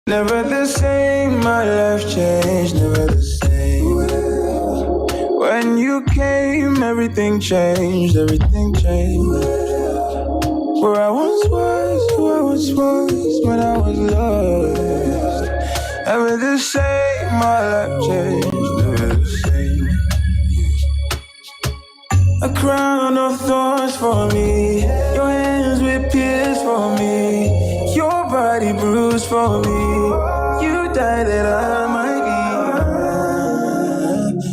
Never the same, my life changed, never the same. When you came, everything changed, everything changed. Where I once was, who I once was when I was lost. Never the same, my life changed, never the same. A crown of thorns for me, your hands with pierced for me, your body bruised for me. You died that I might be.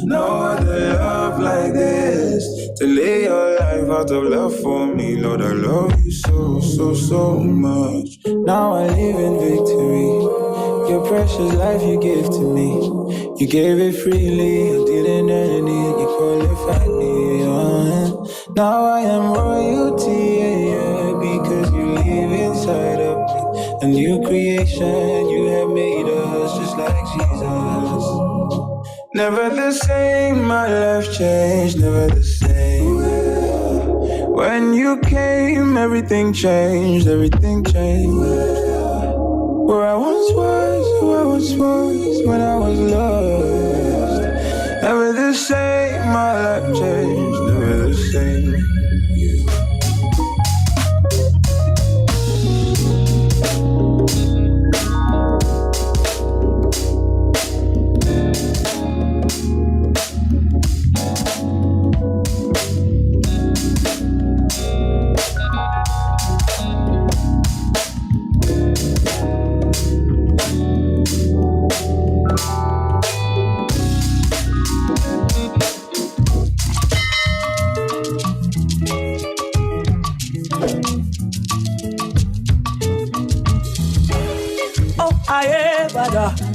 No other love like this. To lay your life out of love for me, Lord, I love you so, so, so much. Now I live in victory. Your precious life you gave to me. You gave it freely, you didn't earn it, you qualified me on. Now I am royalty, yeah, because you live inside of me. A new creation, you have made us just like Jesus. Never the same, my life changed, never the same. When you came, everything changed, everything changed. Where I once was, who I once was when I was lost. Never the same, my life changed, never the same.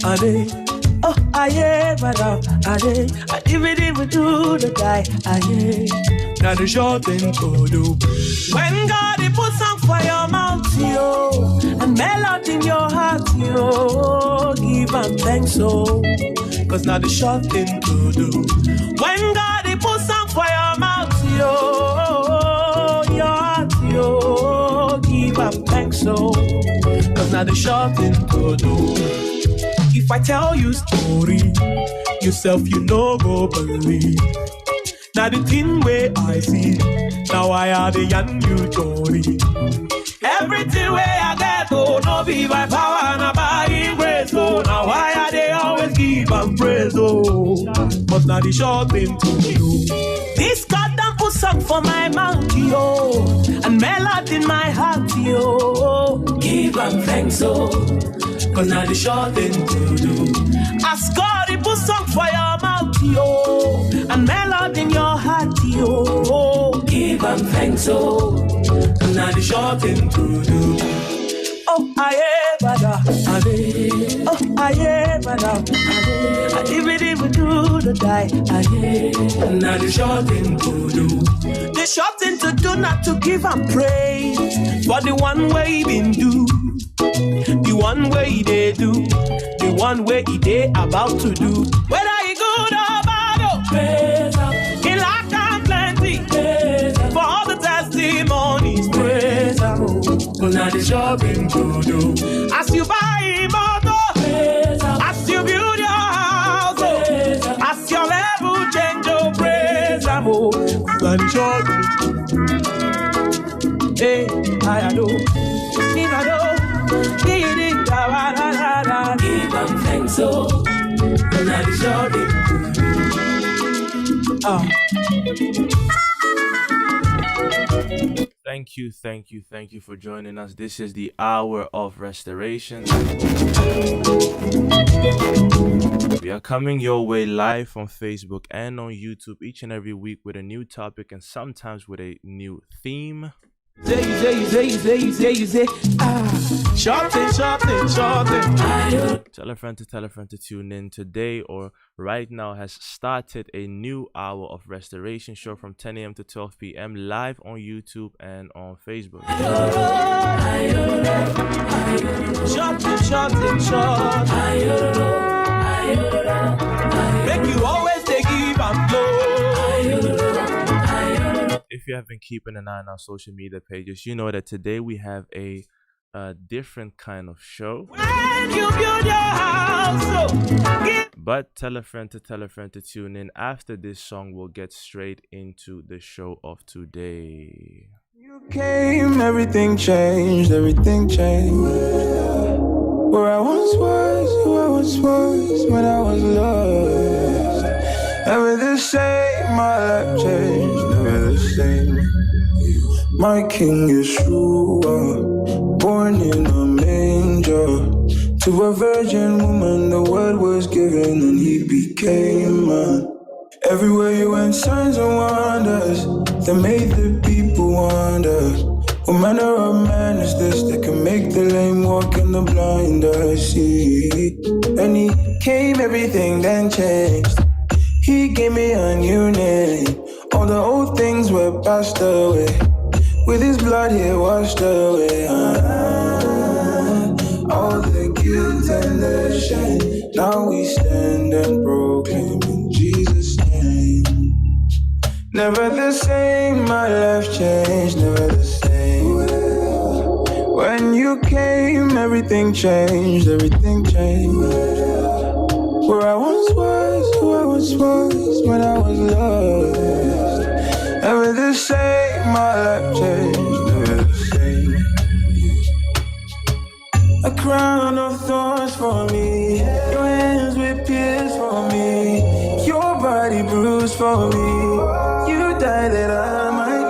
Ade, oh aye, bada, ade, I even do the guy, aye. Now the short thing to do. When God he put some for your mouth, yo, and melody in your heart, yo, give him thanks, so. Cause now the short thing to do. When God he put some for your mouth, yo, your heart, yo, give him thanks, so. Cause now the short thing to do. If I tell you story, yourself you no go believe. Now the thing where I see, now I are the young you story. Everything where I get, oh, no be by power, no by grace, oh. Now why are they always give and praise, oh. But now the short thing to do. This God done put some for my mouth, yo, and melody in my heart, yo. Give and thanks, oh. Cause now the short thing to do. Ask God, he put some for your mouth, yo, and melody in your heart, yo. Give him thanks, oh. Cause now the short thing to do. Oh, aye, bada, aye. Oh, aye, bada, aye. I even do the die, aye. Now the short thing to do. The short thing to do, not to give him praise for the one way he been do. The one way they do, the one way they about to do. Whether he good or bad, oh, praise him. He lack and plenty, praise him. For all the testimonies, praise him. Cause now the shopping to do. As you buy motor, praise him. As you build your house, praise him. As your level change, oh, praise him. Now the shopping. Hey, I know. If I know. Give him thanks, so and I deserve it. Thank you for joining us. This is the Hour of Restoration. We are coming your way live on Facebook and on YouTube each and every week with a new topic and sometimes with a new theme. Say, shorten. Tell a friend to tune in today or right now has started a new Hour of Restoration show from 10 a.m. to 12 p.m. live on YouTube and on Facebook. Shorten. Make you always take give and blow. If you have been keeping an eye on our social media pages, you know that today we have a a different kind of show. When you build your house, so But tell a friend to tune in. After this song, we'll get straight into the show of today. You came, everything changed, everything changed. Where I once was, who I once was when I was lost. Never the same, my life changed, never the same. My king is true, born in a manger. To a virgin woman, the word was given and he became man. Everywhere you went, signs and wonders that made the people wonder. What manner of man is this that can make the lame walk and the blind see? And he came, everything then changed. He gave me a new name. All the old things were passed away. With his blood he washed away. All the guilt and the shame. Now we stand and proclaim in Jesus' name. Never the same, my life changed, never the same. When you came, everything changed, everything changed. Where I once was, who I once was when I was lost. Never the same, my life changed, never the same. A crown of thorns for me, your hands with pierced for me, your body bruised for me. You died that I might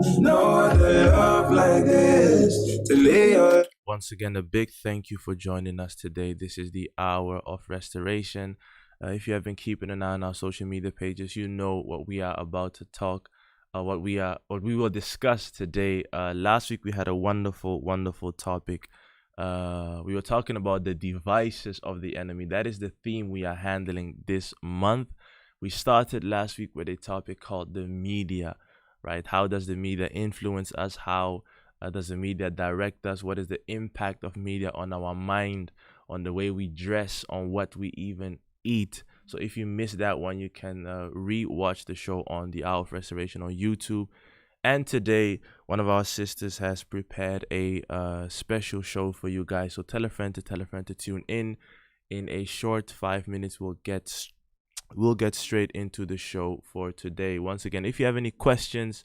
be. No other love like this to lay your. Once again, a big thank you for joining us today. This is the Hour of Restoration. If you have been keeping an eye on our social media pages, you know what we are about to talk. What we will discuss today. Last week we had a wonderful topic. We were talking about the devices of the enemy. That is the theme we are handling this month. We started last week with a topic called the media, right? How does the media influence us? How does the media direct us? What is the impact of media on our mind, on the way we dress, on what we even eat? So if you missed that one, you can re-watch the show on the Hour of Restoration on YouTube. And today, one of our sisters has prepared a special show for you guys. So tell a friend to tune in. In a short 5 minutes, we'll get straight into the show for today. Once again, if you have any questions,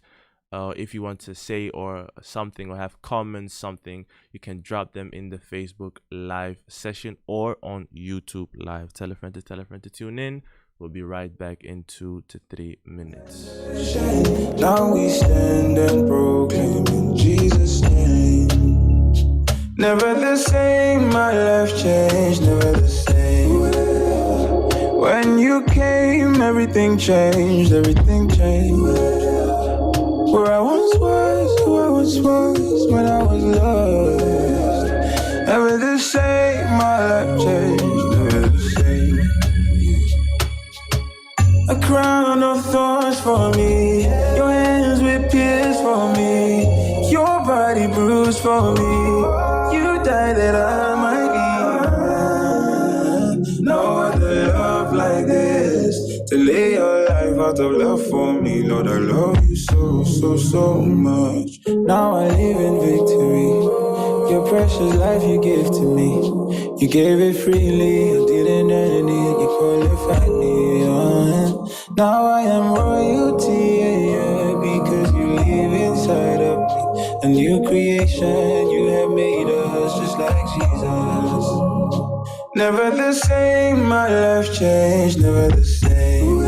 if you want to say or something or have comments, something, you can drop them in the Facebook live session or on YouTube live. Tell a friend to tune in. We'll be right back in 2 to 3 minutes. Now we stand and proclaim in Jesus' name. Never the same, my life changed, never the same. When you came, everything changed, everything changed. Where I once was, who I once was when I was lost. Never the same, my life changed, never the same. A crown of thorns for me, your hands with pierced for me, your body bruised for me. You died that I might be. No other love like this to lay your life out of love for me. Lord, I love you so much. Now I live in victory. Your precious life you gave to me. You gave it freely. I didn't earn it. You qualified me. Now I am royalty, yeah, because you live inside of me. A new creation, you have made us just like Jesus. Never the same, my life changed, never the same.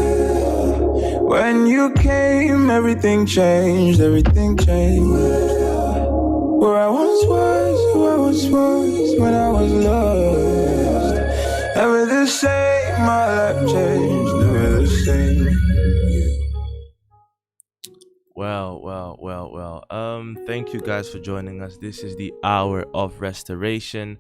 When you came, everything changed, everything changed. Where I once was, who I once was when I was lost. Never the same, my life changed, never the same. Well. Thank you guys for joining us. This is the Hour of Restoration.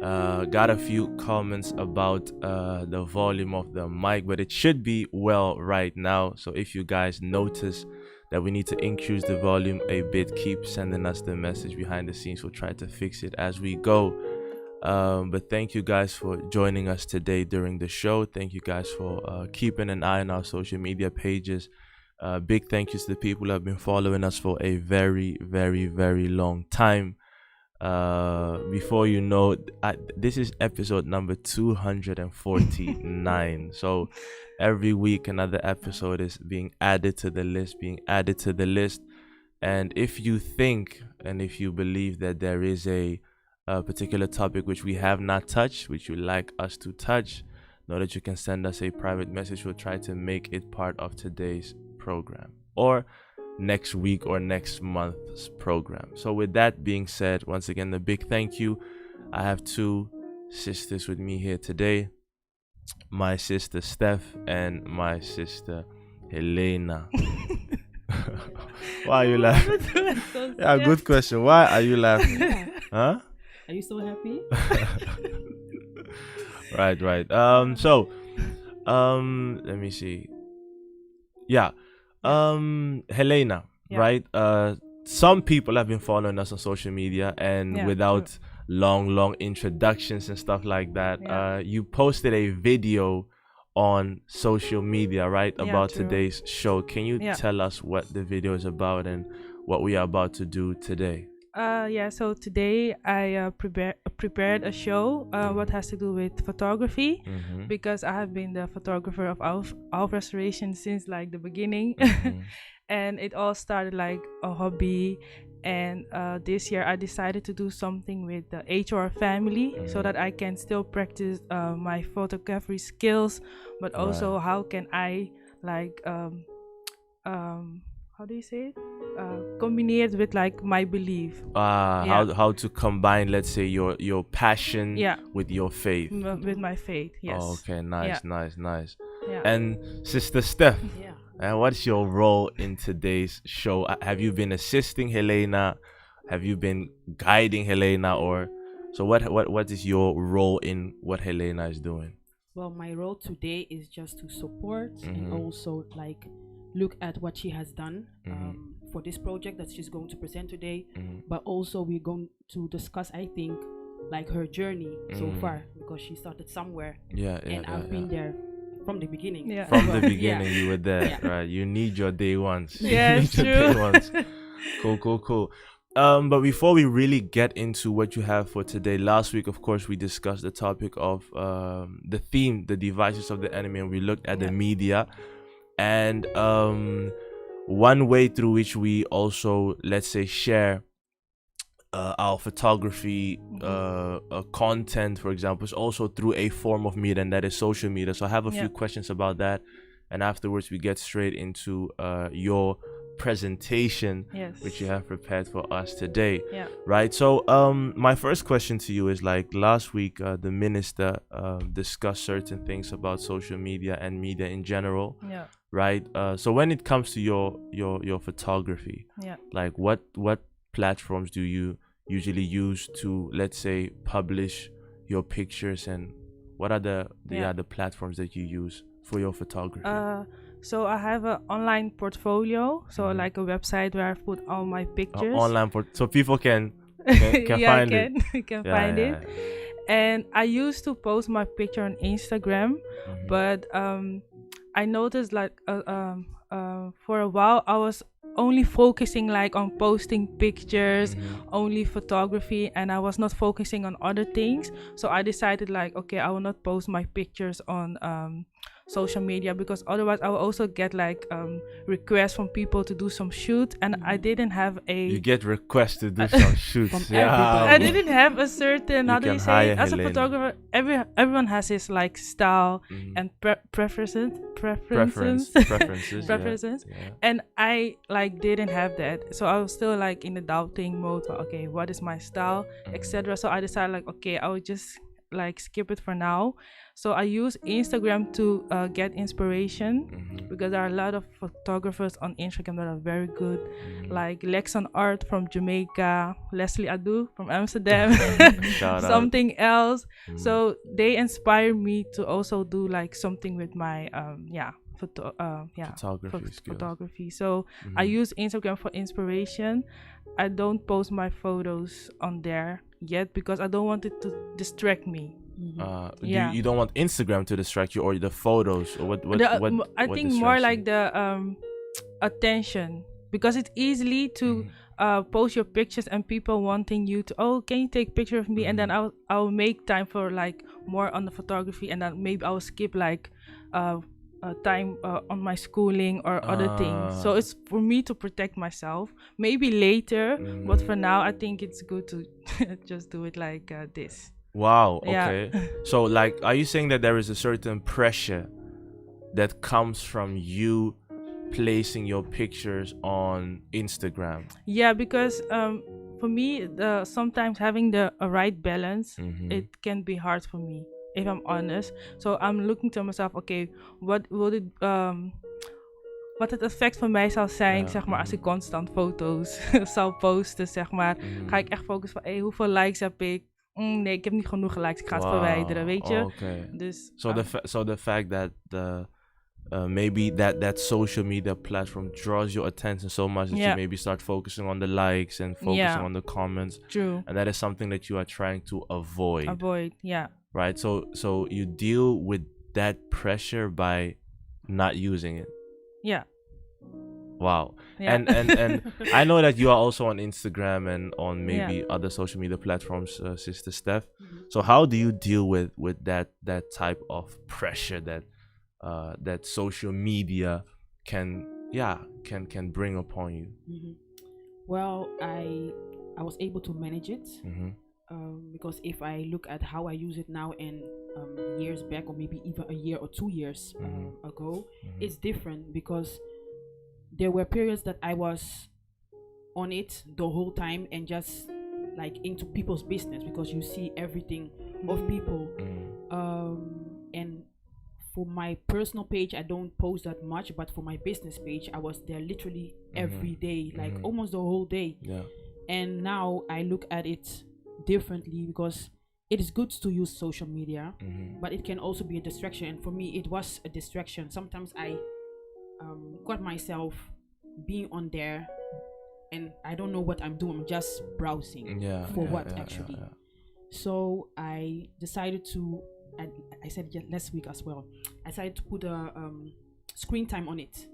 Got a few comments about the volume of the mic, but it should be well right now. So if you guys notice that we need to increase the volume a bit, keep sending us the message behind the scenes. We'll try to fix it as we go. But thank you guys for joining us today during the show. Thank you guys for keeping an eye on our social media pages. Big thank yous to the people who have been following us for a very, very, very long time. Before you know, this is episode number 249. So every week another episode is being added to the list. And if you think and if you believe that there is a particular topic which we have not touched, which you'd like us to touch, know that you can send us a private message. We'll try to make it part of today's program or next week or next month's program. So with that being said, once again, a big thank you. I have two sisters with me here today, my sister Steph and my sister Helena. Why are you laughing? Yeah, good question. Why are you laughing? Huh? Are you so happy? Right. Let me see. Yeah. Helena, Yeah. right? Some people have been following us on social media, and without long introductions and stuff like that, you posted a video on social media, right? About today's show. Can you tell us what the video is about and what we are about to do today? So today I prepared a show what has to do with photography, because I have been the photographer of our restoration since like the beginning. And it all started like a hobby, and this year I decided to do something with the HR family so that I can still practice my photography skills, but also how can I like how do you say it? Combine it with like my belief. How to combine, let's say, your passion with your faith. With my faith, yes. Oh, okay, nice. Yeah. And Sister Steph, and what's your role in today's show? Have you been assisting Helena? Have you been guiding Helena, or so? What is your role in what Helena is doing? Well, my role today is just to support and also like look at what she has done for this project that she's going to present today. But also we're going to discuss, I think, like her journey so far, because she started somewhere. I've been there from the beginning. From the beginning, you were there, right? You need your day ones. Yeah, true. Cool. But before we really get into what you have for today, last week, of course, we discussed the topic of the theme, the devices of the enemy, and we looked at the media. And one way through which we also, let's say, share our photography content, for example, is also through a form of media, and that is social media. So I have a few questions about that, and afterwards we get straight into your presentation, which you have prepared for us today. Right. So my first question to you is, like, last week the minister discussed certain things about social media and media in general. Right. So when it comes to your photography, like what platforms do you usually use to, let's say, publish your pictures, and what are the other platforms that you use for your photography? So I have an online portfolio, so like a website where I put all my pictures. So people can find it. Can find it. And I used to post my picture on Instagram, but I noticed like for a while I was only focusing like on posting pictures, only photography, and I was not focusing on other things. So I decided like, okay, I will not post my pictures on social media, because otherwise I will also get like requests from people to do some shoot, and I didn't have you get requests to do some shoots. I didn't have a certain, how do you say it? As Helena. a photographer, everyone has his like style and preferences. And I like didn't have that, so I was still like in the doubting mode. Okay, what is my style, etc. So I decided like, okay, I would just like skip it for now. So I use Instagram to get inspiration, because there are a lot of photographers on Instagram that are very good, like Lexon Art from Jamaica, Leslie Adu from Amsterdam, something else. So they inspire me to also do like something with my photography. So I use Instagram for inspiration. I don't post my photos on there yet because I don't want it to distract me. You don't want Instagram to distract you, or the photos, or what I think more like the attention, because it's easily to post your pictures and people wanting you to, oh, can you take a picture of me? And then I'll make time for like more on the photography, and then maybe I'll skip like time on my schooling or other things. So it's for me to protect myself. Maybe later, but for now, I think it's good to just do it like this. Wow. Yeah. Okay. So, like, are you saying that there is a certain pressure that comes from you placing your pictures on Instagram? Yeah, because for me, sometimes having the right balance, it can be hard for me, if I'm honest. So I'm looking to myself, okay, what would it wat het effect van mij zou zijn, zeg maar, als ik constant foto's zou posten, zeg maar. Ga ik echt focussen van, hoeveel likes heb ik? Nee, ik heb niet genoeg likes, ik ga het verwijderen, weet je? Okay. Dus, so the fact that the maybe that social media platform draws your attention so much that you maybe start focusing on the likes and focusing on the comments. True. And that is something that you are trying to avoid. Yeah. Right? So you deal with that pressure by not using it. Yeah. Wow. Yeah. And I know that you are also on Instagram and on maybe other social media platforms, Sister Steph. So how do you deal with that type of pressure that social media can bring upon you? Well, I was able to manage it because if I look at how I use it now and years back, or maybe even a year or 2 years ago, it's different, because there were periods that I was on it the whole time and just like into people's business, because you see everything of people. And for my personal page, I don't post that much, but for my business page, I was there literally every day, like almost the whole day. Yeah. And now I look at it differently, because it is good to use social media, but it can also be a distraction. And for me, it was a distraction. Sometimes I got myself being on there and I don't know what I'm doing. I'm just browsing actually. So I decided to, I said last week as well, I decided to put a screen time on it.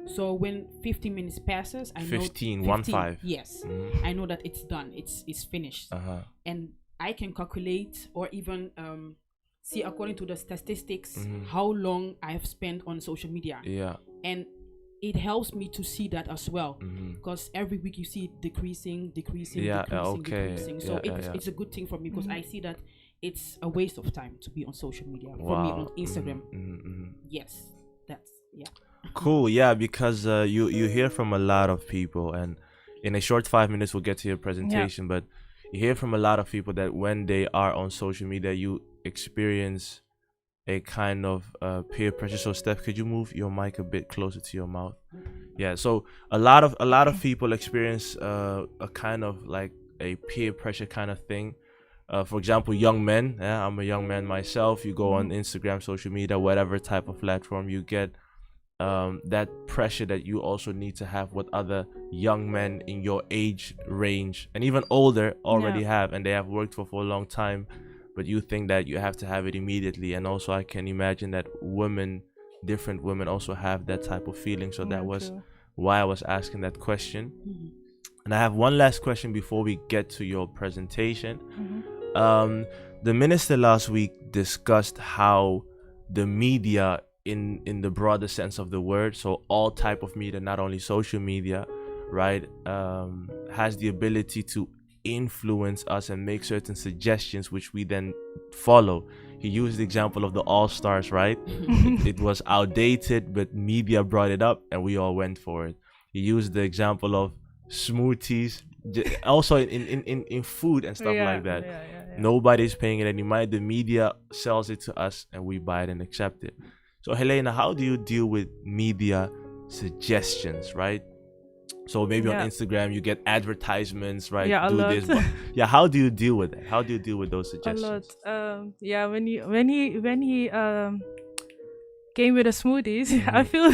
So when 15 minutes passes, I know 15. Yes, I know that it's done. It's finished, and I can calculate or even see according to the statistics how long I have spent on social media. Yeah, and it helps me to see that as well, because every week you see it decreasing. So it's a good thing for me, because I see that it's a waste of time to be on social media for me on Instagram. Yes, that's cool. Yeah, because you hear from a lot of people, and in a short 5 minutes we'll get to your presentation, but you hear from a lot of people that when they are on social media, you experience a kind of peer pressure. So Steph, could you move your mic a bit closer to your mouth? Yeah, so a lot of people experience a kind of like a peer pressure kind of thing. For example, young men. I'm a young man myself. You go on Instagram, social media, whatever type of platform, you get that pressure that you also need to have what other young men in your age range and even older already have, and they have worked for a long time, but you think that you have to have it immediately. And also I can imagine that different women also have that type of feeling. So that was why I was asking that question. And I have one last question before we get to your presentation. The minister last week discussed how the media in the broader sense of the word, so all type of media, not only social media, right, has the ability to influence us and make certain suggestions which we then follow. He used the example of the All-Stars, right? It was outdated, but media brought it up and we all went for it. He used the example of smoothies, also in food and stuff like that. Nobody's paying it any mind. The media sells it to us and we buy it and accept it. So Helena, how do you deal with media suggestions, right? So maybe on Instagram you get advertisements, right? Yeah, do a lot. this. But how do you deal with that? How do you deal with those suggestions? A lot. When he came with the smoothies, I feel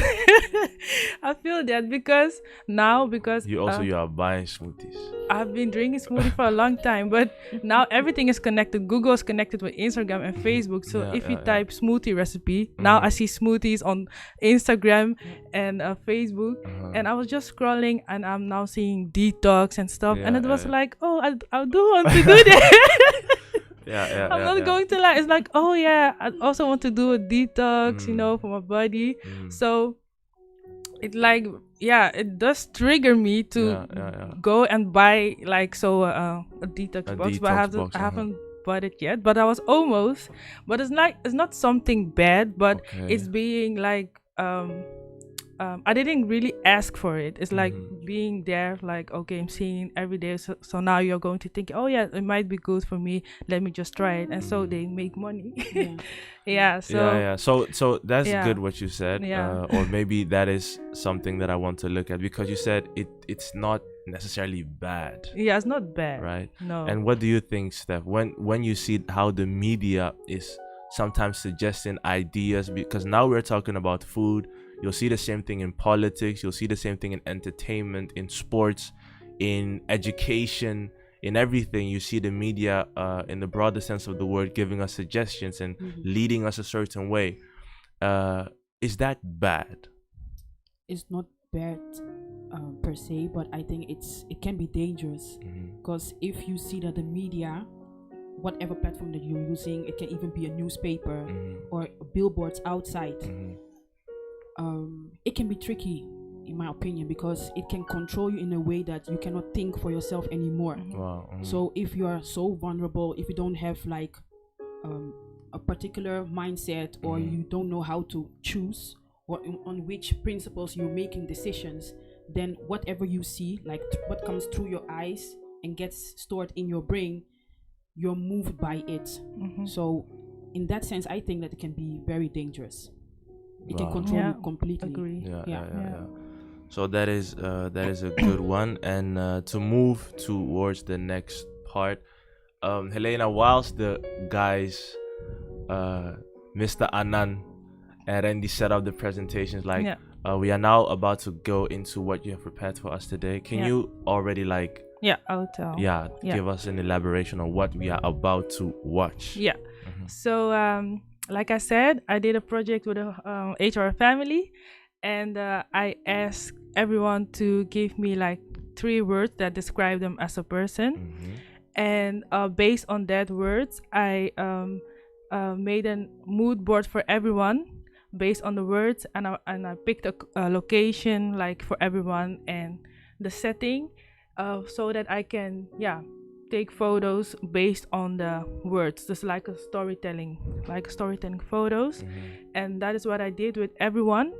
I feel that because now, because You are buying smoothies. I've been drinking smoothie for a long time, but now everything is connected. Google is connected with Instagram and Facebook. So Yeah, if you yeah, type smoothie recipe, now I see smoothies on Instagram and Facebook. And I was just scrolling, and I'm now seeing detox and stuff. And Yeah, it was yeah. like, oh, I do want to do that. Yeah, I'm not going to lie. It's like, oh yeah, I also want to do a detox, for my body. So it like, yeah, it does trigger me to go and buy like a detox box, but detox box, I haven't bought it yet. But I was almost. But it's not something bad, but it's being like I didn't really ask for it. It's like being there, like, okay, I'm seeing every day. So now you're going to think, oh yeah, it might be good for me. Let me just try it. And so they make money. Yeah. So that's Yeah. good what you said. Yeah. Or maybe that is something that I want to look at, because you said it's not necessarily bad. Yeah, it's not bad. Right. No. And what do you think, Steph, when you see how the media is sometimes suggesting ideas, because now we're talking about food, you'll see the same thing in politics, you'll see the same thing in entertainment, in sports, in education, in everything. You see the media in the broader sense of the word giving us suggestions and leading us a certain way. Is that bad? It's not bad per se, but I think it can be dangerous, because if you see that the media, whatever platform that you're using, it can even be a newspaper or billboards outside, it can be tricky, in my opinion, because it can control you in a way that you cannot think for yourself anymore. Wow. So if you are so vulnerable, if you don't have like a particular mindset, or you don't know how to choose, or on which principles you're making decisions, then whatever you see, like what comes through your eyes and gets stored in your brain, you're moved by it. So in that sense, I think that it can be very dangerous. It can control you completely. Agree. Yeah. So that is a good one. And to move towards the next part, Helena, whilst the guys, Mr. Anand and Randy set up the presentations, we are now about to go into what you have prepared for us today. Can you already I'll tell. Give us an elaboration on what we are about to watch? So like I said, I did a project with a HR family, and I asked everyone to give me like 3 words that describe them as a person. And based on that words, I made a mood board for everyone based on the words, and I picked a location like for everyone and the setting, so that I can take photos based on the words, just like storytelling photos. And that is what I did with everyone.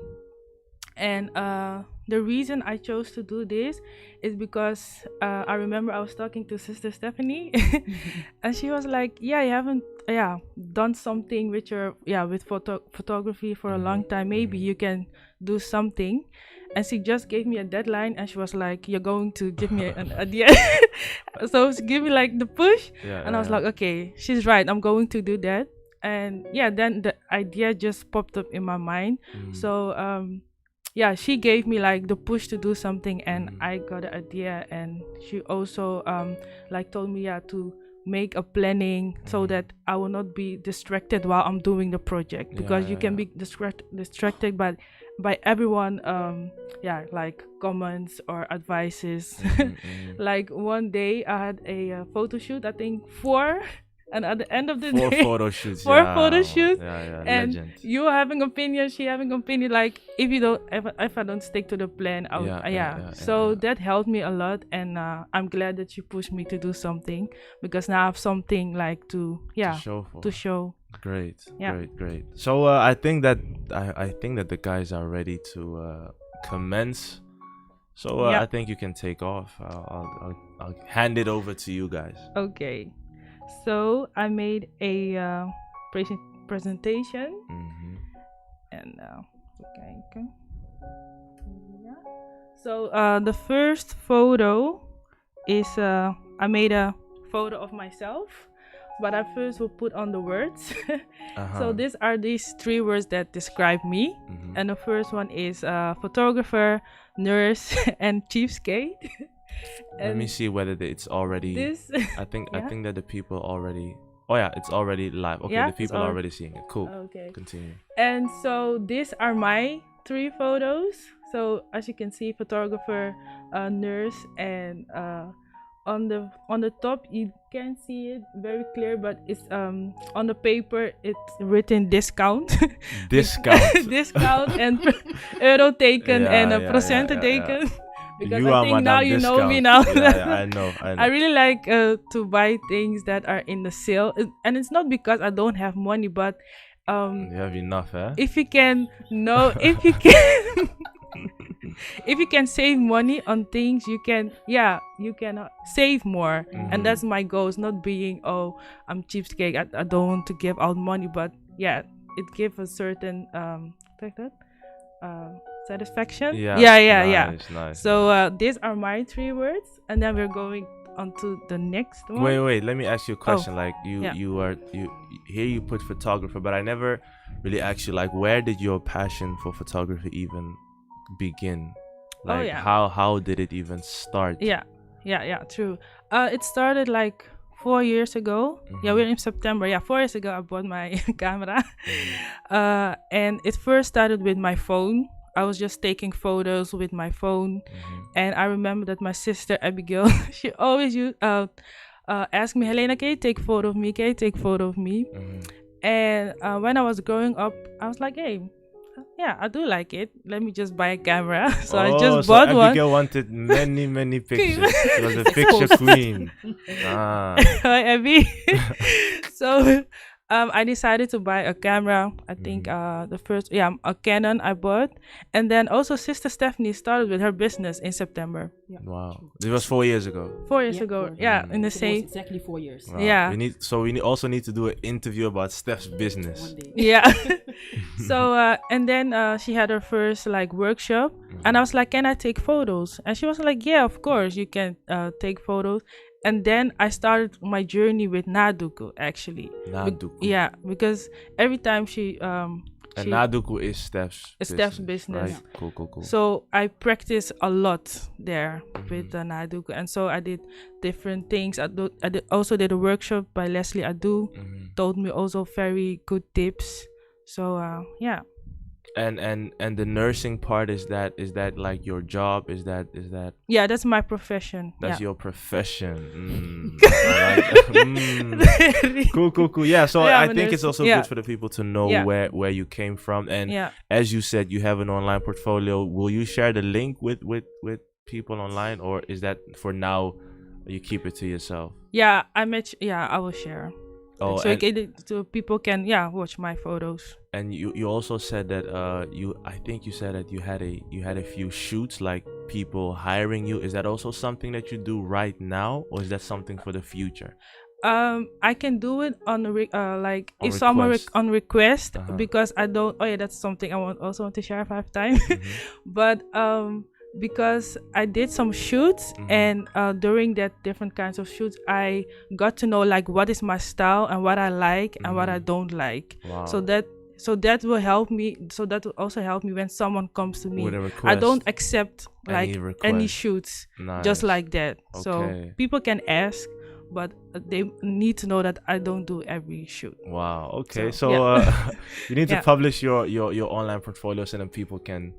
And the reason I chose to do this is because I remember I was talking to Sister Stephanie, and she was like, you haven't done something with your with photography for a long time, maybe you can do something. And she just gave me a deadline, and she was like, you're going to give me an idea. So she gave me like the push, and I was like, okay, she's right, I'm going to do that. And then the idea just popped up in my mind. So she gave me like the push to do something, and I got the idea. And she also told me to make a planning so that I will not be distracted while I'm doing the project, because you can be distracted by everyone like comments or advices. Like one day I had a photo shoot, I think 4, and at the end of the day, 4 photo shoots. And legend. you having opinion, she having opinion. Like if I don't stick to the plan, so that helped me a lot. And I'm glad that you pushed me to do something, because now I have something like to show. Great. So I think that the guys are ready to commence. So I think you can take off. I'll hand it over to you guys. Okay. So I made a presentation, and okay. So the first photo is I made a photo of myself. but I first will put on the words. Uh-huh. So these 3 words that describe me. And the first one is photographer, nurse, and cheapskate. Let me see whether it's already. This. I think Yeah. that the people already. Oh yeah, it's already live. Okay, Yeah, the it's people are already seeing it. Cool. Okay. Continue. And so these are my 3 photos. So as you can see, photographer, nurse, and on the top you can't see it very clear, but it's on the paper it's written discount. Discount. Discount and euro taken Yeah, and a yeah, percent yeah. taken. Because You I are think now Madame you know me Discount. now. Yeah, I know. I really like to buy things that are in the sale, and it's not because I don't have money, but You have enough, eh? if you can if you can save money on things, you can save more. And that's my goal. It's not being I'm cheapskate, I don't want to give out money, but yeah, it gives a certain like that satisfaction. Yeah. Nice. So these are my 3 words, and then we're going on to the next one. Wait. Let me ask you a question. Like yeah. you put photographer, but I never really asked you, like, where did your passion for photography even begin? Like, how did it even start? Yeah, true. It started like 4 years ago. Yeah, we're in September. Yeah, 4 years ago I bought my camera. And it first started with my phone. I was just taking photos with my phone. And I remember that my sister Abigail, she always asked me, Helena, can you take photo of me? Can you take photo of me? And when I was growing up, I was like, hey, yeah, I do like it. Let me just buy a camera. So I just bought one. Abigail wanted many pictures. She was a picture queen. Hi, Abby. So I decided to buy a camera. I think the first, a Canon I bought. And then also Sister Stephanie started with her business in September. Yeah. Wow. It was 4 years ago. 4 years ago. Yeah, in the So it same. was exactly 4 years. Wow. Yeah. We also need to do an interview about Steph's business. One day. Yeah. So and then she had her first like workshop, and I was like, can I take photos? And she was like, yeah, of course you can take photos. And then I started my journey with Naduku, actually. Naduku. Because every time she and Naduku is Steph's business. Right? Cool. So I practiced a lot there with Naduku, and so I did different things. I also did a workshop by Leslie Adu. Told me also very good tips. So yeah. And the nursing part, is that like your job? Is that Yeah, that's my profession. That's your profession. I like that. Cool. Yeah, so Yeah, I think it's also good for the people to know where you came from. And as you said, you have an online portfolio. Will you share the link with people online, or is that for now you keep it to yourself? Yeah, I will share. Oh, so people can watch my photos. And you also said that I think you said that you had a few shoots, like people hiring you. Is that also something that you do right now, or is that something for the future? I can do it on someone on request, because I don't. Oh yeah, that's something I want to share if I have time. But because I did some shoots, and during that different kinds of shoots, I got to know like what is my style and what I like and what I don't like. Wow. So that will help me. So that will also help me when someone comes to me. With a request. I don't accept like any shoots just like that. Okay. So people can ask, but they need to know that I don't do every shoot. Wow. Okay. So you need to publish your online portfolio so then people can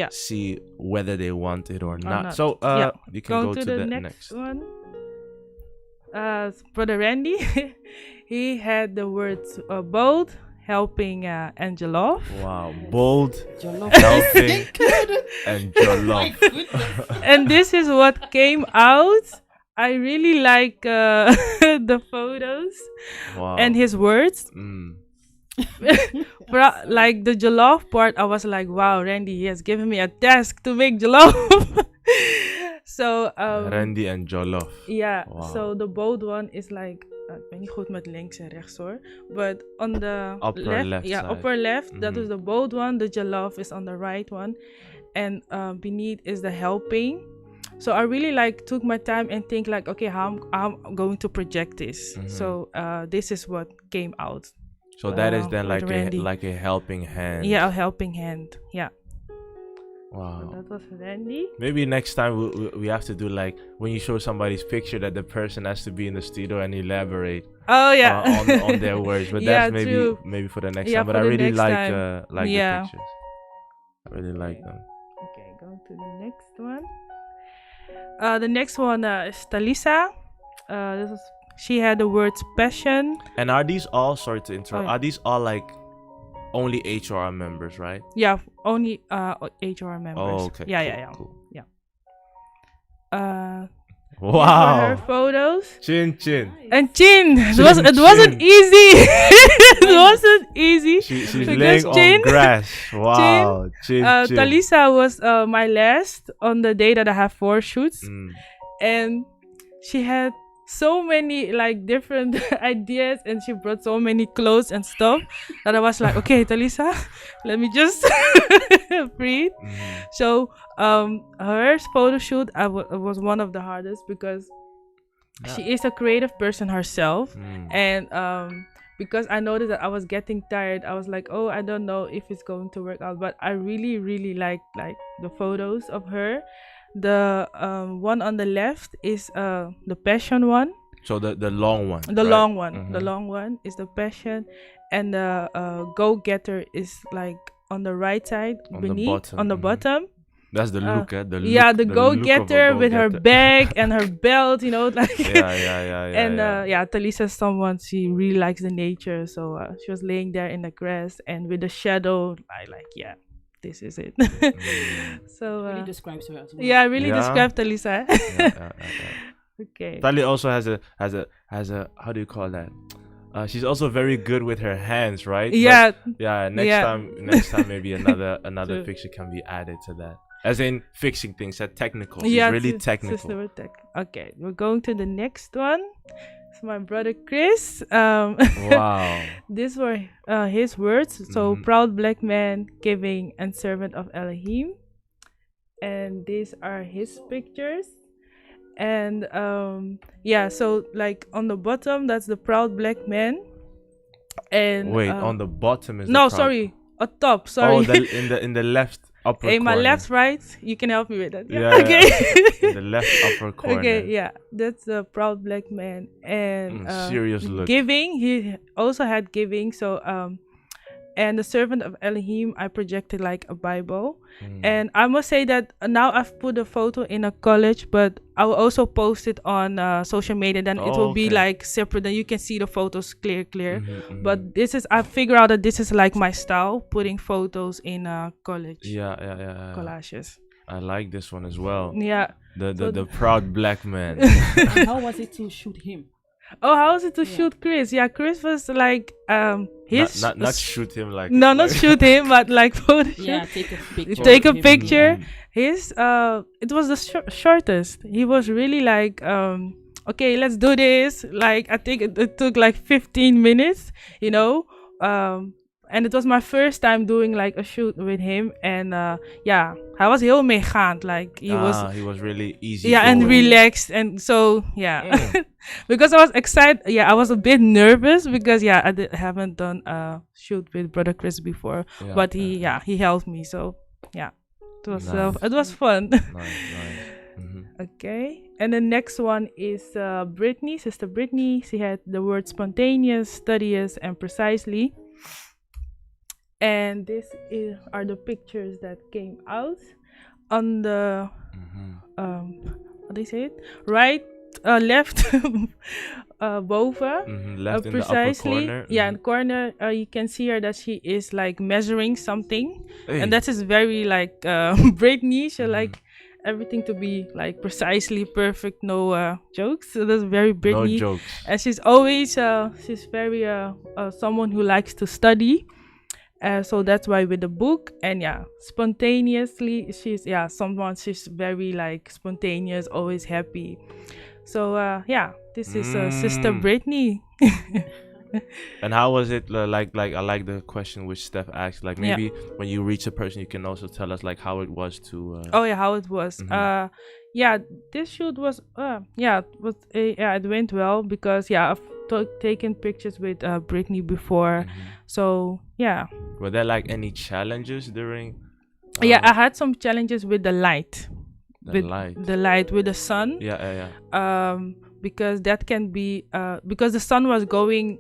see whether they want it or not. So you can go to the next one. Brother Randy, he had the words bold, helping, and jollof. Wow, bold, helping, and jollof. And this is what came out. I really like the photos and his words. Like the jollof part, I was like, wow, Randy, he has given me a task to make jollof. So Randy and jollof. Yeah. Wow. So the bold one is like, ik ben niet goed met links en rechts hoor, but on the upper left, that is the bold one. The jollof is on the right one, and beneath is the helping. So I really like took my time and think like, okay, how I'm going to project this. So this is what came out. So that is then with Randy. like a helping hand. Yeah, a helping hand. Yeah. Wow. So that was Randy. Maybe next time we have to do like when you show somebody's picture that the person has to be in the studio and elaborate. Oh yeah. On their words, but Yeah, that's true. maybe for the next Yeah, time. But for I the really next like time. the Yeah. pictures. I really like them. Okay, go to the next one. The next one is Talisa. She had the words passion. And are these all, sorry to interrupt, Oh, yeah. are these all like only HR members, right? Yeah, only HR members. Oh, okay. Yeah. Cool. Her Wow. photos. Chin. And Chin. It Chin. wasn't easy. It wasn't easy. She's because laying Chin, on grass. Wow. Chin. Talisa was my last on the day that I have 4 shoots. And she had so many like different ideas, and she brought so many clothes and stuff that I was like, okay, Talisa, let me just breathe. So her photo shoot was one of the hardest because she is a creative person herself. And because I noticed that I was getting tired, I was like, oh, I don't know if it's going to work out, but I really like the photos of her. The one on the left is the passion one. So the long one. The right? long one. The long one is the passion, and the go-getter is like on the right side On beneath, the bottom. on the bottom. That's the look, the look. Yeah, the look of a go-getter with her go-getter. bag and her belt, like. Yeah. And Talisa's someone, she really likes the nature, so she was laying there in the grass and with the shadow. I like, this is it. So really describes her as well. yeah, really describe Talisa. Yeah. Okay. Tali also has a how do you call that? She's also very good with her hands, right? Yeah. But, next time maybe another picture can be added to that. As in fixing things at technical. She's really technical. Okay, we're going to the next one. It's my brother Chris. Wow. These were his words. So proud black man, giving and servant of Elohim. And these are his pictures. And so like on the bottom, that's the proud black man. And wait, on the bottom is no, the sorry, at top. Sorry. Oh, in the left upper hey, corner. my left, right. You can help me with that. Yeah. Okay. In the left upper corner. Okay, yeah, that's the proud black man. And serious look. Giving, he also had giving. So and the servant of Elohim, I projected like a Bible. And I must say that now I've put a photo in a college, but I will also post it on social media. Then it will be like separate. Then you can see the photos clear. But I figure out that this is like my style, putting photos in college. Yeah. Collages. I like this one as well. Yeah. The proud black man. How was it to shoot him? Oh, how was it to shoot Chris? Yeah, Chris was like his not shoot him like not shoot him, but like photo shoot. Yeah, take a picture. Take a picture. His it was the shortest. He was really like okay, let's do this. Like I think it took like 15 minutes, and it was my first time doing like a shoot with him, and hij was heel meegaand. Like he was really easy. Yeah, and relaxed, and so because I was excited. Yeah, I was a bit nervous because I haven't done a shoot with Brother Chris before, but he helped me. So it was it was fun. Nice. Okay, and the next one is Brittany, Sister Brittany. She had the word spontaneous, studious, and precisely. And are the pictures that came out on the what do you say it? Right, left, boven, left precisely. in the upper corner. Yeah, in the corner, you can see her that she is like measuring something, Hey. and that is very like Brittany. She like everything to be like precisely perfect, no jokes. So that's very Brittany. No jokes. And she's always she's very someone who likes to study. So that's why with the book, and spontaneously, she's very like spontaneous, always happy. So this is Sister Brittany. And how was it like I like the question which Steph asked, like maybe when you reach a person you can also tell us like how it was to Oh yeah, how it was. Yeah, this shoot was it went well because I've taken pictures with Brittany before. So yeah. Were there like any challenges during I had some challenges with the light. the light? The light with the sun. Because that can be because the sun was going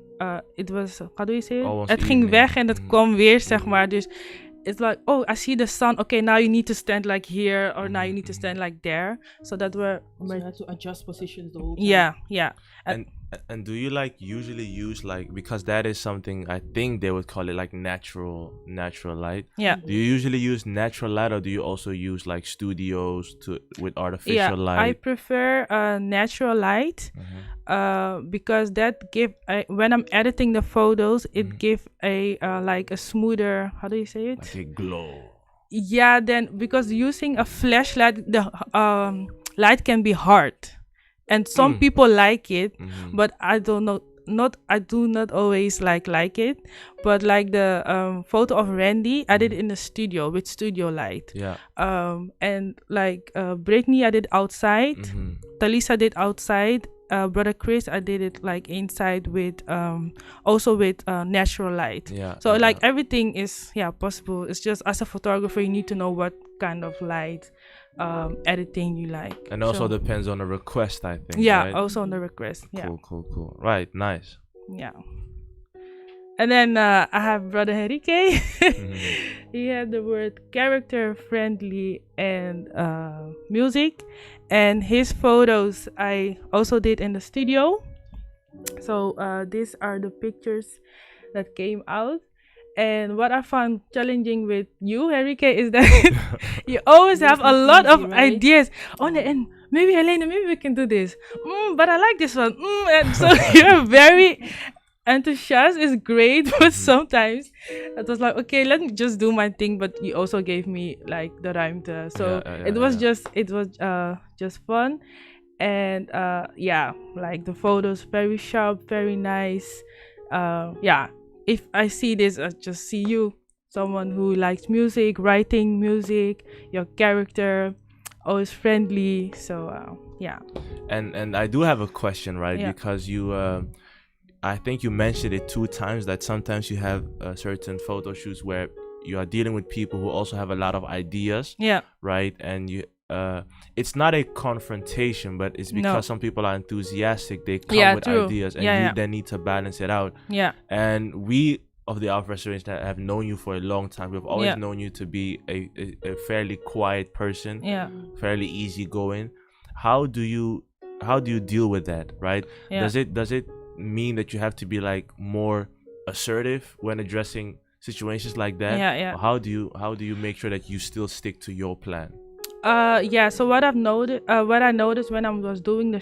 it was, how do you say it? Almost Het ging evening. weg en het kwam weer, zeg maar. Dus it's like, oh, I see the sun. Okay, now you need to stand like here, or now you need to stand like there. So that were So you had to adjust positions the whole time. yeah. And do you like usually use like, because that is something I think they would call it like natural light. Yeah. Do you usually use natural light, or do you also use like studios with artificial light? I prefer natural light because that when I'm editing the photos, it give a like a smoother, how do you say it? Like a glow. Yeah, then because using a flashlight, the light can be hard. And some people like it, but I don't know. I do not always like it. But like the photo of Randy, I did it in the studio with studio light. Yeah. And like Brittany, I did outside. Talisa did outside. Brother Chris, I did it like inside with also with natural light. Yeah. So like everything is possible. It's just as a photographer, you need to know what kind of light editing you like. And also depends on the request, I think. Yeah, right? also on the request. Yeah. Cool. Right, nice. Yeah. And then I have Brother Enrique. He had the word character friendly and music. And his photos I also did in the studio. So these are the pictures that came out. And what I found challenging with you, Enrique, is that you always have a lot of ideas. And maybe Helena, maybe we can do this. But I like this one. And so you're very enthusiastic. Is great, but sometimes it was like, okay, let me just do my thing. But you also gave me like the rhyme to. So it was just fun. And like the photos, very sharp, very nice. If I see this, I just see you, someone who likes music, writing music, your character, always friendly. So And I do have a question, right? Yeah. Because you, I think you mentioned it 2 times that sometimes you have certain photo shoots where you are dealing with people who also have a lot of ideas. Yeah. Right, and you. It's not a confrontation, but it's because some people are enthusiastic. They come with true. ideas, and you then need to balance it out. Yeah. And we of the Alpha Restoration that have known you for a long time, we've always known you to be a fairly quiet person, fairly easygoing. How do you deal with that, right? Does it mean that you have to be like more assertive when addressing situations like that? Or how do you make sure that you still stick to your plan? So what I noticed when I was doing the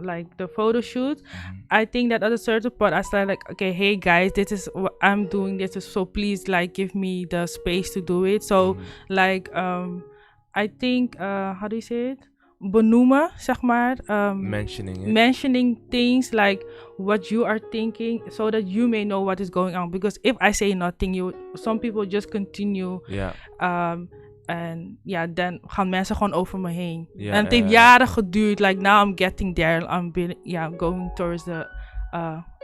like the photo shoot, I think that at a certain point I started like, okay, hey guys, this is what I'm doing. So please like give me the space to do it. So like I think how do you say it? Benoemen, zeg maar. Mentioning things like what you are thinking, so that you may know what is going on. Because if I say nothing, some people just continue. En dan gaan mensen gewoon over me heen. En het heeft jaren geduurd. Like now I'm getting there. I'm going towards the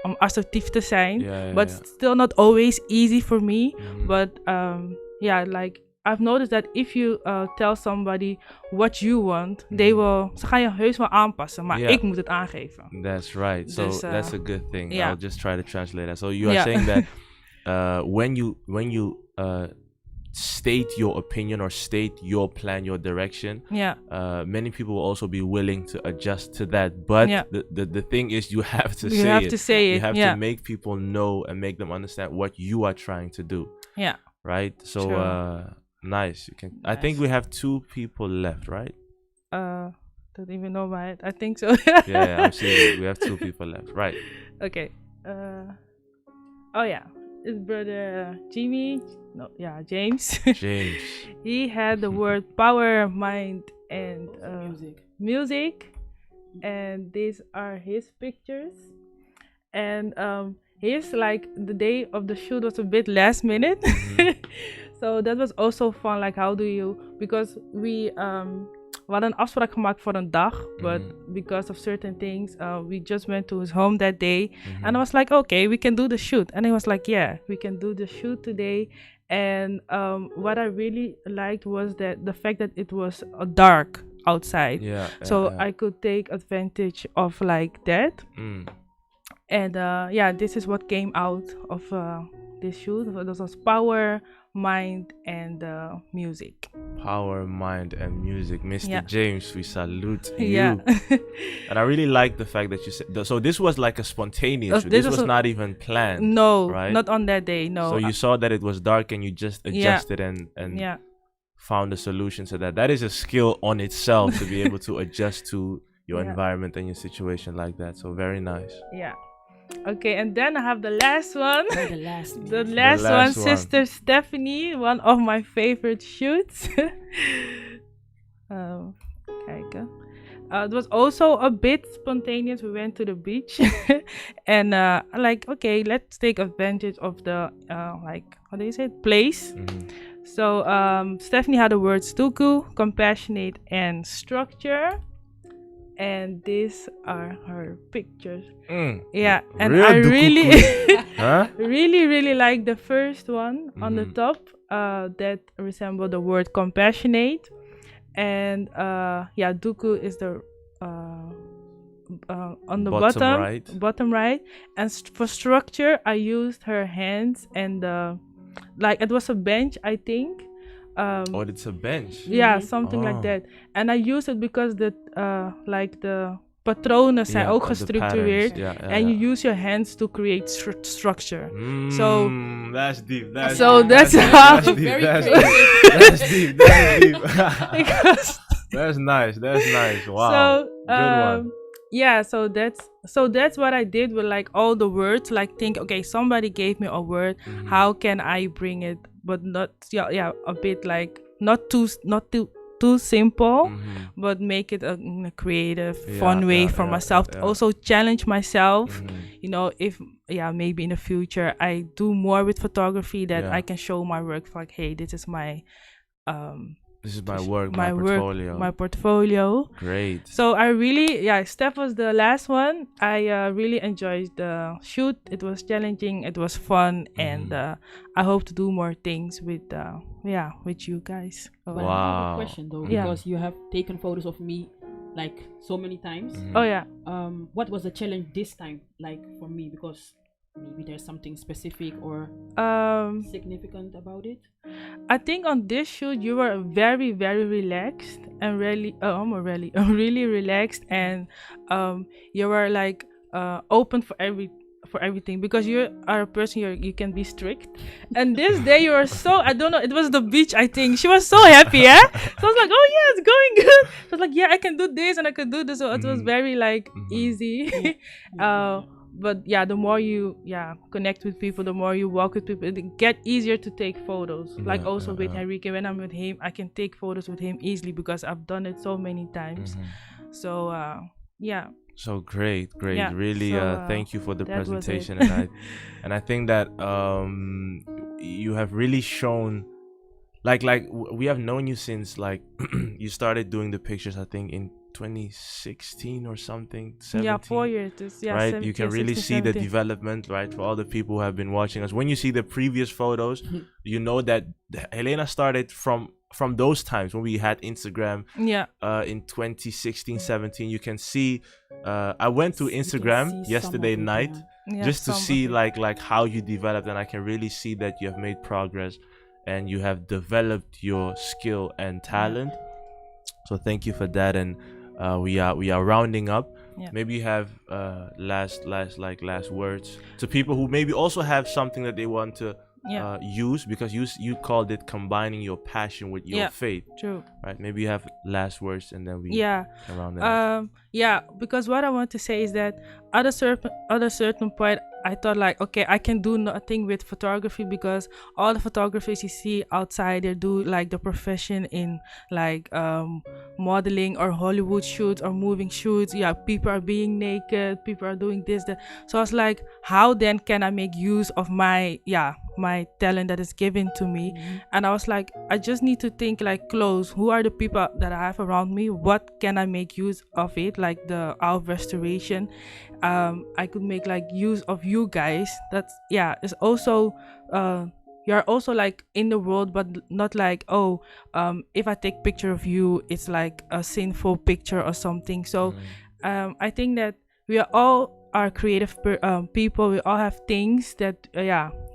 om assertief te zijn. But it's still not always easy for me. But like I've noticed that if you tell somebody what you want, ze gaan je heus wel aanpassen. Maar ik moet het aangeven. That's right. So that's a good thing. I'll just try to translate that. So you are saying that when you state your opinion or state your plan, your direction, many people will also be willing to adjust to that. But the thing is, you have to say it. You have to make people know and make them understand what you are trying to do. Yeah. Right. So nice. You can. Nice. I think we have 2 people left, right? Don't even know about it. I think so. Yeah, I'm serious. We have 2 people left. Right. Okay. It's brother James. James. He had the word power, mind, and music. And these are his pictures. And his like the day of the shoot was a bit last minute. So that was also fun. Like, how do you, because we hadden een afspraak gemaakt voor een dag, but because of certain things, we just went to his home that day, and I was like, okay, we can do the shoot, and he was like, yeah, we can do the shoot today. And what I really liked was that the fact that it was dark outside, so I could take advantage of like that. And this is what came out of this shoot. So this was power, mind, and music. Power, mind, and music. Mr. James, we salute you. Yeah. And I really like the fact that you said, so this was like a spontaneous shoot. This was not even planned. No, right? Not on that day, no. So you saw that it was dark and you just adjusted and found a solution to that. That is a skill on itself to be able to adjust to your environment and your situation like that. So very nice. Yeah. Okay, and then I have the last one. The last one, Sister Stephanie, one of my favorite shoots. Kijken. It was also a bit spontaneous. We went to the beach and like, okay, let's take advantage of the like, how do you say it? Place. So Stephanie had the words tuku, compassionate, and structure. And these are her pictures. Yeah, and I really really like the first one on the top that resemble the word compassionate. And duku is the on the bottom right. And for structure, I used her hands and like it was a bench, I think. It's a bench. Yeah, something like that. And I use it because the like the patronen zijn ook gestructureerd. And you use your hands to create structure. So that's deep. That's deep. That's nice. Wow. So good one. Yeah, so that's what I did with like all the words. Like think, okay, somebody gave me a word. How can I bring it, but not a bit like not too simple, but make it a creative, fun way for myself. To also challenge myself. You know, if maybe in the future I do more with photography, that I can show my work. Like, hey, this is my work, my portfolio. Great. So I really, Steph was the last one. I really enjoyed the shoot. It was challenging. It was fun, and I hope to do more things with you guys. But I have a question though, because you have taken photos of me like so many times. Oh yeah. What was the challenge this time like for me? Because maybe there's something specific or significant about it. I think on this shoot you were very, very relaxed and really relaxed, and you were like open for everything, because you are a person you can be strict. And this day you were so, I don't know, it was the beach, I think. She was so happy, So I was like, oh yeah, it's going good. She was like, yeah, I can do this and I can do this. So it was very like easy. But the more you connect with people, the more you walk with people, it get easier to take photos. Like also with Henrique, when I'm with him, I can take photos with him easily because I've done it so many times. So So great. Yeah, really thank you for the presentation. And I think that you have really shown like we have known you since like you started doing the pictures, I think in 2016 or something, 17, 4 years, right? You can really see the development, right? For all the people who have been watching us, when you see the previous photos, you know that Helena started from those times when we had Instagram. In 2016, 17, you can see I went to Instagram yesterday night just to see like how you developed, and I can really see that you have made progress and you have developed your skill and talent. So thank you for that. And we are rounding up. Maybe you have last words to people who maybe also have something that they want to use, because you called it combining your passion with your faith. True. Right? Maybe you have last words and then we can round it up. Because what I want to say is that at a certain point, I thought like, okay, I can do nothing with photography because all the photographers you see outside, they do like the profession in like modeling or Hollywood shoots or moving shoots. Yeah, people are being naked, people are doing this, that. So I was like, how then can I make use of my talent that is given to me? And I was like, I just need to think like close. Who are the people that I have around me? What can I make use of it? Like the art of restoration. I could make like use of you guys. That's it's also you're also like in the world, but not like, oh, if I take picture of you, it's like a sinful picture or something. So I think that we are creative people. We all have things that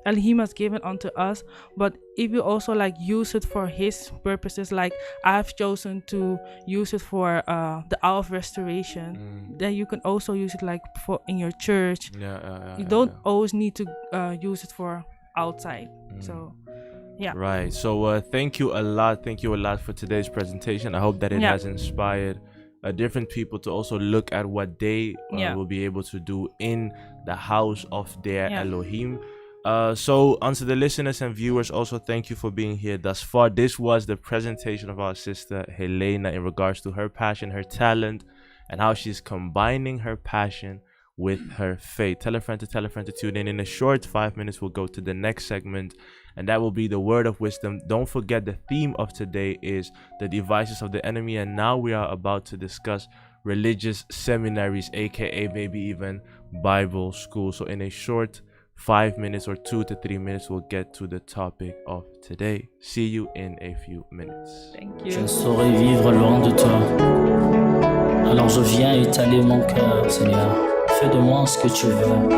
Elohim has given unto us, but if you also like use it for his purposes, like I've chosen to use it for the hour of restoration, then you can also use it like for in your church. You don't always need to use it for outside. So right. So thank you a lot for today's presentation. I hope that it has inspired different people to also look at what they will be able to do in the house of their Elohim. So onto the listeners and viewers, also thank you for being here thus far. This was the presentation of our sister Helena in regards to her passion, her talent, and how she's combining her passion with her faith. Tell a friend to tune in. In a short 5 minutes, we'll go to the next segment, and that will be the word of wisdom. Don't forget, the theme of today is the devices of the enemy, and now we are about to discuss religious seminaries, aka maybe even Bible school. So in a short 5 minutes or 2 to 3 minutes, we'll get to the topic of today. See you in a few minutes. Thank you. Je ne saurais vivre loin de toi. Alors je viens étaler mon cœur, Seigneur. Fais de moi ce que tu veux,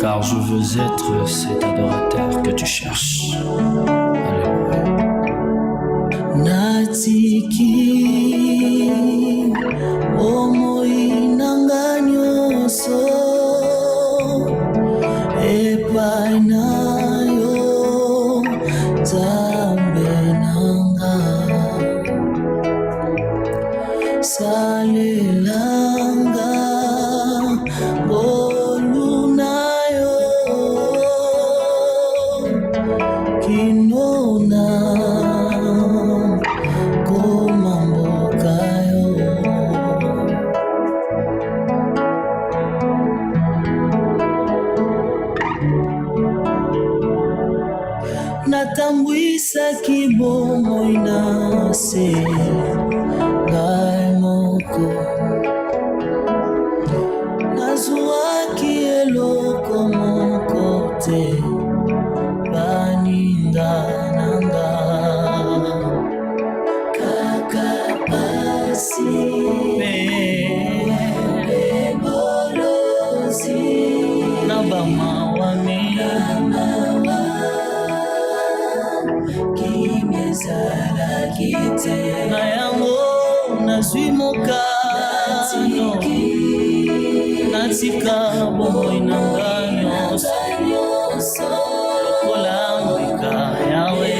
car je veux être cet adorateur que tu cherches. Alléluia. Natiki omoi nanganyoso epainayo tambenanga salelanga bolunayo kinona komambokayo natambwisa kibomo inase ngai moko nazuaki eloko moko te baningananga kaka pasi ebolozi na bamawami na yango nazwi mokano natika bomoi na nga nyonso lokola mbika yawe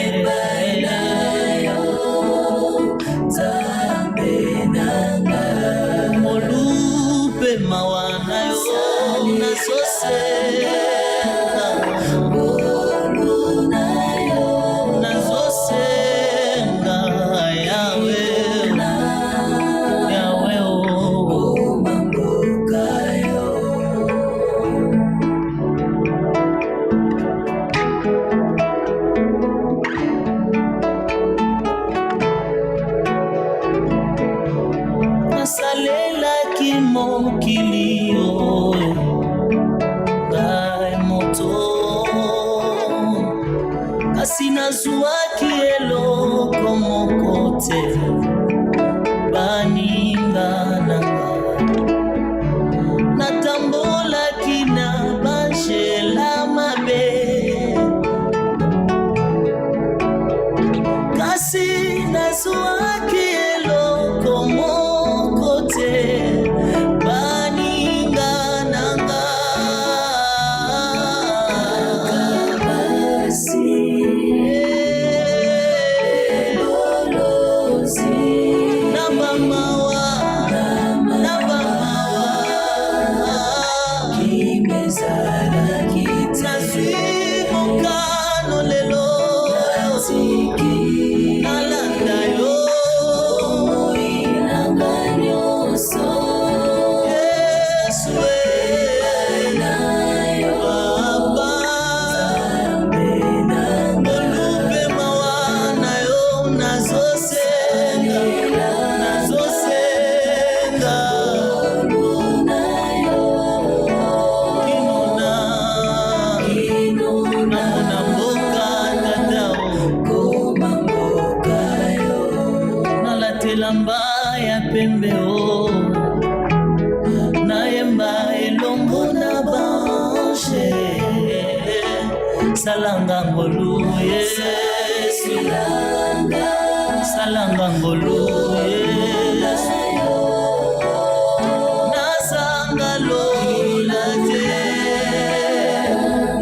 molupe mawa na yo nazosenga nasalelaki mokilio ngai moto kasi nazwaki eloko moko te baninga nanga natambolaki na banjela mabe kasi nazwaki eloko moko te baninga nanga kabasi elolozi na bamawa pembe o nayemba elongo na banche salanga ngoluye salanga ngoluye nasanga lola te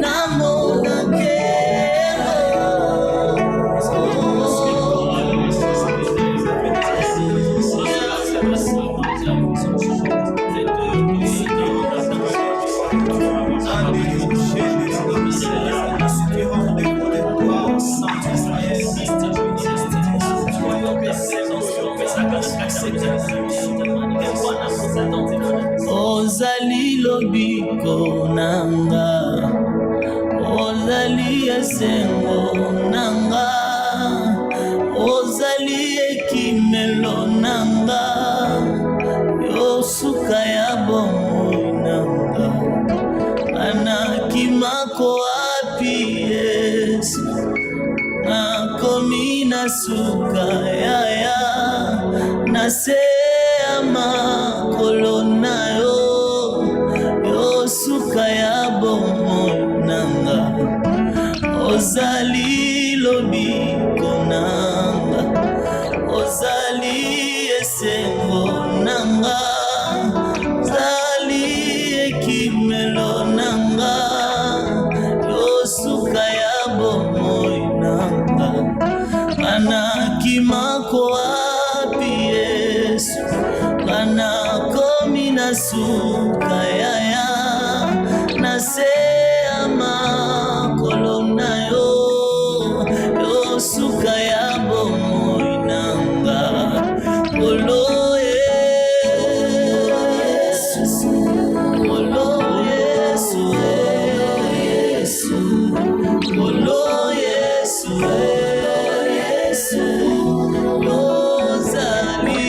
namona ozali lobiko nanga ozali esengo nanga ozali ekimelo nanga yosuka ya bomoi nanga anakimako api Yesu nakomi na suka yaya nase ya makolo na yo yosuka ya bomoi nanga ozali lobiko nanga ozali esengo nanga ozali ekimelo nanga yosuka ya bomoi nanga anakimako api Yesu anakomi na suka yaya nase ya makolo na yo yosuka ya bomoi nanga olo Yesu olo Yesu Yesu olo Yesu Yesu ozali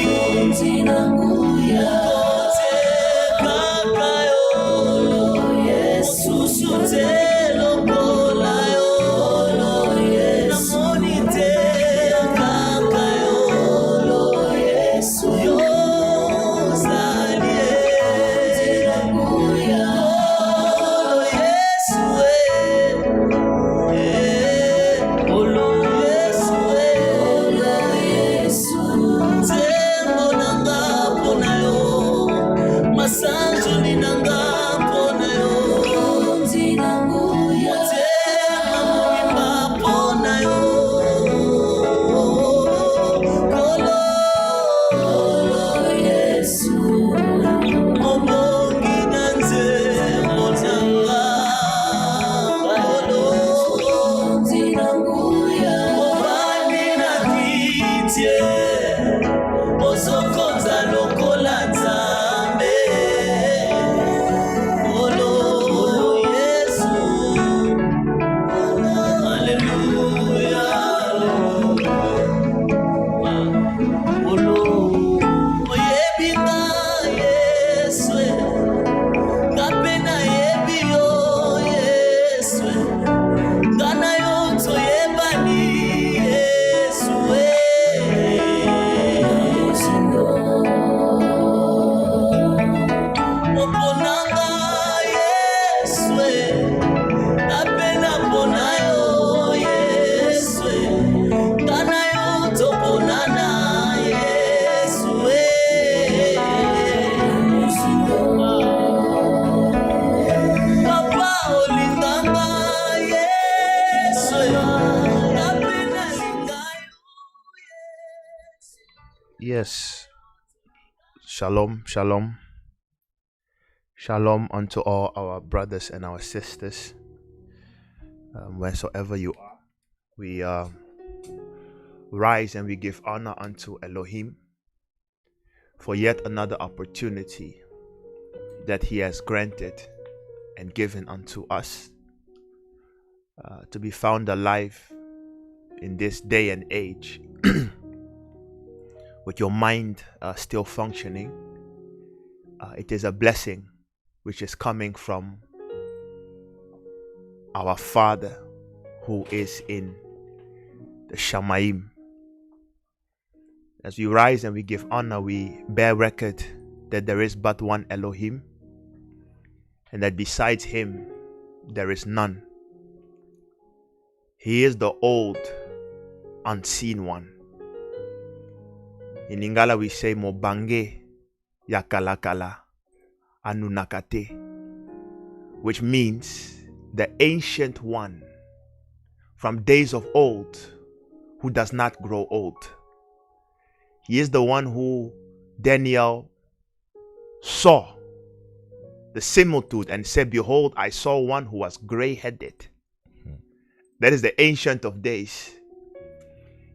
Yes. Shalom, shalom. Shalom unto all our brothers and our sisters, wheresoever you are. We rise and we give honor unto Elohim for yet another opportunity that He has granted and given unto us to be found alive in this day and age with your mind still functioning. It is a blessing which is coming from our Father who is in the Shamaim. As we rise and we give honor, we bear record that there is but one Elohim, and that besides him there is none. He is the old, unseen one. In Lingala we say Mobange Yakalakala Anunakate, which means the ancient one from days of old who does not grow old. He is the one who Daniel saw the similitude and said, behold, I saw one who was gray-headed. That is the ancient of days.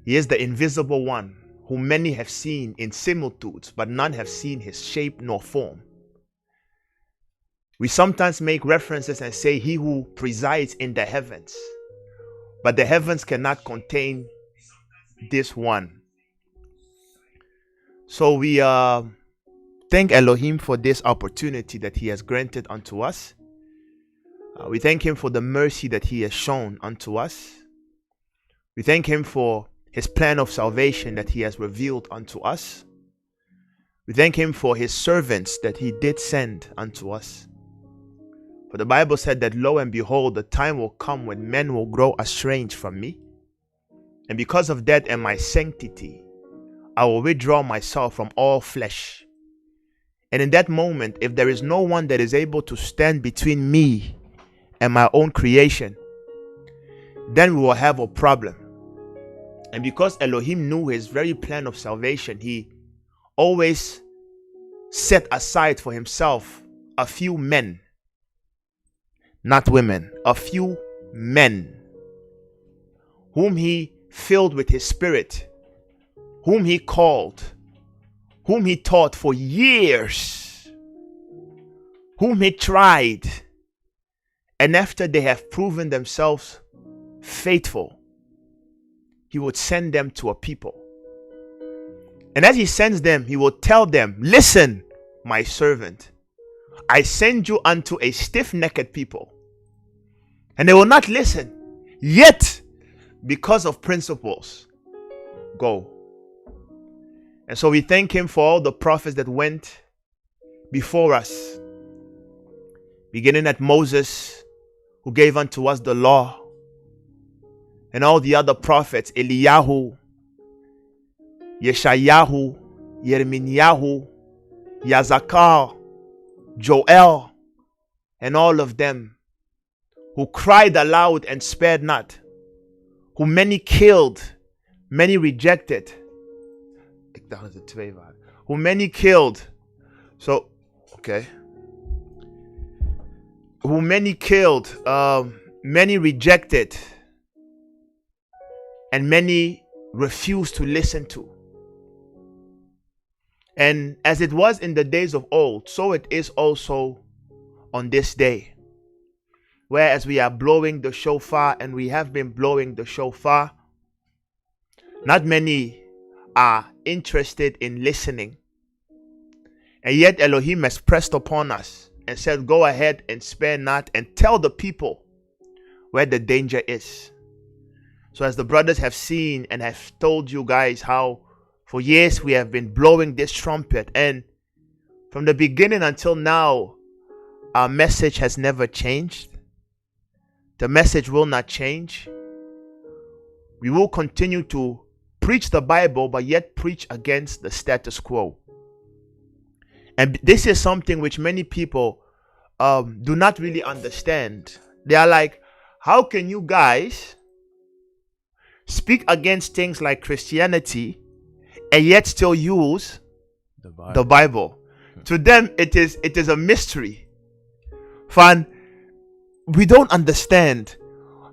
He is the invisible one whom many have seen in similitudes, but none have seen his shape nor form. We sometimes make references and say he who presides in the heavens, but the heavens cannot contain this one. So we thank Elohim for this opportunity that he has granted unto us. We thank him for the mercy that he has shown unto us. We thank him for his plan of salvation that he has revealed unto us. We thank him for his servants that he did send unto us. For the Bible said that, lo and behold, the time will come when men will grow estranged from me. And because of that and my sanctity, I will withdraw myself from all flesh. And in that moment, if there is no one that is able to stand between me and my own creation, then we will have a problem. And because Elohim knew his very plan of salvation, he always set aside for himself a few men, not women, a few men, whom he filled with his spirit, whom he called, whom he taught for years, whom he tried, and after they have proven themselves faithful, he would send them to a people. And as he sends them, he will tell them, listen, my servant, I send you unto a stiff-necked people. And they will not listen. Yet, because of principles, go. And so we thank him for all the prophets that went before us, beginning at Moses, who gave unto us the law, and all the other prophets, Eliyahu, Yeshayahu, Yerminyahu, Yazakar, Joel, and all of them who cried aloud and spared not, who many killed, many rejected, who many killed, who many killed, many rejected, and many refused to listen to. And as it was in the days of old, so it is also on this day. Whereas we are blowing the shofar, and we have been blowing the shofar, not many are interested in listening. And yet Elohim has pressed upon us and said, go ahead and spare not, and tell the people where the danger is. So as the brothers have seen and have told you guys how for years we have been blowing this trumpet, and from the beginning until now, our message has never changed. The message will not change. We will continue to preach the Bible, but yet preach against the status quo. And this is something which many people do not really understand. They are like, how can you guys speak against things like Christianity and yet still use the Bible? To them, it is a mystery. Fun. We don't understand.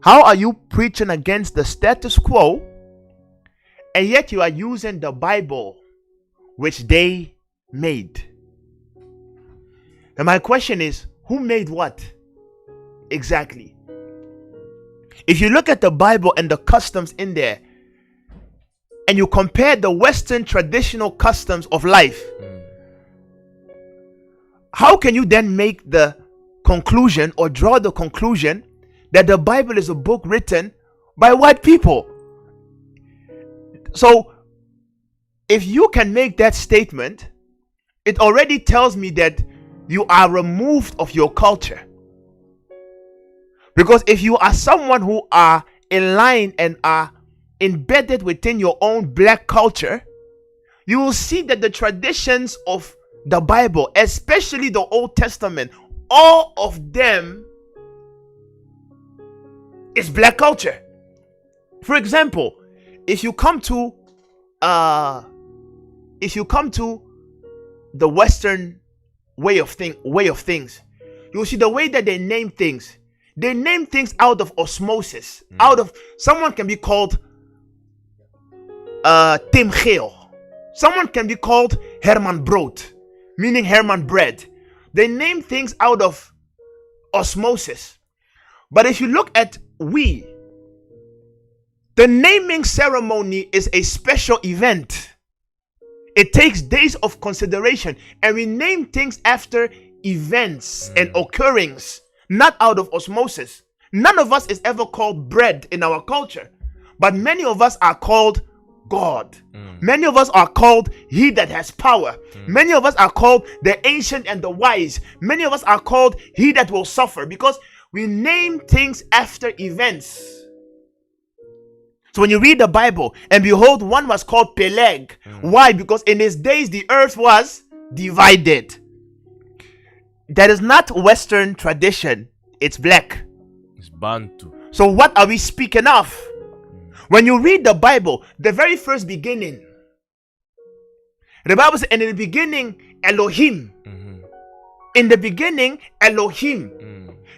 How are you preaching against the status quo and yet you are using the Bible which they made? And my question is, who made what exactly? If you look at the Bible and the customs in there, and you compare the Western traditional customs of life, how can you then make the conclusion or draw the conclusion that the Bible is a book written by white people? So if you can make that statement, it already tells me that you are removed of your culture. Because if you are someone who are in line and are embedded within your own black culture, you will see that the traditions of the Bible, especially the Old Testament, all of them is black culture. For example, if you come to the Western way of things, you'll see the way that they name things. They name things out of osmosis. Out of someone can be called Tim Geel. Someone can be called Herman Brood, meaning Herman bread. They name things out of osmosis. But if you look at the naming ceremony is a special event. It takes days of consideration, and we name things after events and occurrings, not out of osmosis. None of us is ever called bread in our culture, but many of us are called God. Many of us are called He that has power. Many of us are called the ancient and the wise. Many of us are called He that will suffer, because we name things after events. So when you read the Bible, and behold, one was called Peleg. Why? Because in his days the earth was divided. That is not Western tradition. It's black. It's Bantu. So what are we speaking of? When you read the Bible, the very first beginning, the Bible says, and in the beginning, Elohim. In the beginning, Elohim.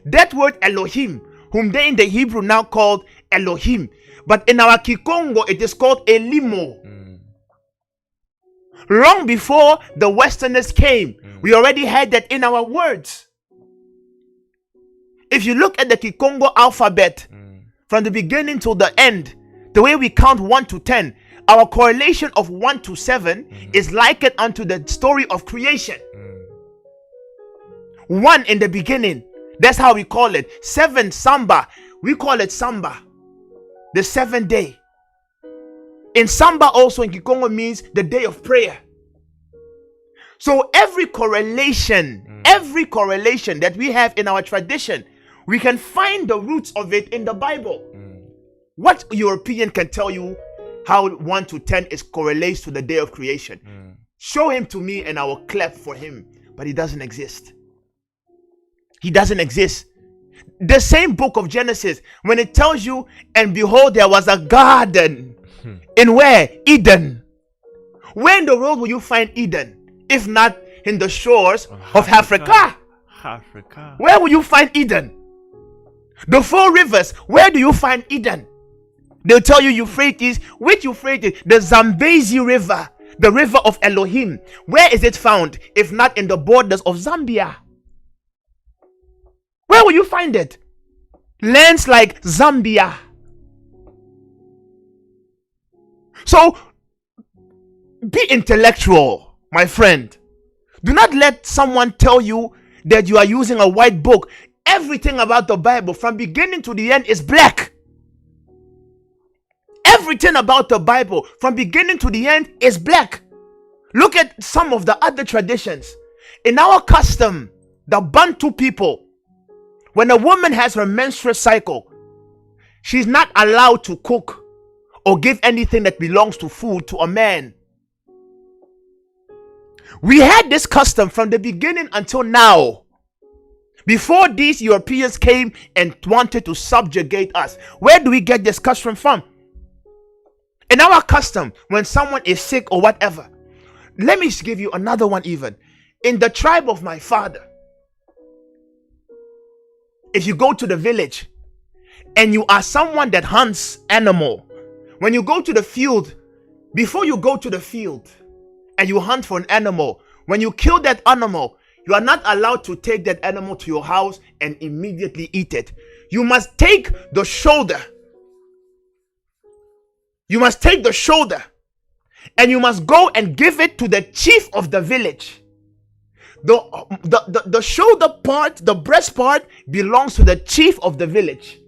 That word Elohim, whom they in the Hebrew now called Elohim, but in our Kikongo it is called Elimo. Long before the Westerners came, we already had that in our words. If you look at the Kikongo alphabet, from the beginning to the end, the way we count 1 to 10, our correlation of 1 to 7 is likened unto the story of creation. 1 in the beginning, that's how we call it. 7, Samba, we call it Samba, the 7th day. In Samba also in Kikongo means the day of prayer. So every correlation that we have in our tradition, we can find the roots of it in the Bible. What European can tell you how 1 to 10 is correlates to the day of creation? Show him to me and I will clap for him. But he doesn't exist. He doesn't exist. The same book of Genesis, when it tells you, and behold, there was a garden. In where? Eden. Where in the world will you find Eden? If not in the shores of Africa. Where will you find Eden? The 4 rivers, where do you find Eden? They'll tell you Euphrates. Which Euphrates? The Zambezi River, the river of Elohim. Where is it found? If not in the borders of Zambia. Where will you find it? Lands like Zambia. So, be intellectual, my friend. Do not let someone tell you that you are using a white book. Everything about the Bible, from beginning to the end, is black. Everything about the Bible, from beginning to the end, is black. Look at some of the other traditions. In our custom, the Bantu people, when a woman has her menstrual cycle, she's not allowed to cook or give anything that belongs to food to a man. We had this custom from the beginning until now. Before these Europeans came and wanted to subjugate us. Where do we get this custom from? In our custom, when someone is sick or whatever, let me give you another one even. In the tribe of my father, if you go to the village and you are someone that hunts animal, when you go to the field, before you go to the field and you hunt for an animal, when you kill that animal, you are not allowed to take that animal to your house and immediately eat it. You must take the shoulder. You must take the shoulder and you must go and give it to the chief of the village. The shoulder part, the breast part, belongs to the chief of the village.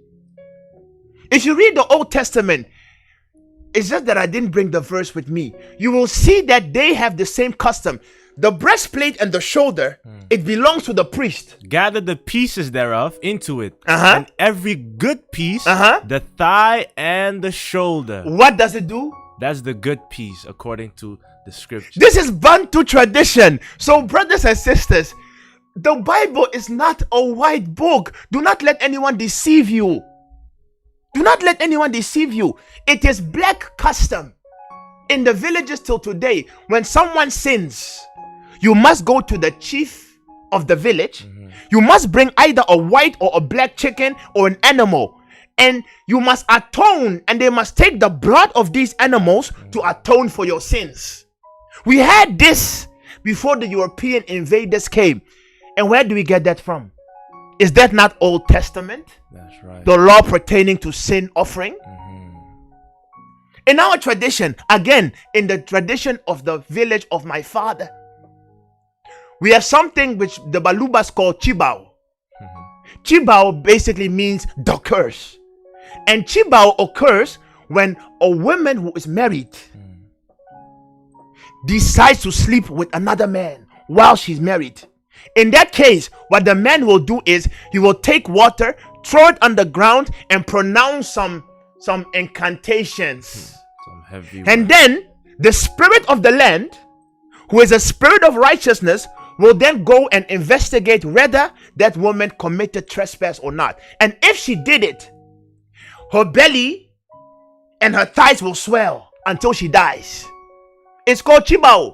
If you read the Old Testament, It's just that I didn't bring the verse with me. You will see that they have the same custom. The breastplate and the shoulder, it belongs to the priest. Gather the pieces thereof into it. Uh-huh. And every good piece, Uh-huh. the thigh and the shoulder. What does it do? That's the good piece according to the scripture. This is Bantu tradition. So, brothers and sisters, the Bible is not a white book. Do not let anyone deceive you. Do not let anyone deceive you. It is black custom. In the villages till today, when someone sins, you must go to the chief of the village. You must bring either a white or a black chicken or an animal. And you must atone, and they must take the blood of these animals to atone for your sins. We had this before the European invaders came. And where do we get that from? Is that not Old Testament? That's right. The law pertaining to sin offering? In our tradition, again, in the tradition of the village of my father, we have something which the Balubas call Chibao. Chibao basically means the curse. And Chibao occurs when a woman who is married decides to sleep with another man while she's married. In that case, what the man will do is he will take water, throw it on the ground, and pronounce some incantations. Some heavy And words. then the spirit of the land, who is a spirit of righteousness, will then go and investigate whether that woman committed trespass or not. And if she did it, her belly and her thighs will swell until she dies. It's called Chibao.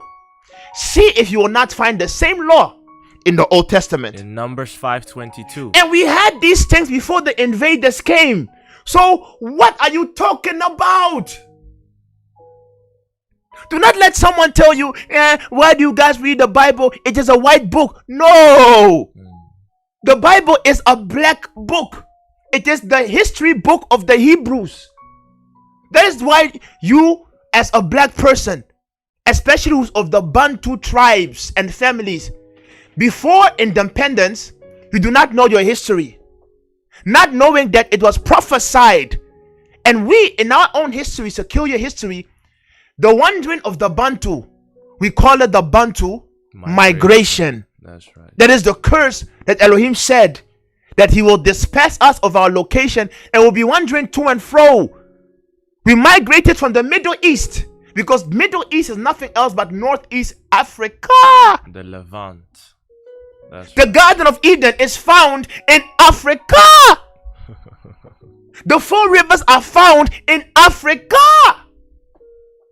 See if you will not find the same law in the Old Testament. In Numbers 5:22. And we had these things before the invaders came. So what are you talking about? Do not let someone tell you, why do you guys read the Bible? It is a white book. No. The Bible is a black book. It is the history book of the Hebrews. That is why you, as a black person, especially of the Bantu tribes and families, before independence, you do not know your history. Not knowing that it was prophesied. And we, in our own history, secular history, the wandering of the Bantu, we call it the Bantu migration. That's right. That is the curse that Elohim said, that he will disperse us of our location and will be wandering to and fro. We migrated from the Middle East, because Middle East is nothing else but Northeast Africa. The Levant. That's The Garden of Eden is found in Africa. The 4 rivers are found in Africa.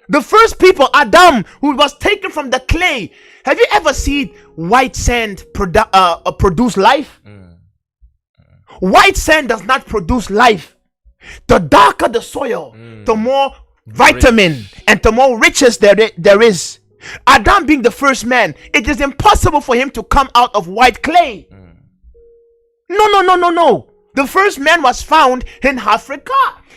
The first people, Adam, who was taken from the clay. Have you ever seen white sand produce life? White sand does not produce life. The darker the soil, the more vitamin and the more riches there is. Adam being the first man, it is impossible for him to come out of white clay. No. The first man was found in Africa.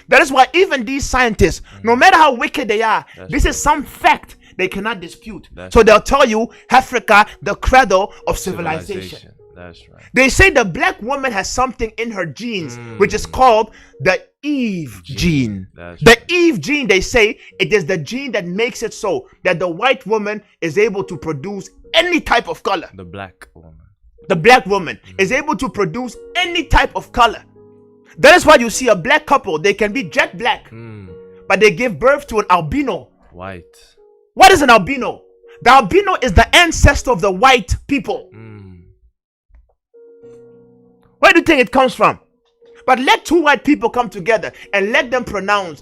That is why even these scientists, no matter how wicked they are, this is some fact they cannot dispute. So they'll tell you Africa, the cradle of civilization. That's right. They say the black woman has something in her genes, which is called the Eve gene. The Eve gene, they say, it is the gene that makes it so that the white woman is able to produce any type of color. The black woman. The black woman is able to produce any type of color. That is why you see a black couple, they can be jet black, but they give birth to an albino. White. What is an albino? The albino is the ancestor of the white people. Where do you think it comes from? But let 2 white people come together and let them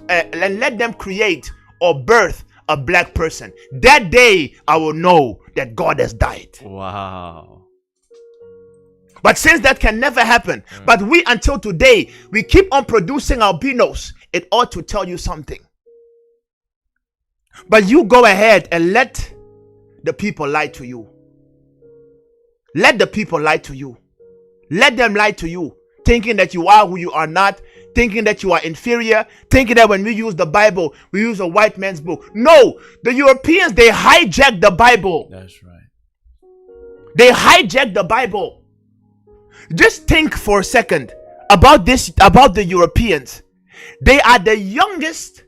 and let them create or birth a black person. That day I will know that God has died. Wow. But since that can never happen, but we until today, we keep on producing albinos, it ought to tell you something. But you go ahead and let the people lie to you. Let the people lie to you. Let them lie to you, thinking that you are who you are not, thinking that you are inferior, thinking that when we use the Bible, we use a white man's book. No, the Europeans, they hijacked the Bible. That's right. They hijacked the Bible. Just think for a second about this, about the Europeans. They are the youngest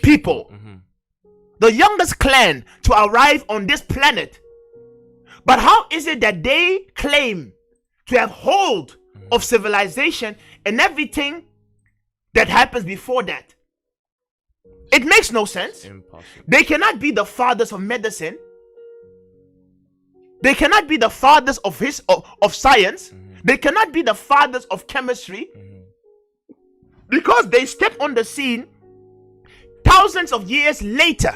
people. The youngest clan to arrive on this planet. But how is it that they claim to have hold of civilization and everything that happens before that? It makes no sense. Impossible. They cannot be the fathers of medicine. They cannot be the fathers of science. They cannot be the fathers of chemistry, because they step on the scene thousands of years later.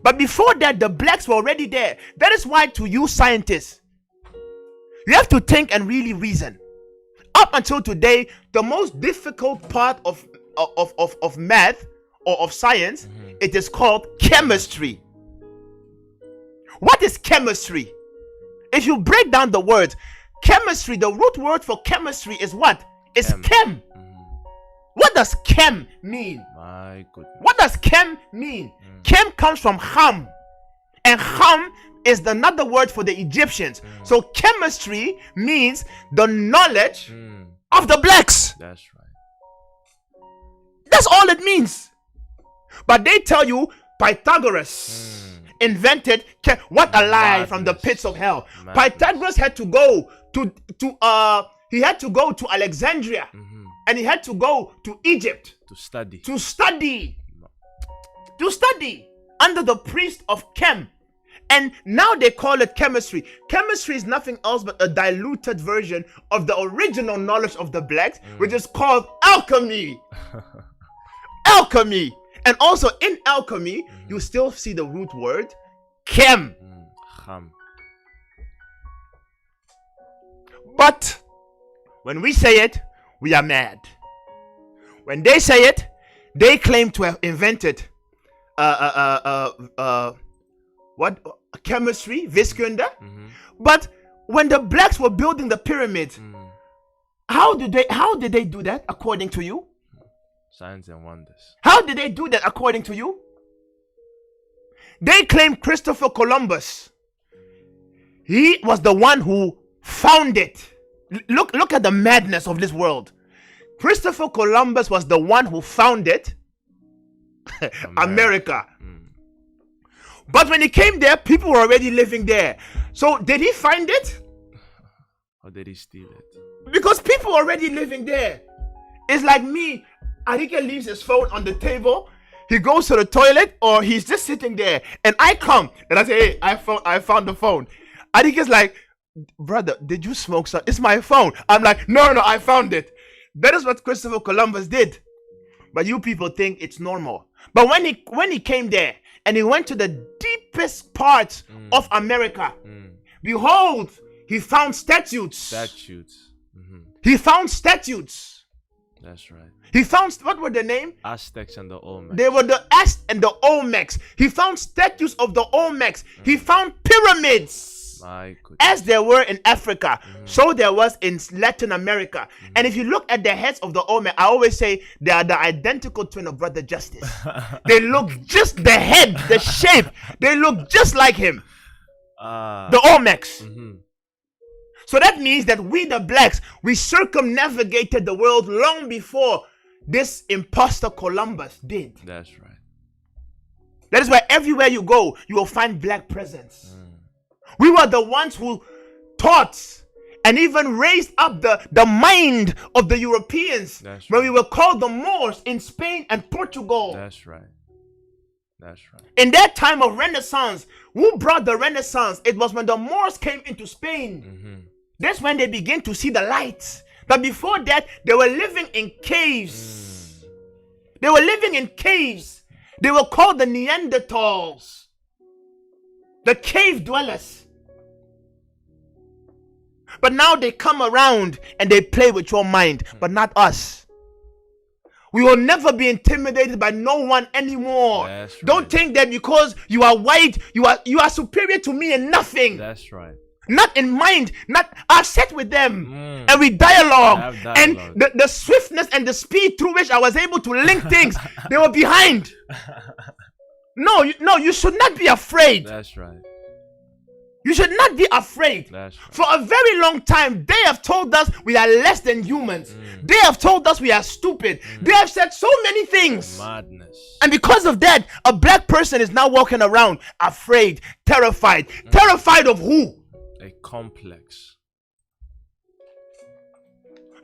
But before that, the blacks were already there. That is why, to you scientists, you have to think and really reason. Up until today, the most difficult part of math or of science, it is called chemistry. What is chemistry? If you break down the word chemistry, the root word for chemistry is what? It's chem. What does chem mean? My goodness. What does chem mean? Chem comes from ham, and ham is another word for the Egyptians. So chemistry means the knowledge of the blacks. That's right. That's all it means. But they tell you Pythagoras invented what a lie from the pits of hell. Pythagoras had to go to Alexandria, and he had to go to Egypt to study under the priest of Chem. And now they call it chemistry. Chemistry is nothing else but a diluted version of the original knowledge of the blacks, which is called alchemy. Alchemy. And also in alchemy, you still see the root word chem. But when we say it, we are mad. When they say it, they claim to have invented chemistry, Viskunde. But when the blacks were building the pyramids, how did they do that according to you? Signs and wonders. How did they do that according to you? They claim Christopher Columbus, he was the one who found it. Look at the madness of this world. Christopher Columbus was the one who founded America. But when he came there, people were already living there. So did he find it? Or did he steal it? Because people were already living there. It's like me. Arike leaves his phone on the table. He goes to the toilet, or he's just sitting there, and I come and I say, "Hey, I found the phone." Arike's like, "Brother, did you smoke some? It's my phone." I'm like, no, I found it. That is what Christopher Columbus did. But you people think it's normal. But when he came there and he went to the deepest parts of America, behold, he found statues. He found statues. That's right. He found, what were the name? Aztecs and the Olmecs. They were the Aztecs and the Olmecs. He found statues of the Olmecs. He found pyramids. As there were in Africa, so there was in Latin America. And if you look at the heads of the Olmec, I always say they are the identical twin of Brother Justice. They look just, the head, the shape, they look just like him. The Olmecs. So that means that we, the blacks, we circumnavigated the world long before this imposter Columbus did. That's right. That is why everywhere you go, you will find black presence. We were the ones who taught and even raised up the mind of the Europeans. That's when right. we were called the Moors in Spain and Portugal. That's right. That's right. In that time of Renaissance, who brought the Renaissance? It was when the Moors came into Spain. That's when they began to see the light. But before that, they were living in caves. They were living in caves. They were called the Neanderthals, the cave dwellers. But now they come around and they play with your mind, but not us. We will never be intimidated by no one anymore. That's right. Don't think that because you are white, you are superior to me in nothing. That's right. Not in mind. I sat with them and we dialogue. And the swiftness and the speed through which I was able to link things, they were behind. No, you should not be afraid. That's right. You should not be afraid. That's right. For a very long time, they have told us we are less than humans. They have told us we are stupid. They have said so many things. Madness. And because of that, a black person is now walking around afraid, terrified. Terrified of who? A complex.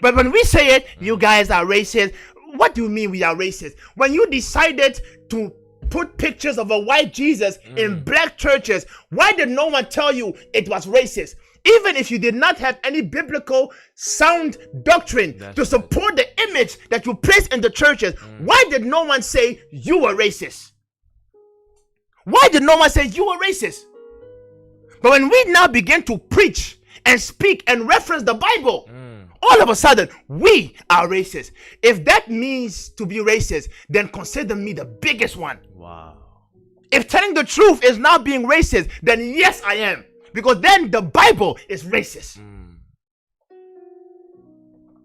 But when we say it, you guys are racist. What do you mean we are racist? When you decided to put pictures of a white Jesus in black churches, why did no one tell you it was racist? Even if you did not have any biblical sound doctrine to support the image that you place in the churches, why did no one say you were racist? Why did no one say you were racist? But when we now begin to preach and speak and reference the Bible, all of a sudden, we are racist. If that means to be racist, then consider me the biggest one. Wow. If telling the truth is not being racist, then yes, I am. Because then the Bible is racist.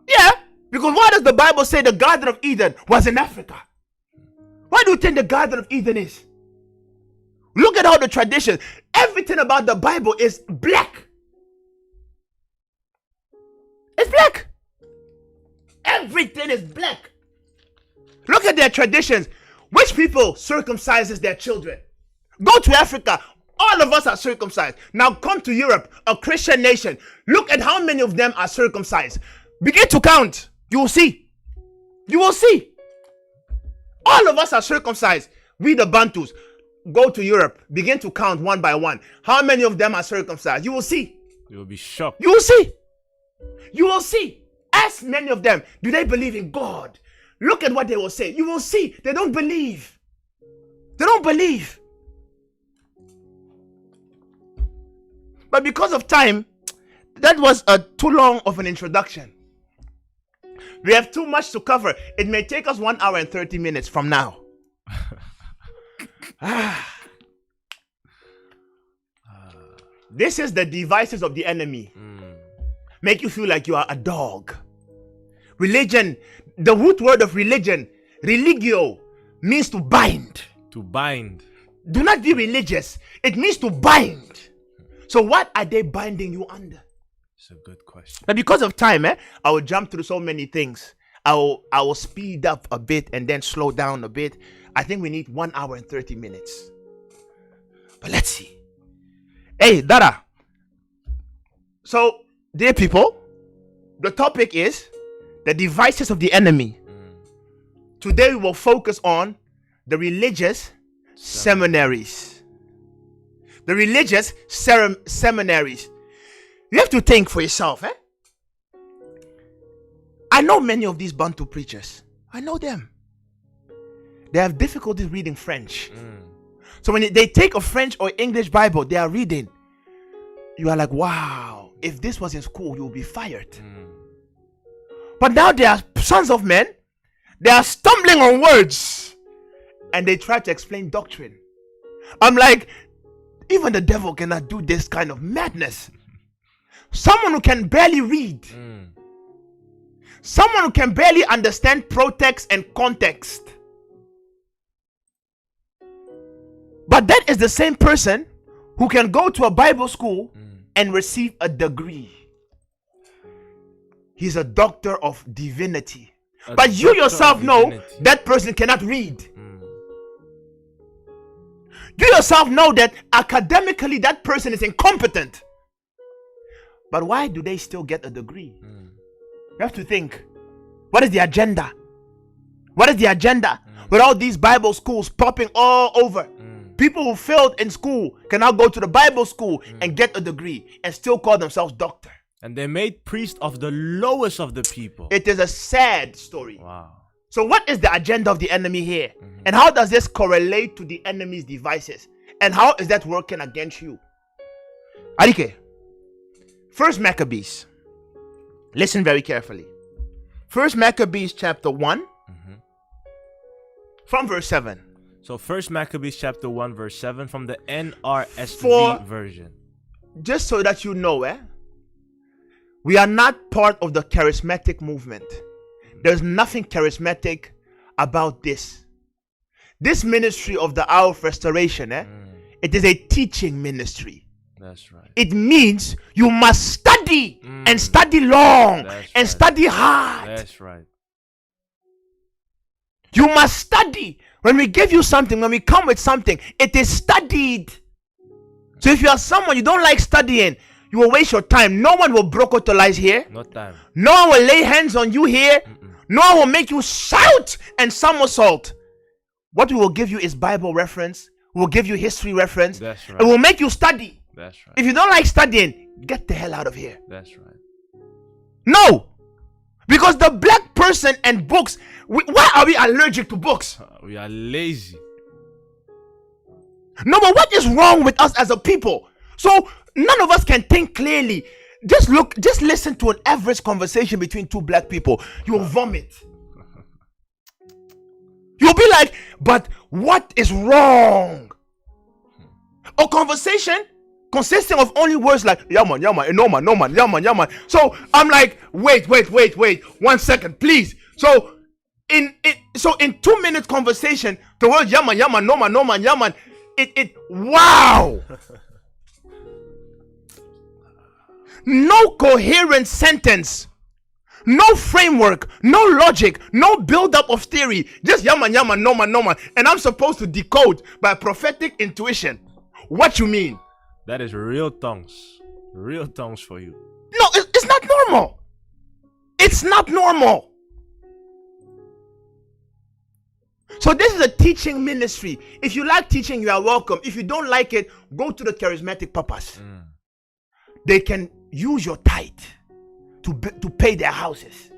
Yeah, because why does the Bible say the Garden of Eden was in Africa? Why do you think the Garden of Eden is? Look at all the traditions. Everything about the Bible is black. It's black. Everything is black. Look at their traditions. Which people circumcises their children? Go to Africa. All of us are circumcised. Now come to Europe, a Christian nation. Look at how many of them are circumcised. Begin to count. You will see. You will see. All of us are circumcised. We the Bantus. Go to Europe. Begin to count one by one. How many of them are circumcised? You will see. You will be shocked. You will see. You will see. Ask many of them, do they believe in God? Look at what they will say. You will see. They don't believe. They don't believe. But because of time, that was too long of an introduction. We have too much to cover. It may take us 1 hour and 30 minutes from now. This is the devices of the enemy. Make you feel like you are a dog. Religion, the root word of religion, religio, means to bind. To bind. Do not be religious. It means to bind. So what are they binding you under? It's a good question. But because of time, I will jump through so many things. I will speed up a bit and then slow down a bit. I think we need 1 hour and 30 minutes. But let's see. Hey, Dada. So, dear people, the topic is the devices of the enemy. Today we will focus on the religious seminaries. The religious seminaries. You have to think for yourself. I know many of these Bantu preachers. I know them. They have difficulty reading French. So when they take a French or English Bible, they are reading. You are like, wow, if this was in school, you'll be fired. But now they are sons of men. They are stumbling on words. And they try to explain doctrine. I'm like, even the devil cannot do this kind of madness. Someone who can barely read. Someone who can barely understand protext and context. But that is the same person who can go to a Bible school and receive a degree. He's a doctor of divinity. But you yourself know that person cannot read. You yourself know that academically that person is incompetent. But why do they still get a degree? You have to think, what is the agenda? What is the agenda? With all these Bible schools popping all over. People who failed in school can now go to the Bible school and get a degree and still call themselves doctor. And they made priests of the lowest of the people. It is a sad story. Wow. So what is the agenda of the enemy here? And how does this correlate to the enemy's devices? And how is that working against you? Arike, First Maccabees. Listen very carefully. First Maccabees chapter 1 from verse 7. So First Maccabees chapter 1 verse 7 from the NRSV version. Just so that you know, we are not part of the charismatic movement. There's nothing charismatic about this. This ministry of the Hour of Restoration, it is a teaching ministry. That's right. It means you must study and study long and study hard. That's right. You must study. When we give you something, when we come with something, it is studied. So if you are someone you don't like studying, you will waste your time. No one will brocotalize here. No time. No one will lay hands on you here. No one will make you shout and somersault. What we will give you is Bible reference. We will give you history reference. That's right. It will make you study. That's right. If you don't like studying, get the hell out of here. That's right. No. Because the black person and books, why are we allergic to books? We are lazy. No, but what is wrong with us as a people? So none of us can think clearly. Just listen to an average conversation between two black people. You'll vomit. You'll be like, but what is wrong? A conversation consisting of only words like yaman, yaman, no man, yaman, yaman. So I'm like, wait, 1 second, please. So in 2 minutes conversation, the word yaman, yaman, no man, yaman, wow. No coherent sentence, no framework, no logic, no build-up of theory, just yaman, no man, and I'm supposed to decode by prophetic intuition what you mean. That is real tongues for you. No, it's not normal. It's not normal. So this is a teaching ministry. If you like teaching, you are welcome. If you don't like it, go to the charismatic papas. They can use your tithe to pay their houses.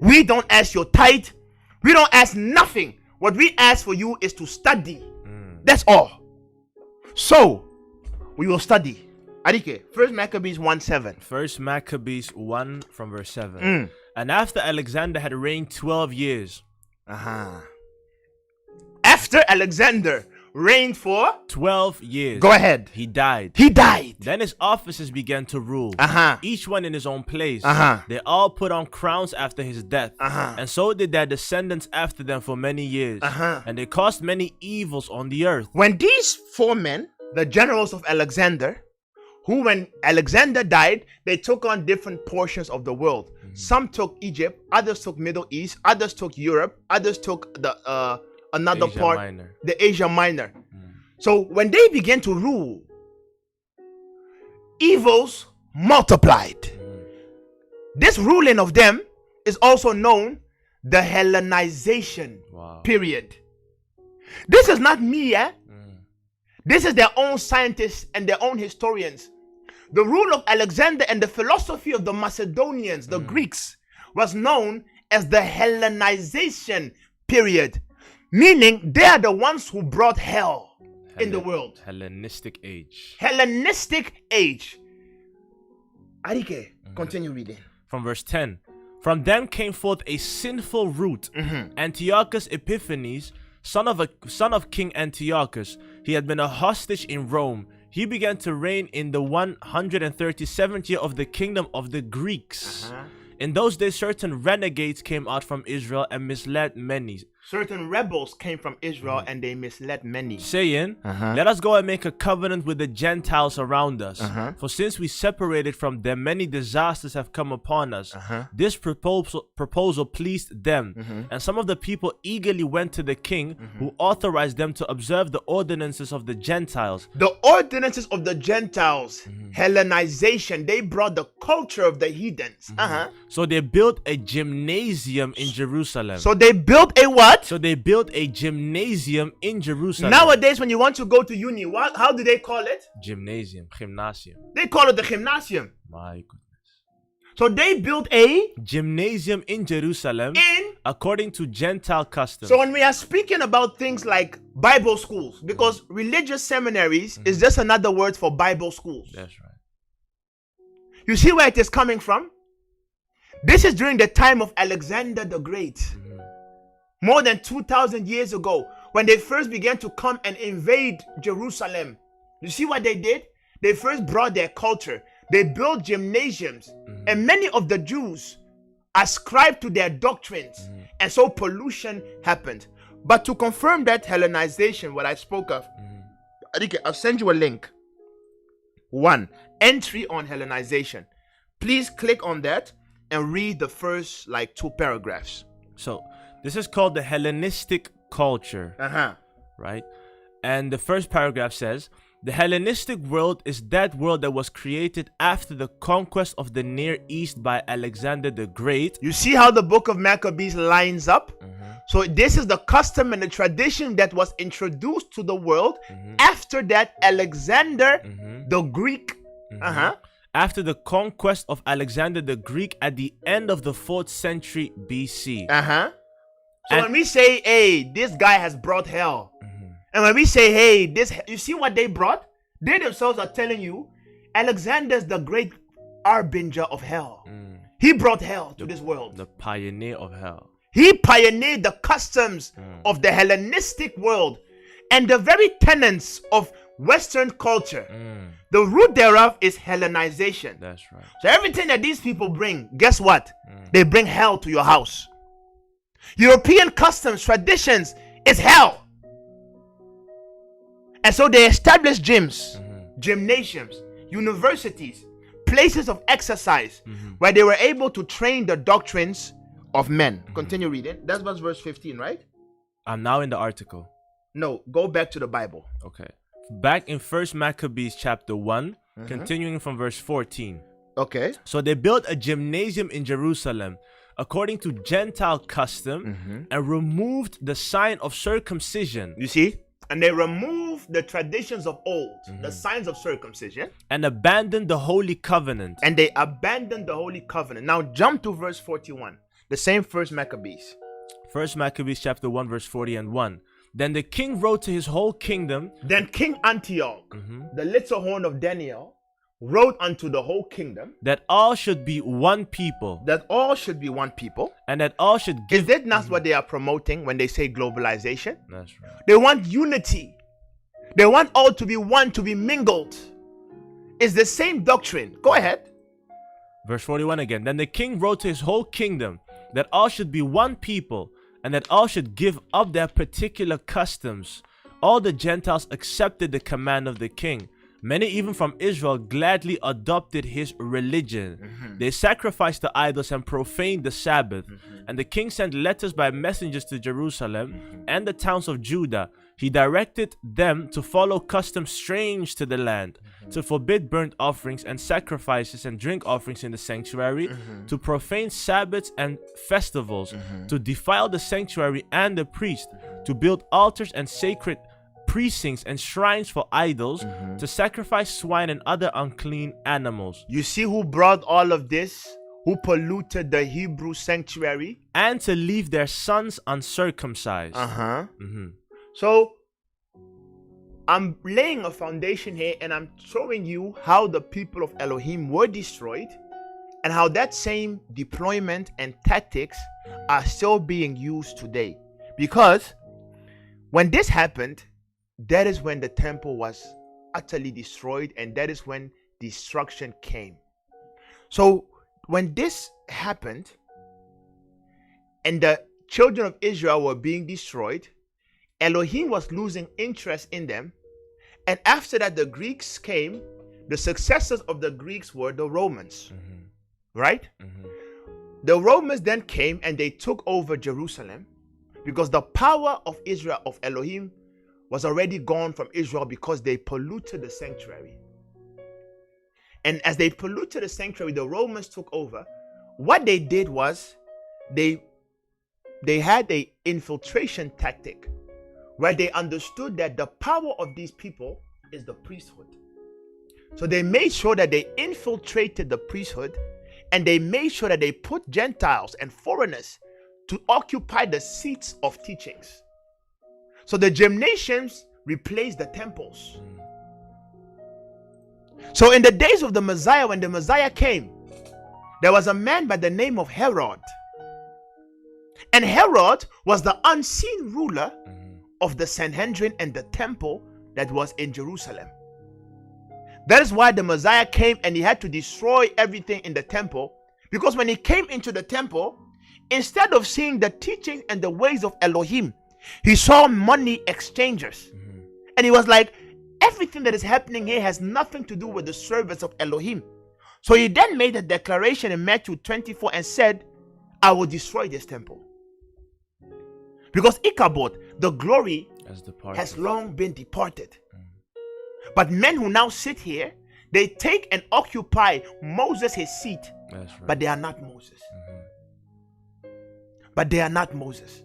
We don't ask your tithe. We don't ask nothing. What we ask for you is to study. That's all. So we will study. Adike, 1 Maccabees 1:7. 1 Maccabees 1 from verse 7. And after Alexander had reigned 12 years. After Alexander reigned for 12 years. Go ahead. He died. Then his officers began to rule. Each one in his own place. They all put on crowns after his death. And so did their descendants after them for many years. And they caused many evils on the earth. When these 4 men, the generals of Alexander, who when Alexander died, they took on different portions of the world. Some took Egypt, others took Middle East, others took Europe, others took the another Asia part, Minor. the Asia Minor. So when they began to rule, evils multiplied. This ruling of them is also known the Hellenization period. This is not me, This is their own scientists and their own historians. The rule of Alexander and the philosophy of the Macedonians, the Greeks, was known as the Hellenization period, meaning they are the ones who brought hell in the world. Hellenistic age. Hellenistic age. Arike, continue reading. From verse 10. From them came forth a sinful root, Antiochus Epiphanes, son of King Antiochus. He had been a hostage in Rome. He began to reign in the 137th year of the kingdom of the Greeks. In those days, certain renegades came out from Israel and misled many. Certain rebels came from Israel and they misled many, saying, let us go and make a covenant with the Gentiles around us. For since we separated from them, many disasters have come upon us. This proposal pleased them. And some of the people eagerly went to the king, who authorized them to observe the ordinances of the Gentiles. The ordinances of the Gentiles, Hellenization, they brought the culture of the heathens. So they built a gymnasium in Jerusalem. So they built a what? So they built a gymnasium in Jerusalem. Nowadays, when you want to go to uni, how do they call it? Gymnasium. They call it the gymnasium. My goodness. So they built a gymnasium in Jerusalem according to Gentile customs. So when we are speaking about things like Bible schools, because religious seminaries is just another word for Bible schools. That's right. You see where it is coming from? This is during the time of Alexander the Great. More than 2,000 years ago, when they first began to come and invade Jerusalem. You see what they did? They first brought their culture. They built gymnasiums. And many of the Jews ascribed to their doctrines. And so pollution happened. But to confirm that Hellenization, what I spoke of, I'll send you a link. 1. Entry on Hellenization. Please click on that and read the first 2 paragraphs. So this is called the Hellenistic culture, right? And the first paragraph says, the Hellenistic world is that world that was created after the conquest of the Near East by Alexander the Great. You see how the book of Maccabees lines up? So this is the custom and the tradition that was introduced to the world after that Alexander the Greek. After the conquest of Alexander the Greek at the end of the 4th century BC. So when we say, hey, this guy has brought hell, and when we say, hey, you see what they brought? They themselves are telling you, Alexander's the great harbinger of hell. He brought hell to this world. The pioneer of hell. He pioneered the customs of the Hellenistic world and the very tenets of Western culture. The root thereof is Hellenization. That's right. So everything that these people bring, guess what? They bring hell to your house. European customs, traditions is hell. And so they established gyms, gymnasiums, universities, places of exercise where they were able to train the doctrines of men. Continue reading. That's verse 15, right? I'm now in the article. No, go back to the Bible. Okay. Back in 1 Maccabees chapter 1, continuing from verse 14. Okay. So they built a gymnasium in Jerusalem according to Gentile custom and removed the sign of circumcision. You see? And they removed the traditions of old, the signs of circumcision. And abandoned the Holy Covenant. And they abandoned the Holy Covenant. Now jump to verse 41. The same 1 Maccabees. 1 Maccabees chapter 1 verse 40 and 1. Then the king wrote to his whole kingdom. Then King Antioch, the little horn of Daniel, wrote unto the whole kingdom that all should be one people. That all should be one people. And that all should give. Is that not what they are promoting when they say globalization? That's right. They want unity. They want all to be one, to be mingled. It's the same doctrine. Go ahead. Verse 41 again. Then the king wrote to his whole kingdom that all should be one people, and that all should give up their particular customs. All the Gentiles accepted the command of the king. Many even from Israel gladly adopted his religion. They sacrificed to idols and profaned the Sabbath. And the king sent letters by messengers to Jerusalem and the towns of Judah. He directed them to follow customs strange to the land, to forbid burnt offerings and sacrifices and drink offerings in the sanctuary, to profane Sabbaths and festivals, to defile the sanctuary and the priest, to build altars and sacred precincts and shrines for idols, to sacrifice swine and other unclean animals. You see who brought all of this? Who polluted the Hebrew sanctuary? And to leave their sons uncircumcised. So I'm laying a foundation here, and I'm showing you how the people of Elohim were destroyed and how that same deployment and tactics are still being used today. Because when this happened, that is when the temple was utterly destroyed, and that is when destruction came. So when this happened and the children of Israel were being destroyed, Elohim was losing interest in them. And after that, the Greeks came. The successors of the Greeks were the Romans. Right? The Romans then came and they took over Jerusalem, because the power of Israel, of Elohim, was already gone from Israel because they polluted the sanctuary. And as they polluted the sanctuary, the Romans took over. What they did was they had an infiltration tactic where they understood that the power of these people is the priesthood. So they made sure that they infiltrated the priesthood, and they made sure that they put Gentiles and foreigners to occupy the seats of teachings. So the gymnasiums replaced the temples. So in the days of the Messiah, when the Messiah came, there was a man by the name of Herod. And Herod was the unseen ruler of the Sanhedrin and the temple that was in Jerusalem. That is why the Messiah came and he had to destroy everything in the temple, because when he came into the temple, instead of seeing the teachings and the ways of Elohim, he saw money exchangers. And he was like, everything that is happening here has nothing to do with the service of Elohim. So he then made a declaration in Matthew 24 and said, I will destroy this temple. Because Ichabod, the glory, has long been departed. But men who now sit here, they take and occupy Moses his seat. That's right. But they are not Moses. But they are not Moses.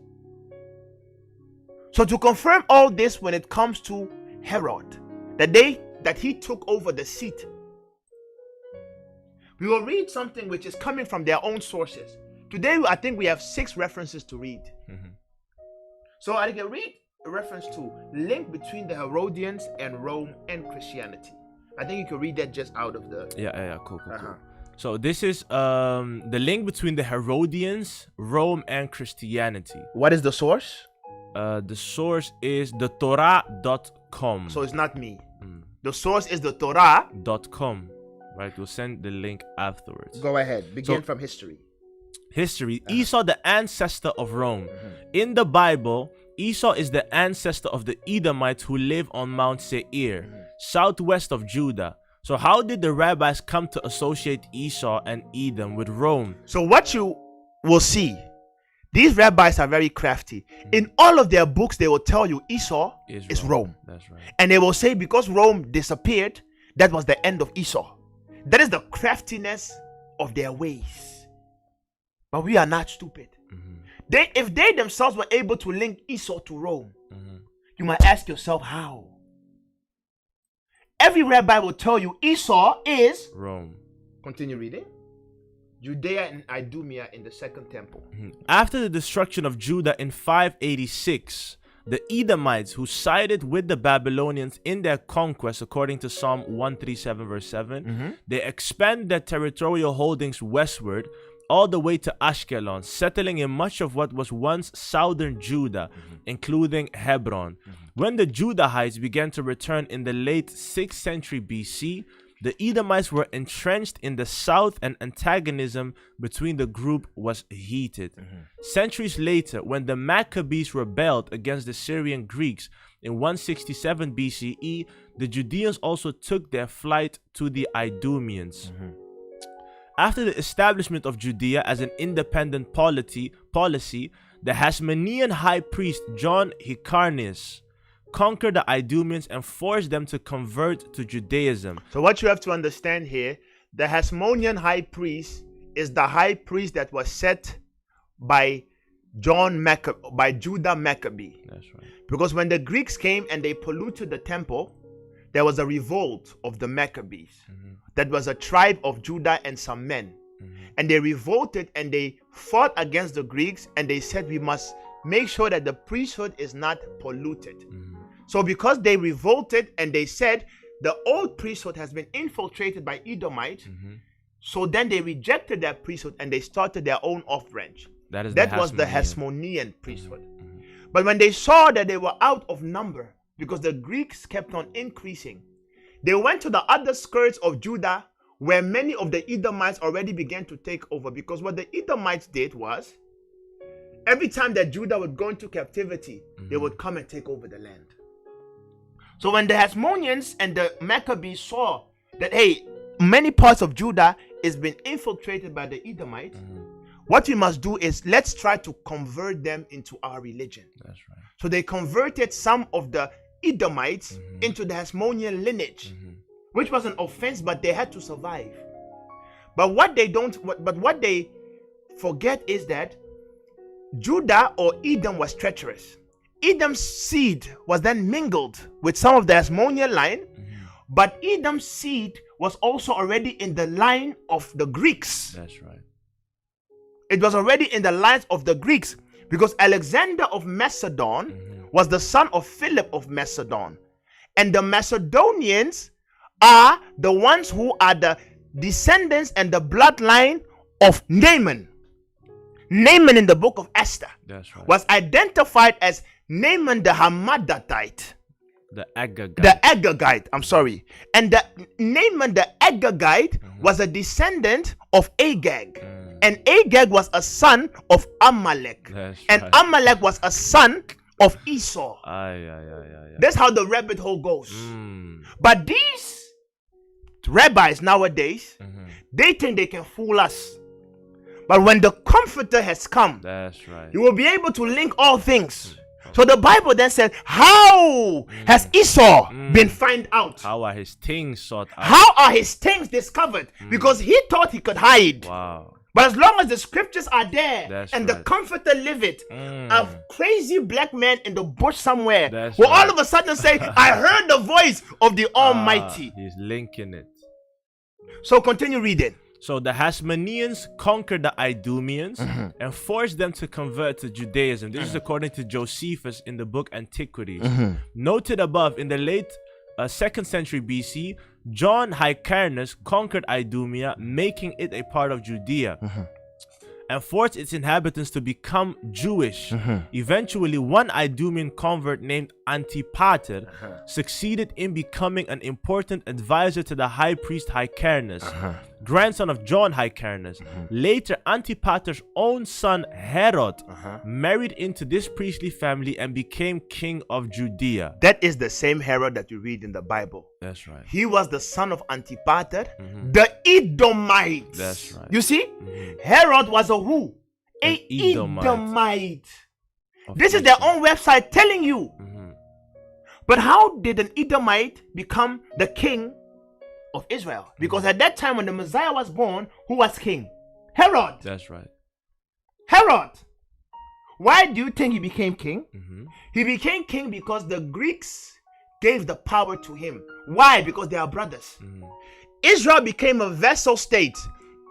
So to confirm all this when it comes to Herod, the day that he took over the seat, we will read something which is coming from their own sources. Today, I think we have 6 references to read. So I can read a reference to link between the Herodians and Rome and Christianity. I think you can read that just out of the... Yeah, cool. So this is the link between the Herodians, Rome, and Christianity. What is the source? The source is the Torah.com. So it's not me. The source is the Torah.com. Right, we'll send the link afterwards. Go ahead. Begin from history. Esau, the ancestor of Rome. In the Bible, Esau is the ancestor of the Edomites who live on Mount Seir, southwest of Judah. So how did the rabbis come to associate Esau and Edom with Rome? So what you will see, these rabbis are very crafty. In all of their books, they will tell you Esau is Rome. That's right. And they will say because Rome disappeared, that was the end of Esau. That is the craftiness of their ways. But we are not stupid. If they themselves were able to link Esau to Rome, you might ask yourself how. Every rabbi will tell you Esau is Rome. Continue reading. Judea and Idumea in the second temple. After the destruction of Judah in 586, the Edomites, who sided with the Babylonians in their conquest, according to Psalm 137 verse 7, they expanded their territorial holdings westward all the way to Ashkelon, settling in much of what was once southern Judah, including Hebron. When the Judahites began to return in the late 6th century BC, the Edomites were entrenched in the south and antagonism between the group was heated. Centuries later, when the Maccabees rebelled against the Syrian Greeks in 167 BCE, the Judeans also took their flight to the Idumeans. After the establishment of Judea as an independent policy, the Hasmonean high priest John Hyrcanus conquered the Idumeans and forced them to convert to Judaism. So what you have to understand here, the Hasmonean high priest is the high priest that was set by Judah Maccabee. That's right. Because when the Greeks came and they polluted the temple, there was a revolt of the Maccabees. That was a tribe of Judah and some men. And they revolted and they fought against the Greeks, and they said we must make sure that the priesthood is not polluted. So because they revolted and they said the old priesthood has been infiltrated by Edomites, so then they rejected that priesthood and they started their own off-branch. That was the Hasmonean priesthood. But when they saw that they were out of number, because the Greeks kept on increasing, they went to the other skirts of Judah, where many of the Edomites already began to take over. Because what the Edomites did was, every time that Judah would go into captivity, they would come and take over the land. So when the Hasmoneans and the Maccabees saw that, hey, many parts of Judah is been infiltrated by the Edomites, what we must do is let's try to convert them into our religion. That's right. So they converted some of the Edomites into the Hasmonean lineage, which was an offense, but they had to survive. But what they forget is that Judah or Edom was treacherous. Edom's seed was then mingled with some of the Hasmonean line, but Edom's seed was also already in the line of the Greeks. That's right. It was already in the lines of the Greeks, because Alexander of Macedon was the son of Philip of Macedon. And the Macedonians are the ones who are the descendants and the bloodline of Naaman. Naaman in the book of Esther was identified as Naaman the Hamadatite. The Agagite. The Agagite, I'm sorry. And Naaman the Agagite was a descendant of Agag. And Agag was a son of Amalek. And Amalek was a son of Esau. That's how the rabbit hole goes. But these rabbis nowadays, they think they can fool us. But when the Comforter has come, that's right, you will be able to link all things. So the Bible then said, how has Esau been found out? How are his things sought out? How are his things discovered? Because he thought he could hide. Wow. But as long as the scriptures are there, That's and right, the Comforter live it, a crazy black man in the bush somewhere that's will right, all of a sudden say, I heard the voice of the Almighty. He's linking it. So continue reading. So the Hasmoneans conquered the Idumeans and forced them to convert to Judaism. This is according to Josephus in the book Antiquities. Noted above, in the late 2nd century BC, John Hyrcanus conquered Idumea, making it a part of Judea, and forced its inhabitants to become Jewish. Eventually, one Idumean convert named Antipater succeeded in becoming an important advisor to the high priest Hyrcanus, grandson of John Hyrcanus. Later, Antipater's own son Herod married into this priestly family and became king of Judea. That is the same Herod that you read in the Bible. That's right. He was the son of Antipater, the Edomites. That's right. You see, Herod was a who? An Edomite. This is their own website telling you. But how did an Edomite become the king of Israel? Because at that time when the Messiah was born, who was king? Herod. That's right. Herod. Why do you think he became king? He became king because the Greeks gave the power to him. Why? Because they are brothers. Israel became a vassal state.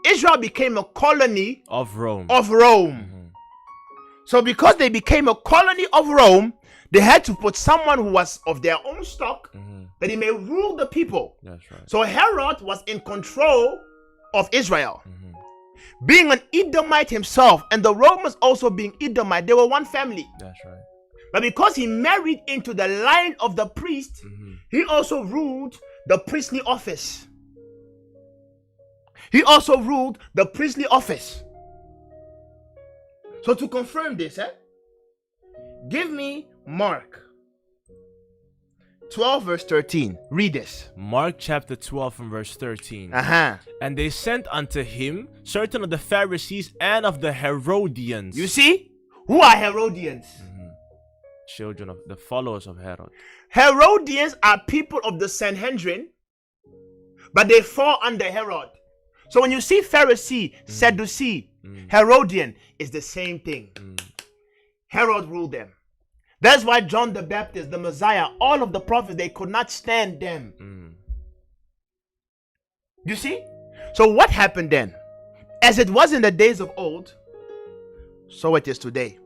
Israel became a colony of Rome. So because they became a colony of Rome, they had to put someone who was of their own stock that he may rule the people. That's right. So Herod was in control of Israel. Being an Edomite himself, and the Romans also being Edomite, they were one family. That's right. But because he married into the line of the priest, he also ruled the priestly office. So to confirm this, give me Mark 12 verse 13. Read this. Mark chapter 12 and verse 13. And they sent unto him certain of the Pharisees and of the Herodians. You see? Who are Herodians? Children of the followers of Herod. Herodians are people of the Sanhedrin, but they fall under Herod. So when you see Pharisee, Sadducee, Herodian, it's the same thing. Herod ruled them. That's why John the Baptist, the Messiah, all of the prophets, they could not stand them. You see? So what happened then? As it was in the days of old, so it is today.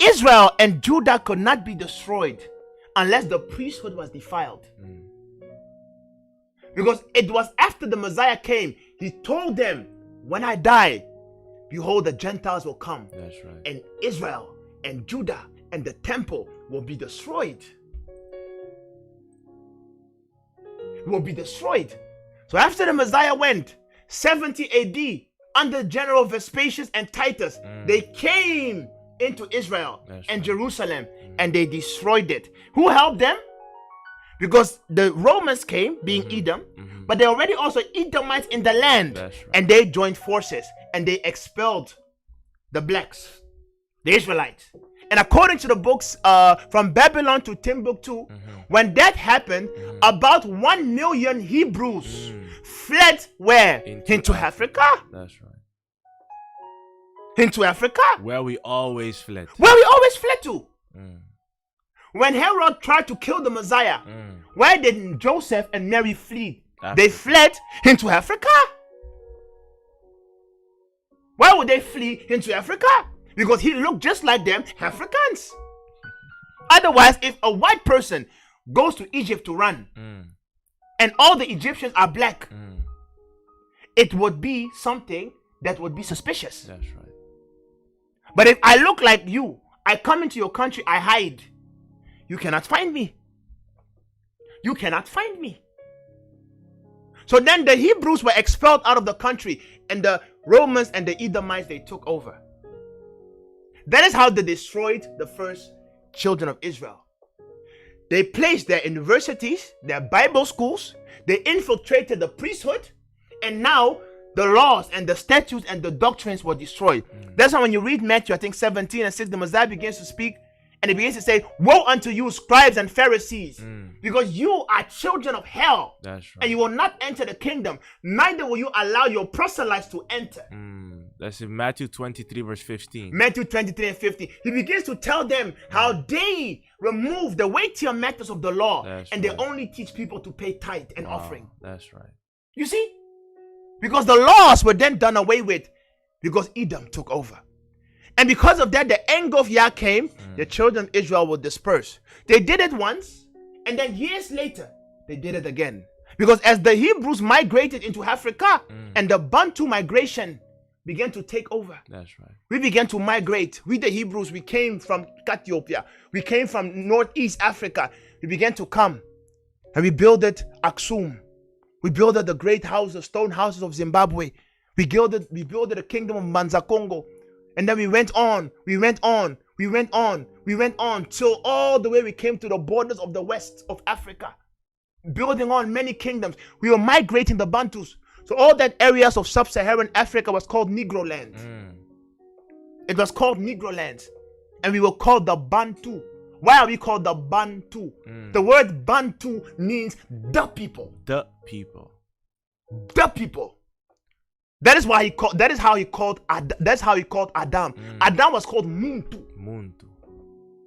Israel and Judah could not be destroyed unless the priesthood was defiled. Because it was after the Messiah came, he told them, when I die, behold, the Gentiles will come. That's right. And Israel and Judah and the temple will be destroyed. So after the Messiah went, 70 AD, under General Vespasian and Titus, they came into Israel and Jerusalem and they destroyed it. Who helped them? Because the Romans came, being Edom, but they already also Edomites in the land. And they joined forces and they expelled the blacks, the Israelites. And according to the books from Babylon to Timbuktu, when that happened, about 1 million Hebrews fled where? Into Africa. That's right. Into Africa. Where we always fled to. When Herod tried to kill the Messiah, where did Joseph and Mary flee? They fled into Africa. Why would they flee into Africa? Because he looked just like them, Africans. Otherwise, if a white person goes to Egypt to run, and all the Egyptians are black, it would be something that would be suspicious. That's right. But if I look like you, I come into your country, I hide, you cannot find me. So then the Hebrews were expelled out of the country, and the Romans and the Edomites, they took over. That is how they destroyed the first children of Israel. They placed their universities, their Bible schools, they infiltrated the priesthood, and now the laws and the statutes and the doctrines were destroyed. That's why when you read Matthew, I think 17 and 6, the Messiah begins to speak, and he begins to say, woe unto you, scribes and Pharisees, because you are children of hell. That's right. And you will not enter the kingdom, neither will you allow your proselytes to enter. That's in Matthew 23 verse 15. Matthew 23 and 50. He begins to tell them how they remove the weightier matters of the law, That's and right. they only teach people to pay tithe and offering. That's right. You see? Because the laws were then done away with because Edom took over. And because of that, the anger of Yah came, the children of Israel were dispersed. They did it once, and then years later, they did it again. Because as the Hebrews migrated into Africa, and the Bantu migration began to take over. That's right. We began to migrate. We the Hebrews, we came from Ethiopia. We came from Northeast Africa. We began to come. And we builded Aksum. We builded the great houses, stone houses of Zimbabwe. We builded the kingdom of Manza Congo. And then we went on till all the way we came to the borders of the west of Africa. Building on many kingdoms. We were migrating the Bantus. So all that areas of sub-Saharan Africa was called Negro lands. It was called Negro lands. And we were called the Bantu. Why are we called the Bantu? The word Bantu means the people. The people. The people. That is how he called Adam. Adam was called Muntu.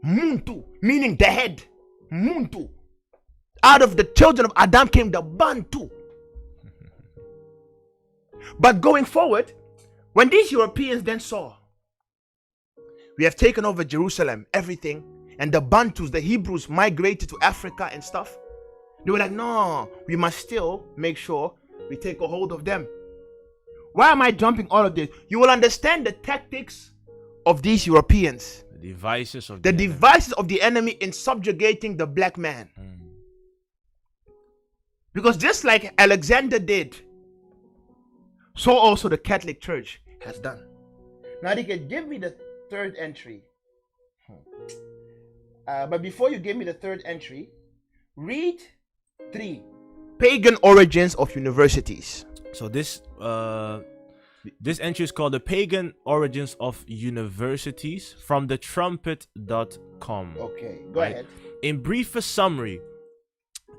Muntu, meaning the head. Muntu. Out of the children of Adam came the Bantu. But going forward, when these Europeans then saw, we have taken over Jerusalem, everything, and the Bantus, the Hebrews, migrated to Africa and stuff, they were like, no, we must still make sure we take a hold of them. Why am I jumping all of this? You will understand the tactics of these Europeans. The devices of the enemy in subjugating the black man. Because just like Alexander did, so also the Catholic Church has done. Now they can give me the third entry. But before you give me the third entry, read 3. Pagan origins of universities. So this entry is called The Pagan Origins of Universities from thetrumpet.com. Okay, go ahead. In briefest summary,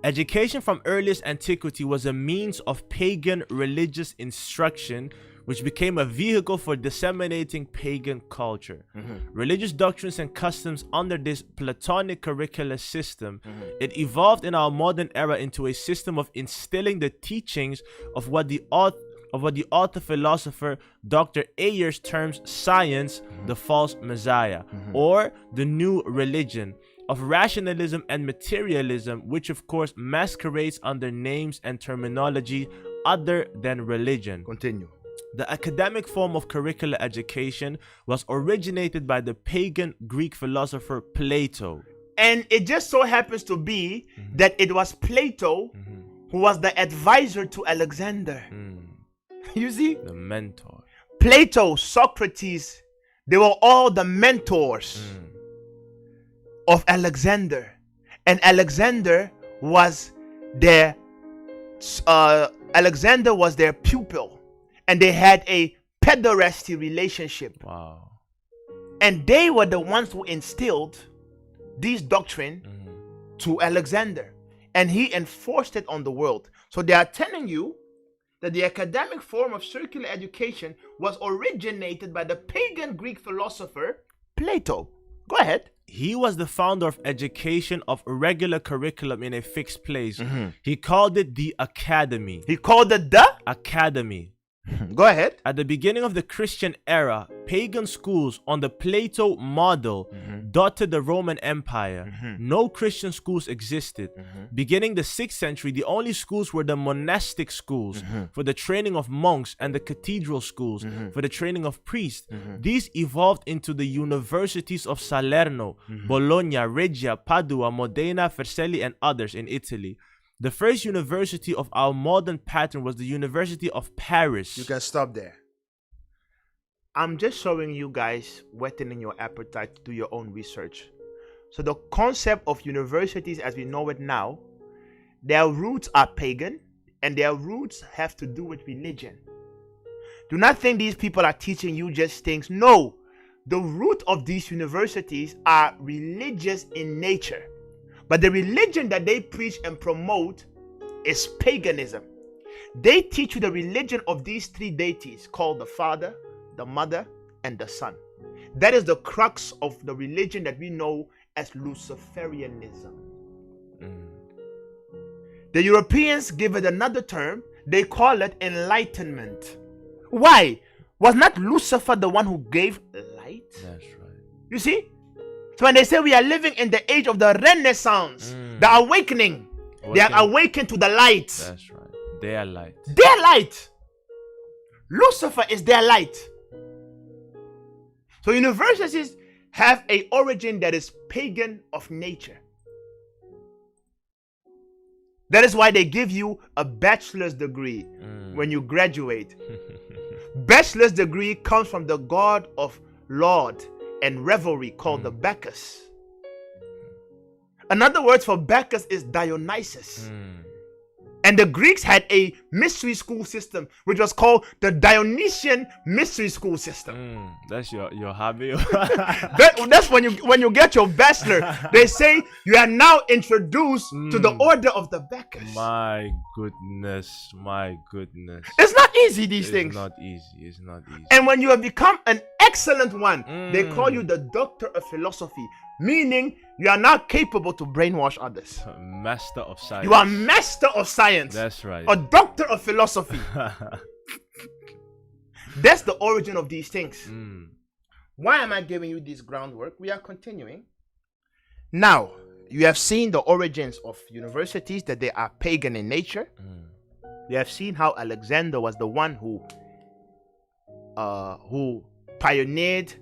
education from earliest antiquity was a means of pagan religious instruction which became a vehicle for disseminating pagan culture. Religious doctrines and customs under this Platonic curricular system, it evolved in our modern era into a system of instilling the teachings of what the author philosopher Dr. Ayers terms science, the false messiah, or the new religion, of rationalism and materialism, which of course masquerades under names and terminology other than religion. Continue. The academic form of curricular education was originated by the pagan Greek philosopher Plato. And it just so happens to be that it was Plato who was the advisor to Alexander. You see? The mentor. Plato, Socrates, they were all the mentors of Alexander. And Alexander was their pupil. And they had a pederasty relationship. Wow. And they were the ones who instilled this doctrine to Alexander. And he enforced it on the world. So they are telling you that the academic form of circular education was originated by the pagan Greek philosopher Plato. Go ahead. He was the founder of education of a regular curriculum in a fixed place. He called it the academy. He called it the academy. Go ahead. At the beginning of the Christian era, pagan schools on the Plato model dotted the Roman Empire. No Christian schools existed. Beginning the 6th century, the only schools were the monastic schools for the training of monks and the cathedral schools for the training of priests. These evolved into the universities of Salerno, Bologna, Regia, Padua, Modena, Vercelli, and others in Italy. The first university of our modern pattern was the University of Paris. You can stop there. I'm just showing you guys, whetting your appetite to do your own research. So the concept of universities as we know it now, their roots are pagan and their roots have to do with religion. Do not think these people are teaching you just things. No, the root of these universities are religious in nature. But the religion that they preach and promote is paganism. They teach you the religion of these three deities called the Father, the Mother, and the Son. That is the crux of the religion that we know as Luciferianism. The Europeans give it another term. They call it enlightenment. Why? Was not Lucifer the one who gave light? That's right. You see? So when they say we are living in the age of the Renaissance, the awakening, they are awakened to the light. That's right. Their light. Their light. Lucifer is their light. So universities have a origin that is pagan of nature. That is why they give you a bachelor's degree when you graduate. Bachelor's degree comes from the god of Lord and revelry called the Bacchus. Another word for Bacchus is Dionysus. And the Greeks had a mystery school system, which was called the Dionysian mystery school system. That's your hobby. That's when you get your bachelor. They say you are now introduced to the order of the Bacchus. My goodness. It's not easy, these things. It's not easy. And when you have become an excellent one, they call you the doctor of philosophy, meaning you are now capable to brainwash others. Master of science. You are master of science. That's right. A doctor of philosophy. That's the origin of these things. Why am I giving you this groundwork? We are continuing. Now, you have seen the origins of universities, that they are pagan in nature. We have seen how Alexander was the one who pioneered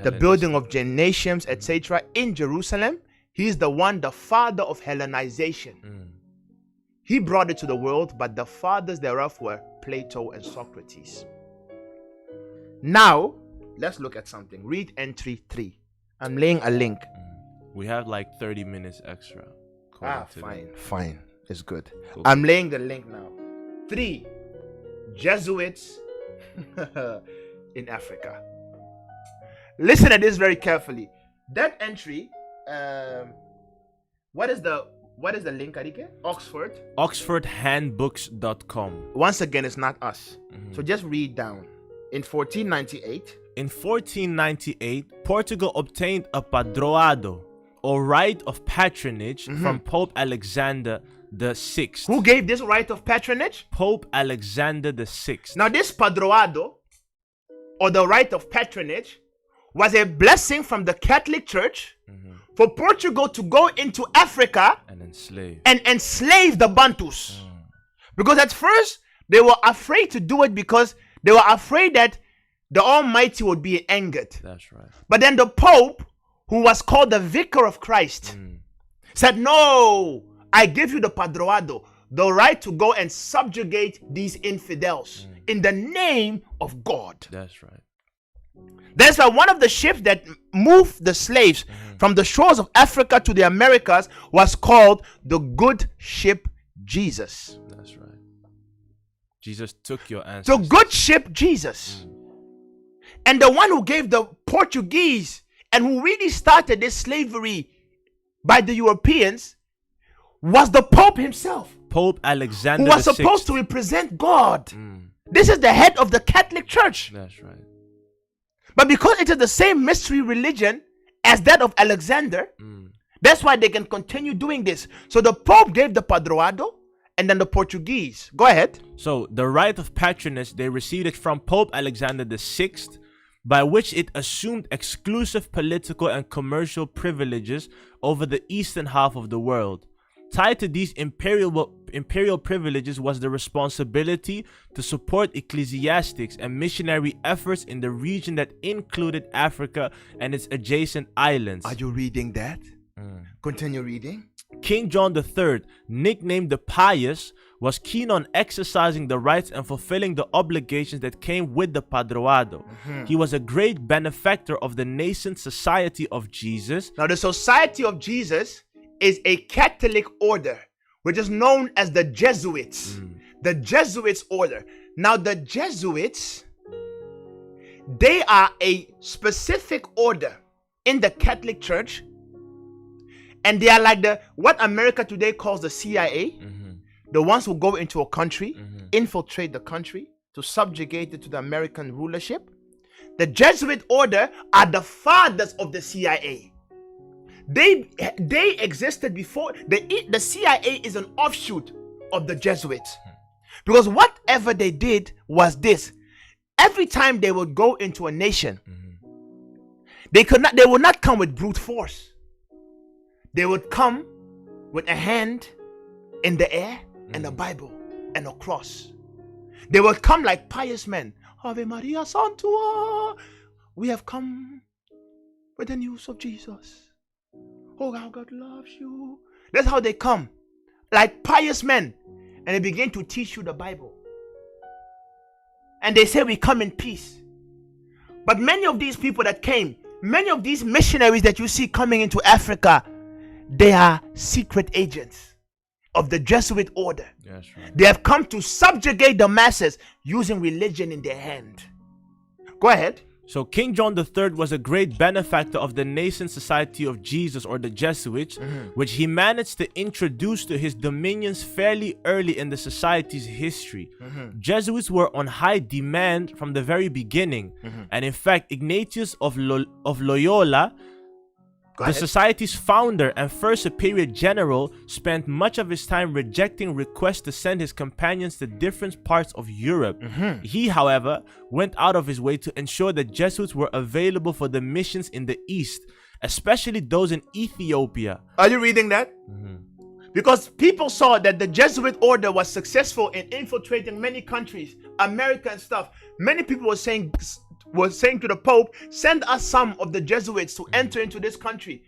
the building of gymnasiums, etc. in Jerusalem. He's the father of Hellenization. He brought it to the world, but the fathers thereof were Plato and Socrates. Now, let's look at something. Read entry 3. I'm laying a link. We have like 30 minutes extra. Fine. It's good. Cool. I'm laying the link now. 3. Jesuits in Africa. Listen to this very carefully. That entry, what is the link, Arike? Oxfordhandbooks.com. Once again, it's not us. So just read down. In 1498, Portugal obtained a padroado, or right of patronage, from Pope Alexander VI. Who gave this right of patronage? Pope Alexander VI. Now this padroado, or the right of patronage, was a blessing from the Catholic Church for Portugal to go into Africa and enslave the Bantus. Because at first they were afraid to do it because they were afraid that the Almighty would be angered. That's right. But then the Pope, who was called the Vicar of Christ, said, no, I give you the padroado, the right to go and subjugate these infidels in the name of God. That's right. That's why one of the ships that moved the slaves from the shores of Africa to the Americas was called the Good Ship Jesus. That's right. Jesus took your ancestors. The Good Ship Jesus. And the one who gave the Portuguese and who really started this slavery by the Europeans was the Pope himself. Pope Alexander who was VI. supposed to represent God. This is the head of the Catholic Church. That's right. But because it is the same mystery religion as that of Alexander, that's why they can continue doing this. So the Pope gave the padroado and then the Portuguese. Go ahead. So the right of patronage, they received it from Pope Alexander VI, by which it assumed exclusive political and commercial privileges over the eastern half of the world. Tied to these imperial privileges was the responsibility to support ecclesiastics and missionary efforts in the region that included Africa and its adjacent islands. Are you reading that? Continue reading. King John III, nicknamed the Pious, was keen on exercising the rights and fulfilling the obligations that came with the padroado. He was a great benefactor of the nascent Society of Jesus. Now, the Society of Jesus is a Catholic order, which is known as the Jesuits. The Jesuits order. Now, the Jesuits, they are a specific order in the Catholic Church, and they are like what America today calls the CIA. The ones who go into a country, infiltrate the country to subjugate it to the American rulership. The Jesuit order are the fathers of the CIA. They existed before. The CIA is an offshoot of the Jesuits, because whatever they did was this: every time they would go into a nation, they would not come with brute force. They would come with a hand in the air and a Bible and a cross. They would come like pious men. Ave Maria Santua. We have come with the news of Jesus. Oh, how God loves you. That's how they come, like pious men. And they begin to teach you the Bible. And they say we come in peace. But many of these people that came, many of these missionaries that you see coming into Africa, they are secret agents of the Jesuit order. Yes, right. They have come to subjugate the masses using religion in their hand. Go ahead. So King John III was a great benefactor of the nascent Society of Jesus, or the Jesuits, which he managed to introduce to his dominions fairly early in the society's history. Jesuits were on high demand from the very beginning, and in fact Ignatius of Loyola, the society's founder and first superior general, spent much of his time rejecting requests to send his companions to different parts of Europe. He, however, went out of his way to ensure that Jesuits were available for the missions in the East, especially those in Ethiopia. Are you reading that? Because people saw that the Jesuit order was successful in infiltrating many countries, America and stuff. Many people were saying to the Pope, send us some of the Jesuits to enter into this country.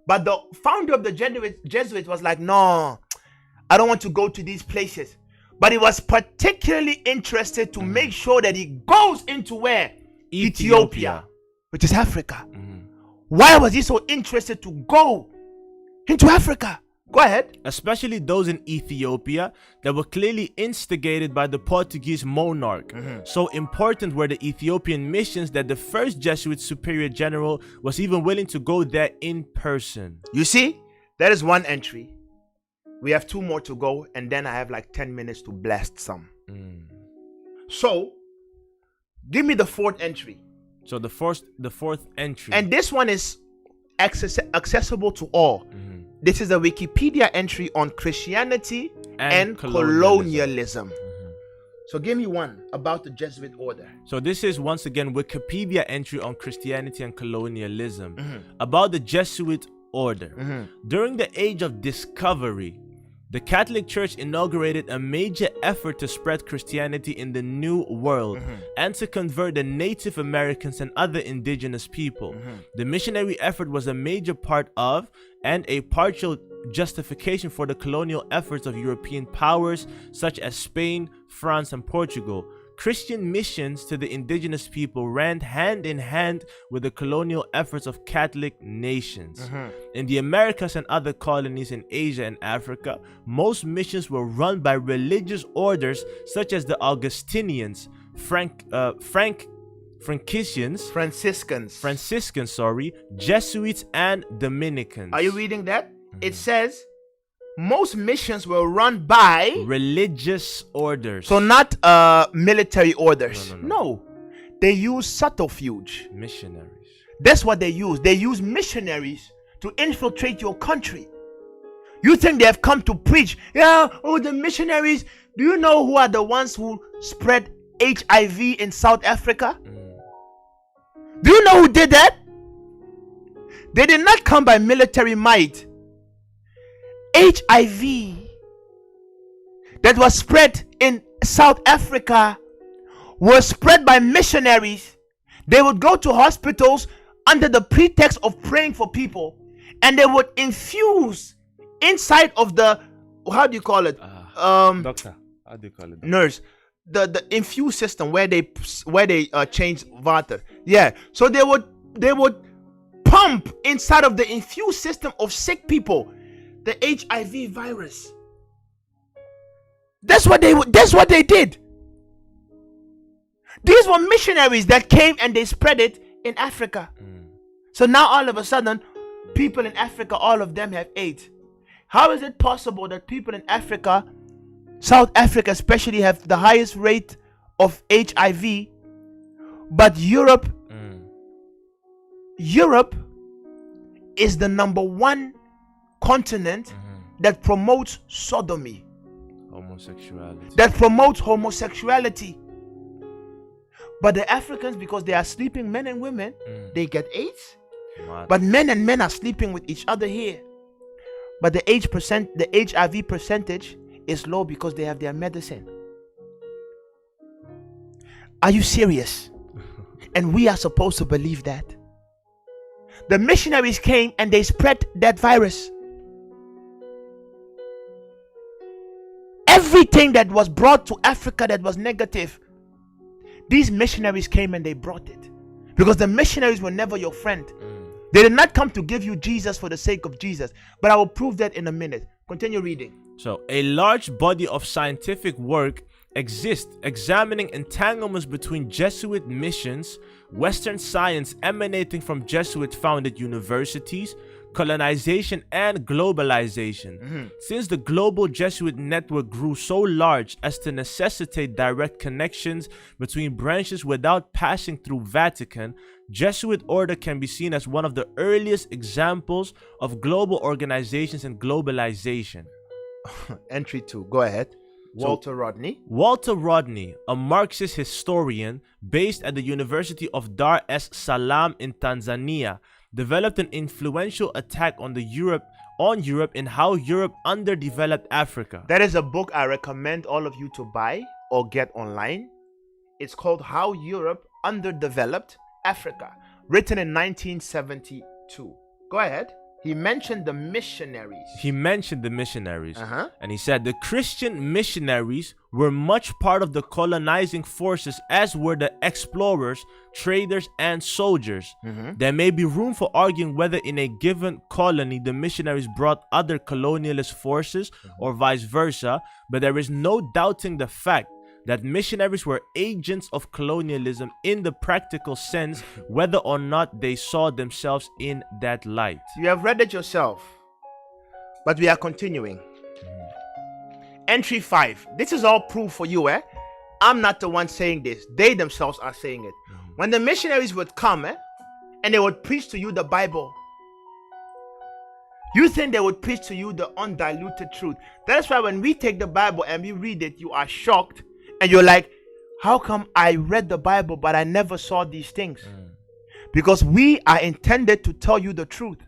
But the founder of the Jesuits was like, no, I don't want to go to these places. But he was particularly interested to make sure that he goes into where? Ethiopia, which is Africa. Why was he so interested to go into Africa? Go ahead. Especially those in Ethiopia that were clearly instigated by the Portuguese monarch. So important were the Ethiopian missions that the first Jesuit superior general was even willing to go there in person. You see, that is one entry. We have 2 more to go, and then I have like 10 minutes to blast some. So, give me the 4th entry. So the fourth entry. And this one is accessible to all. This is a Wikipedia entry on Christianity and colonialism. So give me one about the Jesuit order. So this is once again Wikipedia entry on Christianity and colonialism about the Jesuit order. During the Age of Discovery, the Catholic Church inaugurated a major effort to spread Christianity in the New World and to convert the Native Americans and other indigenous people. The missionary effort was a major part of and a partial justification for the colonial efforts of European powers such as Spain, France, and Portugal. Christian missions to the indigenous people ran hand in hand with the colonial efforts of Catholic nations. In the Americas and other colonies in Asia and Africa, most missions were run by religious orders such as the Augustinians, Franciscans, Jesuits, and Dominicans. Are you reading that? It says most missions were run by religious orders. So not military orders. No. They use subterfuge. Missionaries. That's what they use. They use missionaries to infiltrate your country. You think they have come to preach? Yeah, oh, the missionaries. Do you know who are the ones who spread HIV in South Africa? Do you know who did that? They did not come by military might. HIV that was spread in South Africa was spread by missionaries. They would go to hospitals under the pretext of praying for people, and they would infuse inside of the, how do you call it? Doctor, how do you call it? Nurse. The infuse system where they change water. Yeah. So they would pump inside of the infuse system of sick people the HIV virus. That's what they did. These were missionaries that came and they spread it in Africa. So now all of a sudden, people in Africa, all of them have AIDS. How is it possible that people in Africa, South Africa especially, have the highest rate of HIV, but Europe is the number one continent that promotes sodomy, that promotes homosexuality? But the Africans, because they are sleeping, men and women, they get AIDS. But men and men are sleeping with each other here. But the HIV percentage is low because they have their medicine. Are you serious? And we are supposed to believe that. The missionaries came and they spread that virus. Everything that was brought to Africa that was negative, these missionaries came and they brought it. Because the missionaries were never your friend. They did not come to give you Jesus for the sake of Jesus. But I will prove that in a minute. Continue reading. So, a large body of scientific work exists examining entanglements between Jesuit missions, Western science emanating from Jesuit-founded universities, colonization and globalization. Since the global Jesuit network grew so large as to necessitate direct connections between branches without passing through Vatican, Jesuit order can be seen as one of the earliest examples of global organizations and globalization. Entry 2. Go ahead. Walter Rodney. Walter Rodney, a Marxist historian based at the University of Dar es Salaam in Tanzania, developed an influential attack on Europe in how Europe underdeveloped Africa. That is a book I recommend all of you to buy or get online. It's called How Europe Underdeveloped Africa, written in 1972. Go ahead. He mentioned the missionaries. And he said the Christian missionaries were much part of the colonizing forces, as were the explorers, traders, and soldiers. There may be room for arguing whether in a given colony the missionaries brought other colonialist forces or vice versa, but there is no doubting the fact that missionaries were agents of colonialism in the practical sense, whether or not they saw themselves in that light. You have read it yourself, but we are continuing. Entry 5. This is all proof for you, eh? I'm not the one saying this. They themselves are saying it. When the missionaries would come, and they would preach to you the Bible, you think they would preach to you the undiluted truth. That's why when we take the Bible and we read it, you are shocked. And you're like, how come I read the Bible but I never saw these things? Because we are intended to tell you the truth.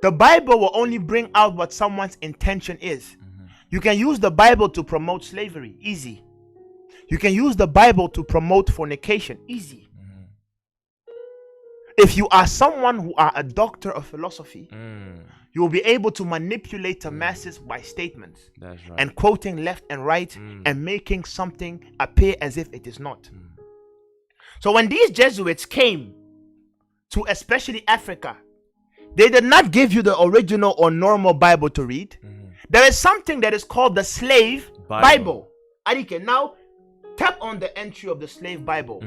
The Bible will only bring out what someone's intention is. You can use the Bible to promote slavery. Easy. You can use the Bible to promote fornication. Easy. If you are someone who are a doctor of philosophy, you will be able to manipulate the masses by statements. That's right. And quoting left and right and making something appear as if it is not. So when these Jesuits came to especially Africa, they did not give you the original or normal Bible to read. There is something that is called the slave Bible. Arike, now tap on the entry of the slave Bible.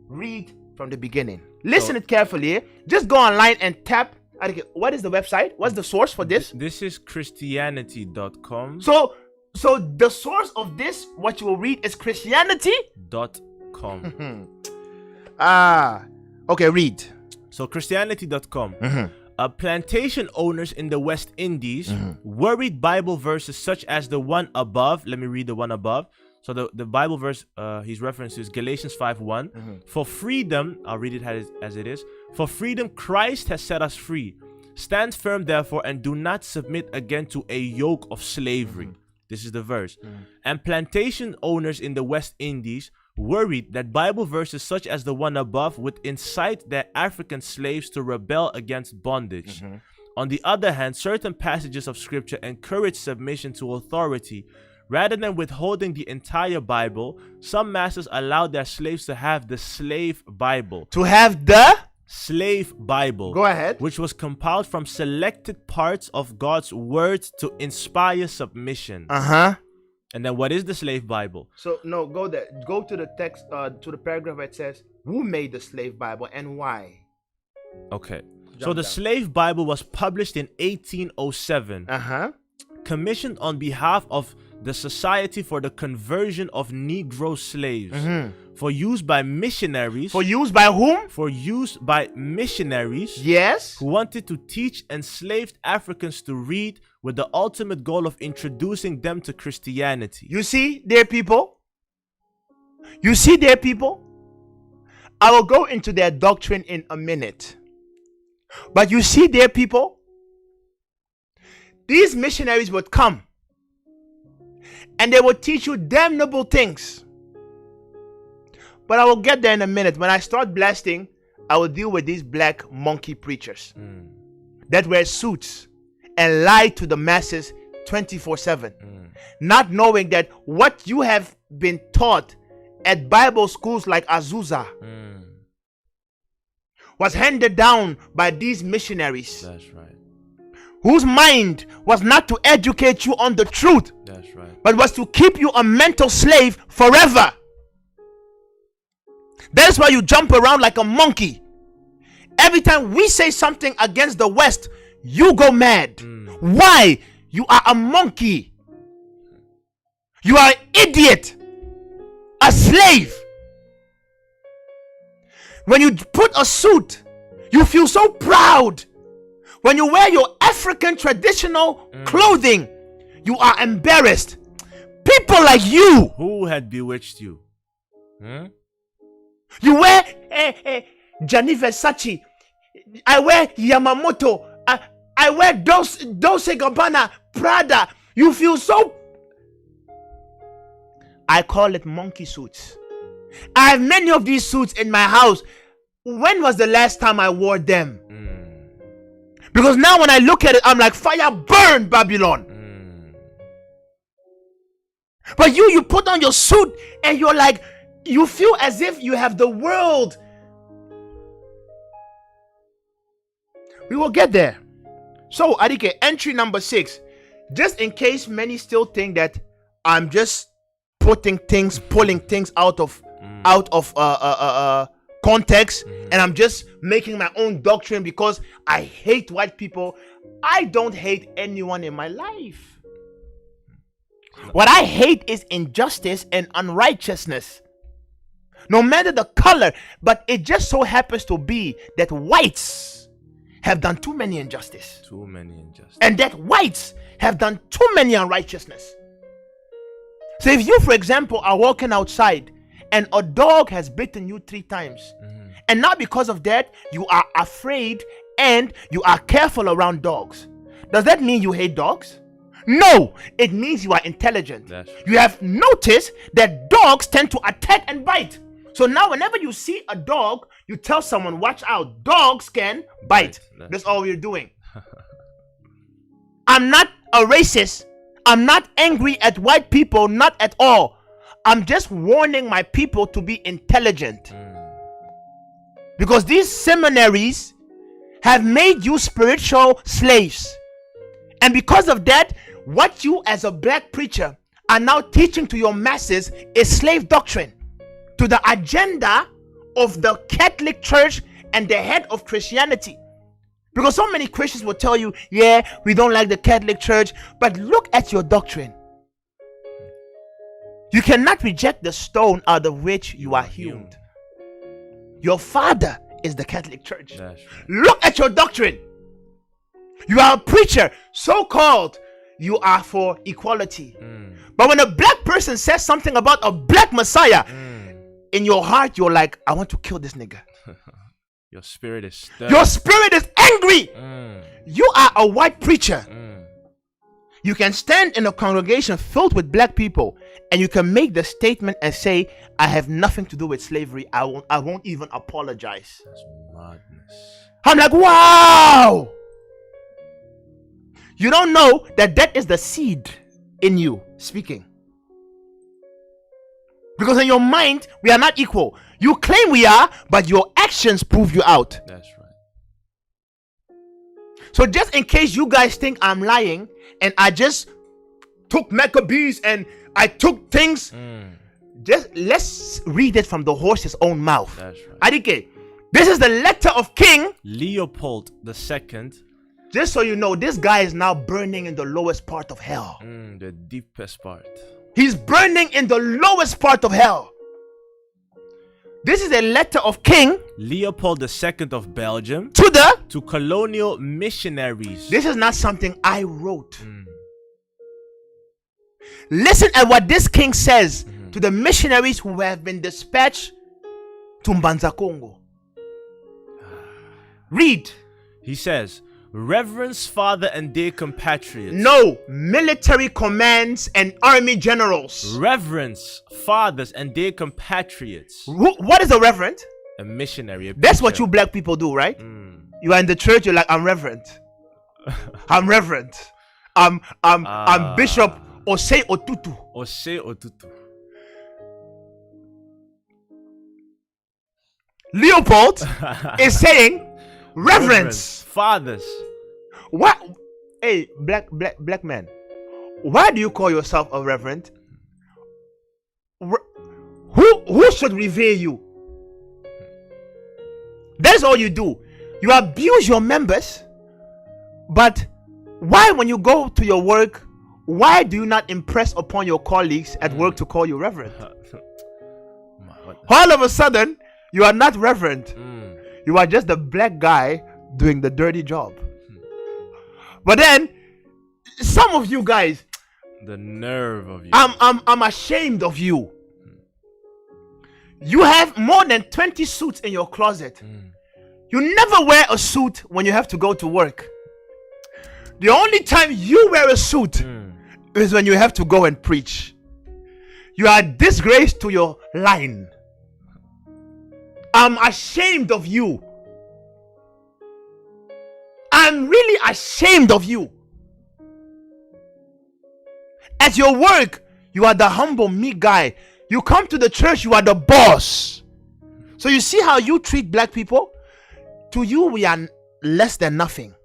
Read from the beginning. Listen it carefully. Just go online and tap. What is the website? What's the source for this? This is Christianity.com. So the source of this, what you will read, is Christianity.com. Okay, read. So Christianity.com. Plantation owners in the West Indies worried Bible verses such as the one above. Let me read the one above. So the Bible verse he's referenced is Galatians 5:1. For freedom, I'll read it as it is. For freedom, Christ has set us free. Stand firm, therefore, and do not submit again to a yoke of slavery. This is the verse. And plantation owners in the West Indies worried that Bible verses such as the one above would incite their African slaves to rebel against bondage. On the other hand, certain passages of scripture encourage submission to authority. Rather than withholding the entire Bible, some masters allowed their slaves to have the slave Bible. To have the slave Bible. Go ahead. Which was compiled from selected parts of God's words to inspire submission. And then what is the slave Bible? So no, go there. Go to the text, to the paragraph where it says, who made the slave Bible and why? Okay. So the slave Bible was published in 1807. Commissioned on behalf of the Society for the Conversion of Negro Slaves. For use by missionaries. For use by whom? For use by missionaries. Yes. Who wanted to teach enslaved Africans to read with the ultimate goal of introducing them to Christianity. You see, dear people? You see, dear people? I will go into their doctrine in a minute. But you see, dear people? These missionaries would come and they will teach you damnable things. But I will get there in a minute. When I start blasting, I will deal with these black monkey preachers that wear suits and lie to the masses 24/7, not knowing that what you have been taught at Bible schools like Azusa was handed down by these missionaries. That's right. Whose mind was not to educate you on the truth. That's right. But was to keep you a mental slave forever. That's why you jump around like a monkey. Every time we say something against the West, you go mad. Why? You are a monkey. You are an idiot. A slave. When you put a suit, you feel so proud. When you wear your African traditional clothing, you are embarrassed. People like you. Who had bewitched you? You wear Gianni Versace. I wear Yamamoto. I wear Dolce Gabbana, Prada. You feel so. I call it monkey suits. I have many of these suits in my house. When was the last time I wore them? Because now when I look at it, I'm like, fire burn Babylon. But you put on your suit and you're like, you feel as if you have the world. We will get there. So Adike, entry number 6. Just in case many still think that I'm just pulling things out of context, and I'm just making my own doctrine because I hate white people. I don't hate anyone in my life. What I hate is injustice and unrighteousness. No matter the color, but it just so happens to be that whites have done too many injustice. Too many injustice. And that whites have done too many unrighteousness. So if you, for example, are walking outside and a dog has bitten you 3 times, and not because of that, you are afraid and you are careful around dogs, does that mean you hate dogs? No, it means you are intelligent. You have noticed that dogs tend to attack and bite. So now whenever you see a dog, you tell someone, watch out, dogs can bite. That's all we're doing. I'm not a racist. I'm not angry at white people, not at all. I'm just warning my people to be intelligent. Because these seminaries have made you spiritual slaves. And because of that, what you as a black preacher are now teaching to your masses is slave doctrine, to the agenda of the Catholic Church and the head of Christianity. Because so many Christians will tell you, yeah, we don't like the Catholic Church, but look at your doctrine. You cannot reject the stone out of which you are hewn. Your father is the Catholic Church. Right. Look at your doctrine. You are a preacher, so-called. You are for equality. But when a black person says something about a black Messiah, in your heart, you're like, I want to kill this nigga. Your spirit is stirred. Your spirit is angry. You are a white preacher. You can stand in a congregation filled with black people and you can make the statement and say, I have nothing to do with slavery. I won't even apologize. That's madness. I'm like, wow. You don't know that that is the seed in you speaking. Because in your mind, we are not equal. You claim we are, but your actions prove you out. That's right. So just in case you guys think I'm lying and I just took Maccabees and I took things, just let's read it from the horse's own mouth. That's right. Adike, this is the letter of King Leopold II. Just so you know, this guy is now burning in the lowest part of hell. The deepest part. He's burning in the lowest part of hell. This is a letter of King Leopold II of Belgium to colonial missionaries. This is not something I wrote. Listen at what this king says to the missionaries who have been dispatched to Mbanza Congo. Read. He says, Reverence Father and dear compatriots. No, military commands and army generals. Reverence fathers and dear compatriots. What is a reverend? A missionary. That's what you black people do, right? You are in the church, you're like, I'm reverend. I'm reverend. I'm Bishop Osei Otutu. Osei Otutu. Leopold is saying reverence. Fathers. What? Hey, black man. Why do you call yourself a reverend? Who should revere you? That's all you do. You abuse your members. But why, when you go to your work, why do you not impress upon your colleagues at work to call you reverend? All of a sudden, you are not reverend. You are just the black guy doing the dirty job. But then, some of you guys, the nerve of you. I'm ashamed of you. You have more than 20 suits in your closet. You never wear a suit when you have to go to work. The only time you wear a suit is when you have to go and preach. You are a disgrace to your line. I'm ashamed of you. I'm really ashamed of you. At your work, you are the humble, meek guy. You come to the church, you are the boss. So you see how you treat black people? To you, we are less than nothing.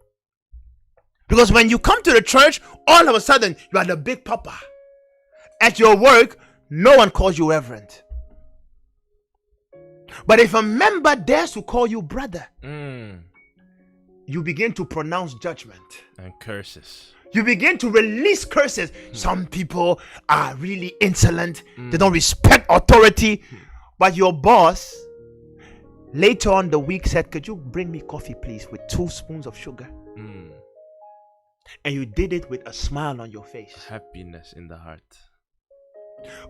Because when you come to the church, all of a sudden, you are the big papa. At your work, no one calls you reverend. But if a member dares to call you brother, you begin to pronounce judgment. And curses. You begin to release curses. Some people are really insolent. They don't respect authority. But your boss, later on the week, said, could you bring me coffee, please, with 2 spoons of sugar? And you did it with a smile on your face. Happiness in the heart.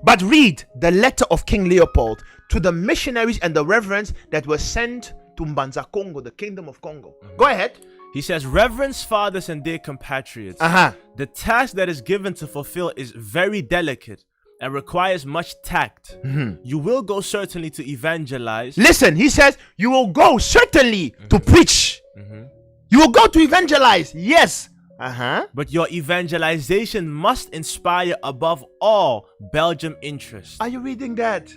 But read the letter of King Leopold to the missionaries and the reverends that were sent to Mbanza Congo, the kingdom of Congo. Go ahead. He says, Reverence fathers and dear compatriots. The task that is given to fulfill is very delicate and requires much tact. You will go certainly to evangelize. Listen, he says, you will go certainly to preach. You will go to evangelize. Yes. But your evangelization must inspire above all Belgium interest. Are you reading that?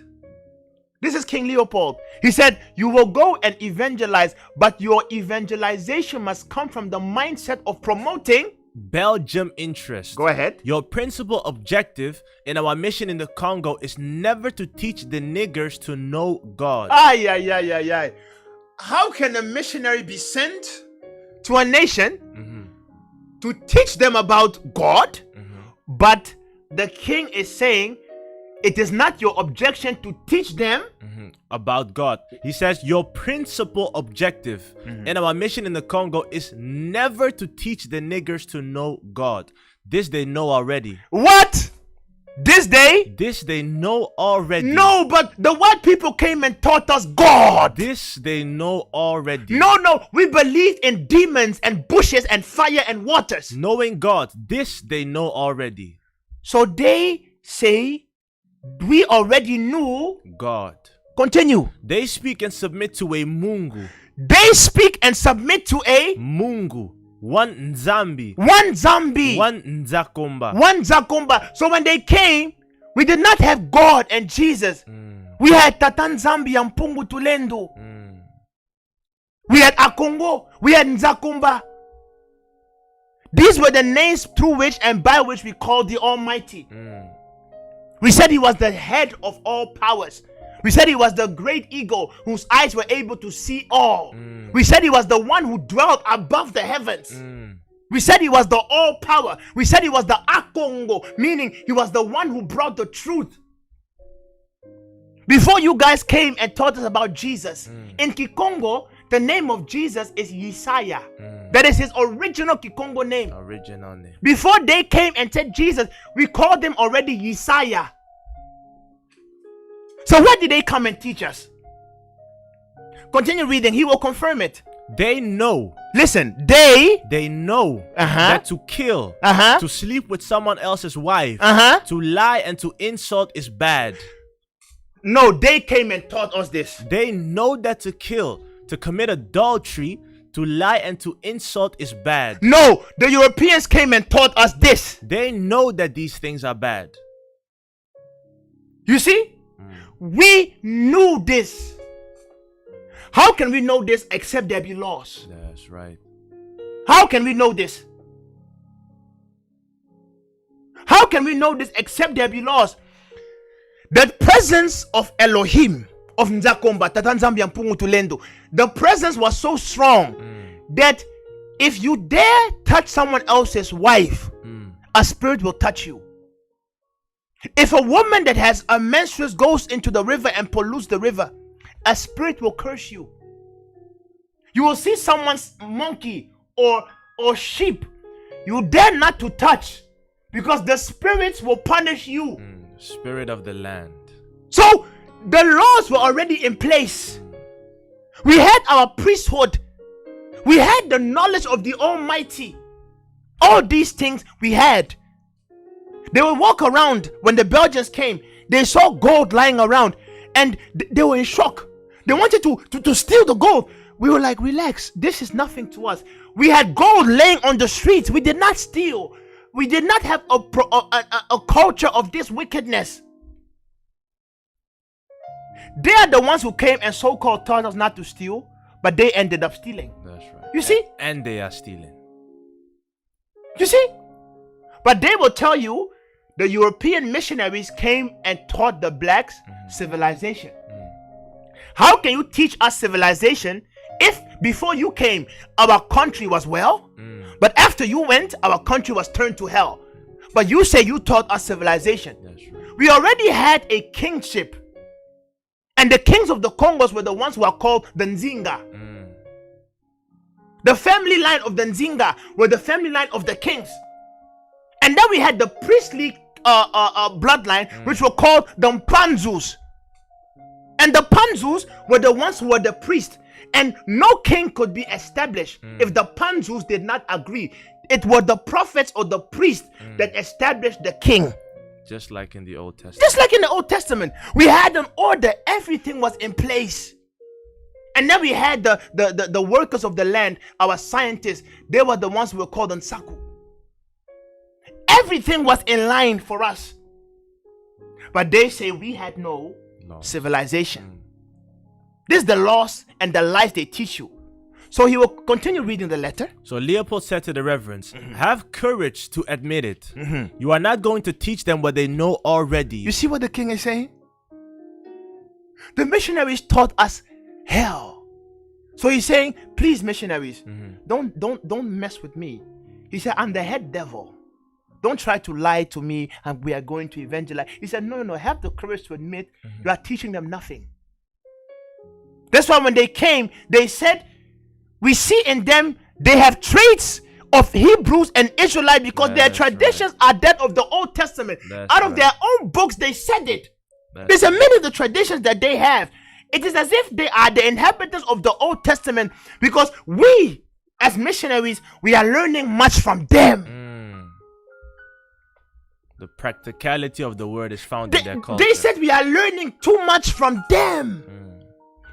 This is King Leopold. He said, you will go and evangelize, but your evangelization must come from the mindset of promoting Belgium interest. Go ahead. Your principal objective in our mission in the Congo is never to teach the niggers to know God. How can a missionary be sent to a nation to teach them about God? But the king is saying, it is not your objection to teach them about God. He says your principal objective in our mission in the Congo is never to teach the niggers to know God. This they know already. What? This they know already. No, but the white people came and taught us God. This they know already. No, we believe in demons and bushes and fire and waters. Knowing God, this they know already. So they say, we already knew God. Continue. They speak and submit to a Mungu. They speak and submit to a Mungu. One Nzambi. One Zambi. One Nzakomba. One Zakumba. So when they came, we did not have God and Jesus. We had Tatan Zambi and Pungu Tulendo. We had Akongo. We had Nzakumba. These were the names through which and by which we called the Almighty. We said he was the head of all powers. We said he was the great eagle whose eyes were able to see all. We said he was the one who dwelt above the heavens. We said he was the all power. We said he was the Akongo, meaning he was the one who brought the truth. Before you guys came and taught us about Jesus, in Kikongo, the name of Jesus is Yesaya. That is his original Kikongo name. Original name. Before they came and said Jesus, we called them already Yesaya. So what did they come and teach us? Continue reading, he will confirm it. They know. Listen, they know that to kill, to sleep with someone else's wife, to lie and to insult is bad. No, they came and taught us this. They know that to kill, to commit adultery, to lie and to insult is bad. No, the Europeans came and taught us this. They know that these things are bad. You see? We knew this. How can we know this except there be laws? That's right. How can we know this? How can we know this except there be laws? The presence of Elohim, of Nzakomba, Tatanzambi and Pungu Tulendo, the presence was so strong that if you dare touch someone else's wife, a spirit will touch you. If a woman that has a menstruous goes into the river and pollutes the river, a spirit will curse you. You will see someone's monkey or sheep, you dare not to touch, because the spirits will punish you. Spirit of the land. So the laws were already in place. We had our priesthood. We had the knowledge of the Almighty. All these things we had. They would walk around. When the Belgians came, they saw gold lying around and they were in shock. They wanted to steal the gold. We were like, relax, this is nothing to us. We had gold laying on the streets. We did not steal. We did not have a culture of this wickedness. They are the ones who came and so-called taught us not to steal, but they ended up stealing. That's right. You see? And they are stealing. You see? But they will tell you the European missionaries came and taught the blacks civilization. How can you teach us civilization if before you came our country was well, but after you went our country was turned to hell? But you say you taught us civilization. That's right. We already had a kingship, and the kings of the Congos were the ones who are called the Nzinga. The family line of the Nzinga were the family line of the kings. And then we had the priestly bloodline, which were called the Mpanzus. And the Panzus were the ones who were the priests. And no king could be established if the Panzus did not agree. It was the prophets or the priests that established the king. Just like in the Old Testament. Just like in the Old Testament. We had an order. Everything was in place. And then we had the workers of the land, our scientists. They were the ones who were called Nsaku. Everything was in line for us. But they say we had no civilization. This is the laws and the lies they teach you. So he will continue reading the letter. So Leopold said to the reverends, have courage to admit it. You are not going to teach them what they know already. You see what the king is saying? The missionaries taught us hell. So he's saying, please missionaries, don't mess with me. He said, I'm the head devil. Don't try to lie to me and we are going to evangelize. He said, no, have the courage to admit you are teaching them nothing. That's why when they came, they said, we see in them, they have traits of Hebrews and Israelites because their traditions are that of the Old Testament. Out of their own books, they said it. There's a many of the traditions that they have. It is as if they are the inhabitants of the Old Testament because we, as missionaries, we are learning much from them. The practicality of the word is found in their culture. They said we are learning too much from them.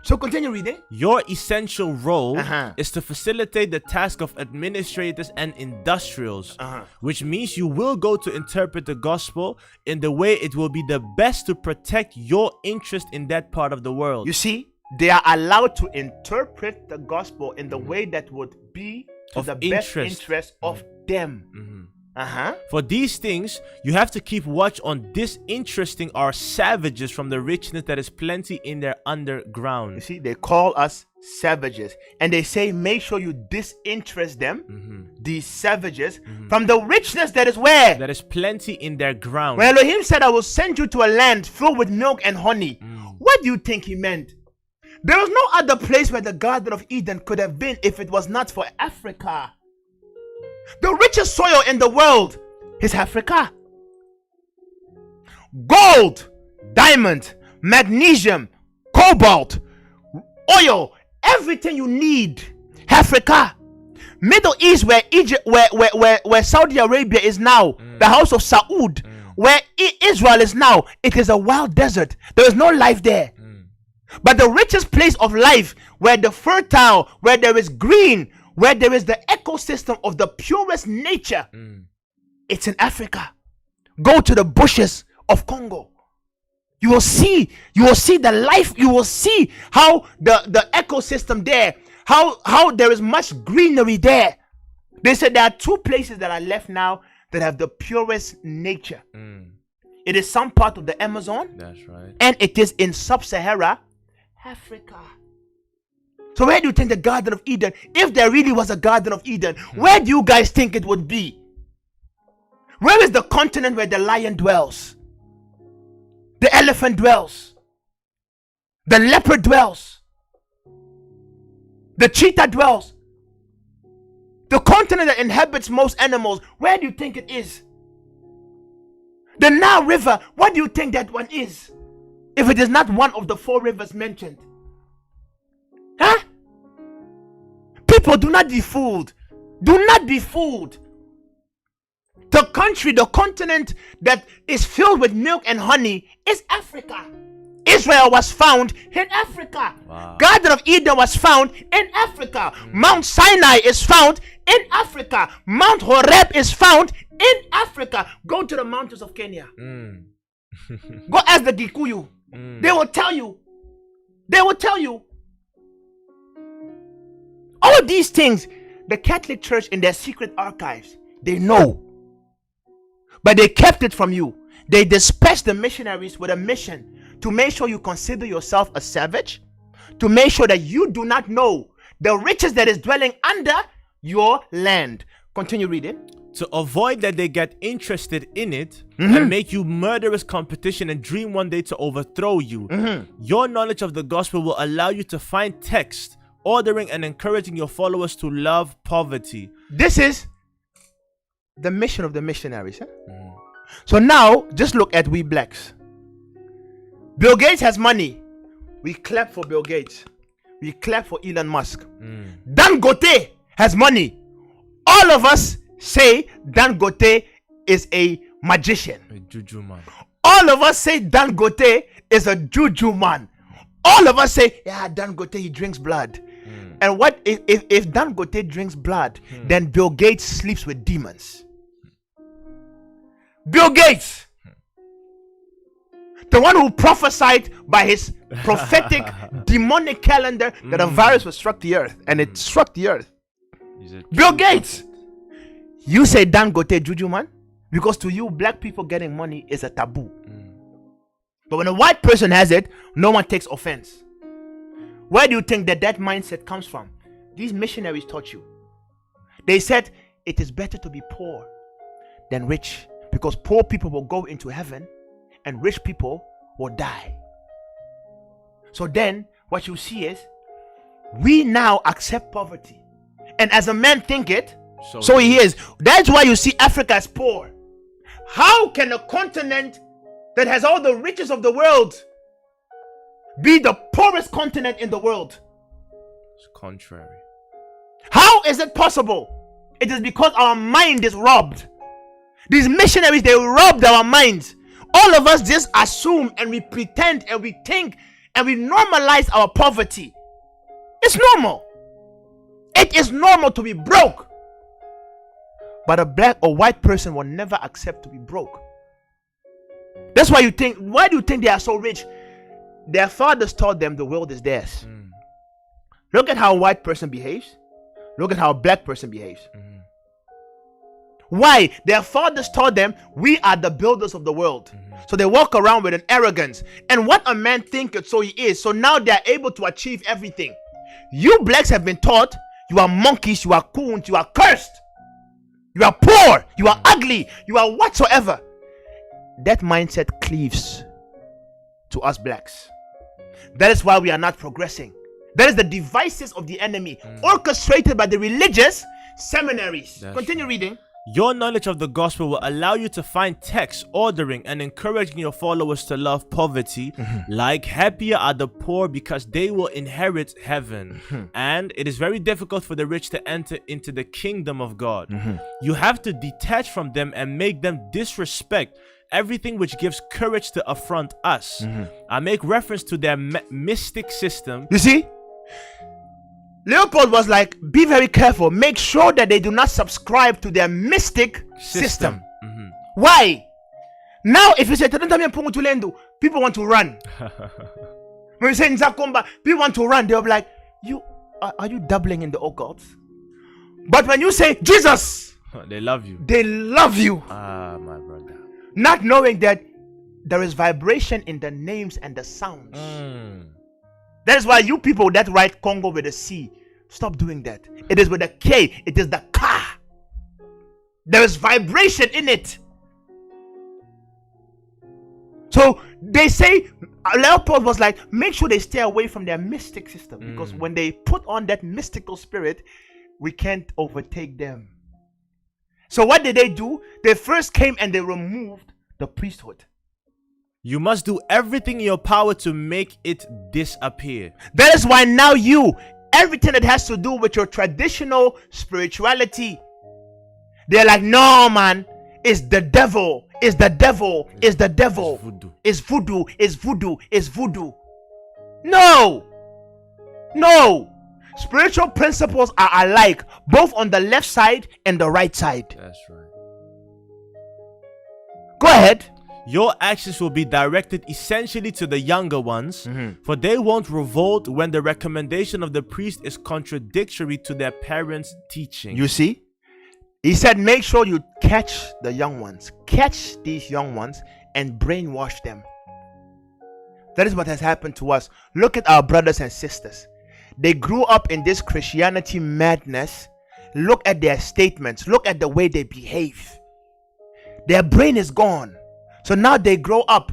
So continue reading. Your essential role Uh-huh. is to facilitate the task of administrators and industrials, which means you will go to interpret the gospel in the way it will be the best to protect your interest in that part of the world. You see, they are allowed to interpret the gospel in the way that would be to Of the best interest. interest of them. For these things, you have to keep watch on disinteresting our savages from the richness that is plenty in their You underground. see, they call us savages, and they say, make sure you disinterest them, these savages, from the richness that is where? That is plenty in their ground. When Elohim said, I will send you to a land filled with milk and honey, what do you think he meant? There was no other place where the Garden of Eden could have been if it was not for Africa. The richest soil in the world is Africa. Gold, diamond, magnesium, cobalt, oil, everything you need. Africa. Middle East, where Egypt, where Saudi Arabia is now, the house of Saud, where Israel is now, it is a wild desert. There is no life there. But the richest place of life, where the fertile, where there is green, where there is the ecosystem of the purest nature, it's in Africa. Go to the bushes of Congo. You will see the life. You will see how the ecosystem there, how there is much greenery there. They said there are two places that are left now that have the purest nature. It is some part of the Amazon. That's right. And it is in sub-Sahara Africa. So where do you think the Garden of Eden, if there really was a Garden of Eden, where do you guys think it would be? Where is the continent where the lion dwells? The elephant dwells? The leopard dwells? The cheetah dwells? The continent that inhabits most animals, where do you think it is? The Nile River, what do you think that one is? If it is not one of the 4 rivers mentioned. Huh? People, do not be fooled. Do not be fooled. The country, the continent that is filled with milk and honey is Africa. Israel was found in Africa. Wow. Garden of Eden was found in Africa. Mount Sinai is found in Africa. Mount Horeb is found in Africa. Go to the mountains of Kenya. Go ask the Gikuyu. They will tell you. They will tell you. All these things, the Catholic Church in their secret archives, they know. But they kept it from you. They dispatched the missionaries with a mission to make sure you consider yourself a savage, to make sure that you do not know the riches that is dwelling under your land. Continue reading. To avoid that they get interested in it and make you murderous competition and dream one day to overthrow you. Your knowledge of the gospel will allow you to find text ordering and encouraging your followers to love poverty. This is the mission of the missionaries. So now, just look at we blacks. Bill Gates has money. We clap for Bill Gates. We clap for Elon Musk. Dangote has money. All of us say Dangote is a magician. A juju man. All of us say Dangote is a juju man. All of us say, yeah, Dangote, he drinks blood. And what if Dangote drinks blood, then Bill Gates sleeps with demons. Bill Gates, the one who prophesied by his prophetic demonic calendar that a virus would struck the earth, and it struck the earth. Bill Gates, you say Dangote juju man because to you black people getting money is a taboo. But when a white person has it, no one takes offense. Where do you think that mindset comes from? These missionaries taught you. They said it is better to be poor than rich, because poor people will go into heaven and rich people will die. So then what you see is we now accept poverty, and as a man think it, so he is. That's why you see Africa as poor. How can a continent that has all the riches of the world be the poorest continent in the world? It's contrary. How is it possible? It is because our mind is robbed. These missionaries, they robbed our minds. All of us just assume and we pretend and we think and we normalize our poverty. It's normal. It is normal to be broke. But a black or white person will never accept to be broke. That's why why do you think they are so rich? Their fathers taught them the world is theirs. Look at how a white person behaves. Look at how a black person behaves. Why? Their fathers taught them we are the builders of the world. So they walk around with an arrogance. And what a man thinketh, so he is. So now they are able to achieve everything. You blacks have been taught you are monkeys, you are coons, you are cursed. You are poor, you are ugly, you are whatsoever. That mindset cleaves to us blacks. That is why we are not progressing. That is the devices of the enemy, orchestrated by the religious seminaries. Continue reading. Your knowledge of the gospel will allow you to find texts ordering and encouraging your followers to love poverty, like happier are the poor because they will inherit heaven. And it is very difficult for the rich to enter into the kingdom of God. You have to detach from them and make them disrespect everything which gives courage to affront us. I make reference to their mystic system. You see? Leopold was like, be very careful. Make sure that they do not subscribe to their mystic system. Why? Now, if you say, people want to run. When you say Nzakomba, people want to run. They'll be like, are you dabbling in the occult? But when you say Jesus, they love you. They love you. Ah, my brother. Not knowing that there is vibration in the names and the sounds. That is why you people that write Congo with a C, stop doing that. It is with a K. It is the Ka. There is vibration in it. So they say, Leopold was like, make sure they stay away from their mystic system. Because when they put on that mystical spirit, we can't overtake them. So what did they do? They first came and they removed the priesthood. You must do everything in your power to make it disappear. That is why now everything that has to do with your traditional spirituality, they're like, no man, it's the devil, it's the devil, it's the devil, it's voodoo, it's voodoo, it's voodoo. No. Spiritual principles are alike, both on the left side and the right side. That's right. Go ahead. Your actions will be directed essentially to the younger ones, for they won't revolt when the recommendation of the priest is contradictory to their parents' teaching. You see? He said, make sure you catch the young ones. Catch these young ones and brainwash them. That is what has happened to us. Look at our brothers and sisters. They grew up in this Christianity madness. Look at their statements. Look at the way they behave. Their brain is gone. So now they grow up.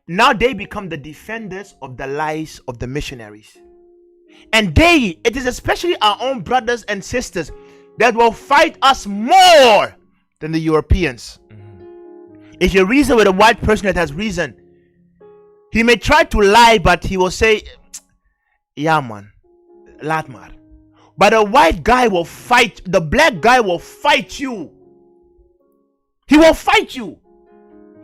Now they become the defenders of the lies of the missionaries. And it is especially our own brothers and sisters that will fight us more than the Europeans. If you reason with a white person that has reason, he may try to lie, but he will say, yeah man, Latmar. But a white guy will fight, the black guy will fight you. He will fight you.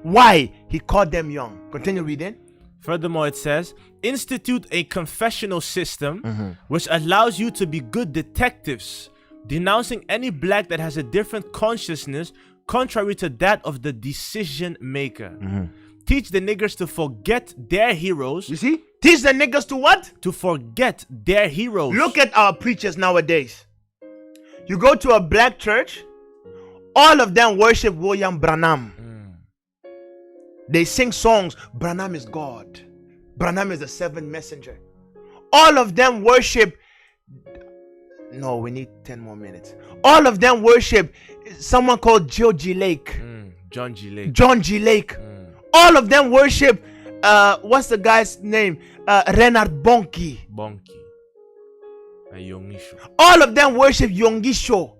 Why? He called them young. Continue reading. Furthermore, it says, institute a confessional system which allows you to be good detectives, denouncing any black that has a different consciousness contrary to that of the decision maker. Teach the niggers to forget their heroes. You see? Teach the niggers to what? To forget their heroes. Look at our preachers nowadays. You go to a black church, all of them worship William Branham. They sing songs. Branham is God. Branham is the seventh messenger. All of them worship. No, we need 10 more minutes. All of them worship someone called John G. Lake. John G. Lake. John G. Lake. All of them worship. What's the guy's name? Renard Bonnke. All of them worship Yongisho.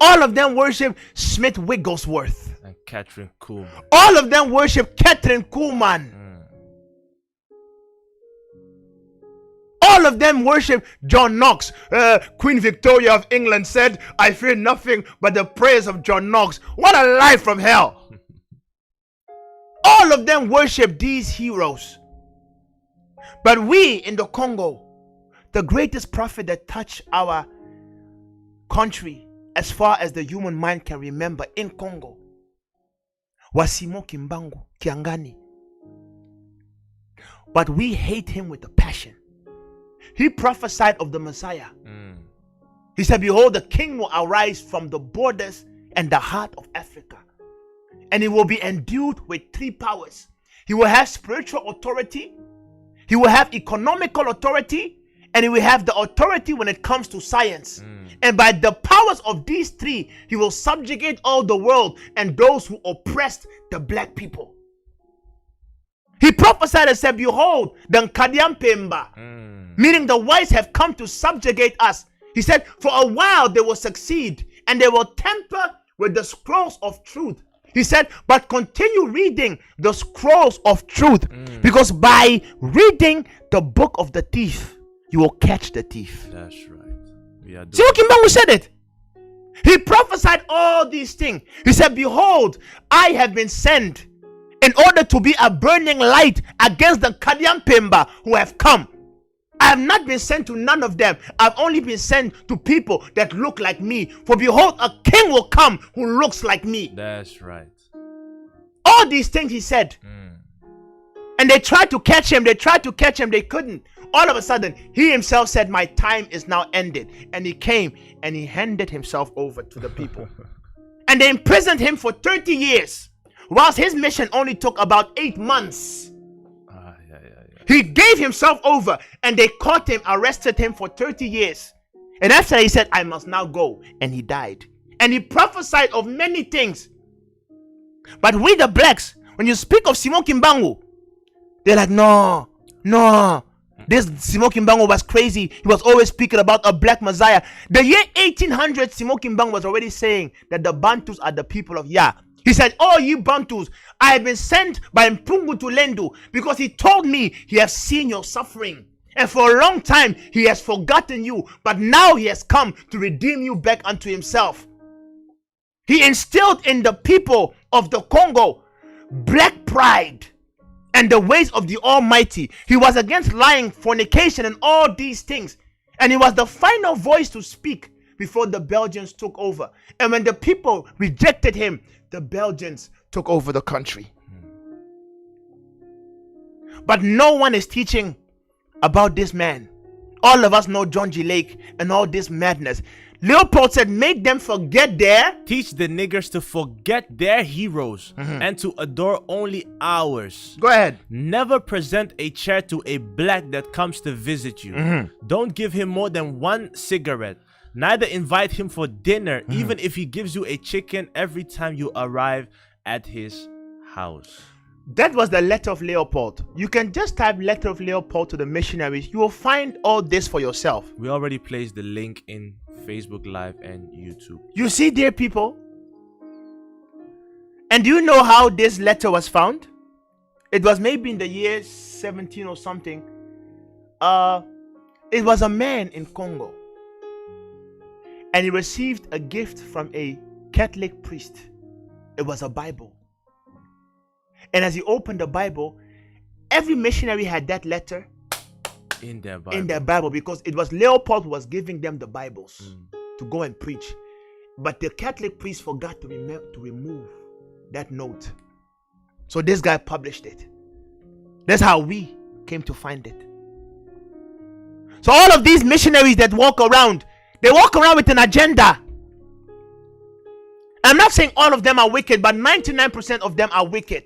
All of them worship Smith Wigglesworth. And Catherine Kuhlman. All of them worship Catherine Kuhlman. All of them worship John Knox. Queen Victoria of England said, I fear nothing but the prayers of John Knox. What a lie from hell. All of them worship these heroes. But we in the Congo, the greatest prophet that touched our country as far as the human mind can remember in Congo was Simon Kimbangu Kiangani. But we hate him with a passion. He prophesied of the Messiah. He said, behold, the king will arise from the borders and the heart of Africa. And he will be endued with 3 powers. He will have spiritual authority. He will have economical authority. And he will have the authority when it comes to science. And by the powers of these 3, he will subjugate all the world and those who oppressed the black people. He prophesied and said, behold, the Nkadian Pemba, meaning the whites have come to subjugate us. He said, for a while they will succeed and they will tamper with the scrolls of truth. He said, but continue reading the scrolls of truth, because by reading the book of the thief, you will catch the thief. That's right. Simon Kimbangu said it. He prophesied all these things. He said, behold, I have been sent in order to be a burning light against the Nkadian Pemba who have come. I have not been sent to none of them. I've only been sent to people that look like me. For behold, a king will come who looks like me. That's right. All these things he said. And they tried to catch him. They couldn't. All of a sudden, he himself said, my time is now ended. And he came and he handed himself over to the people. And they imprisoned him for 30 years. Whilst his mission only took about 8 months. He gave himself over and they caught him, arrested him for 30 years. And after he said, I must now go. And he died. And he prophesied of many things. But we the blacks, when you speak of Simon Kimbangu, they're like, no. This Simon Kimbangu was crazy. He was always speaking about a black Messiah. The year 1800, Simon Kimbangu was already saying that the Bantus are the people of Yah. He said, oh, ye Bantus, I have been sent by Mpungu to Lendu because he told me he has seen your suffering. And for a long time, he has forgotten you. But now he has come to redeem you back unto himself. He instilled in the people of the Congo black pride and the ways of the Almighty. He was against lying, fornication, and all these things. And he was the final voice to speak before the Belgians took over. And when the people rejected him, the Belgians took over the country. But no one is teaching about this man. All of us know John G. Lake and all this madness. Leopold said, make them forget teach the niggers to forget their heroes and to adore only ours. Go ahead. Never present a chair to a black that comes to visit you. Don't give him more than 1 cigarette. Neither invite him for dinner, even if he gives you a chicken every time you arrive at his house. That was the letter of Leopold. You can just type letter of Leopold to the missionaries. You will find all this for yourself. We already placed the link in Facebook Live and YouTube. You see, dear people? And do you know how this letter was found? It was maybe in the year 17 or something. It was a man in Congo. And he received a gift from a Catholic priest. It was a Bible. And as he opened the Bible, every missionary had that letter in their Bible, because it was Leopold who was giving them the Bibles to go and preach. But the Catholic priest forgot to remove that note. So this guy published it. That's how we came to find it. So all of these missionaries that walk around, they walk around with an agenda. I'm not saying all of them are wicked, but 99% of them are wicked.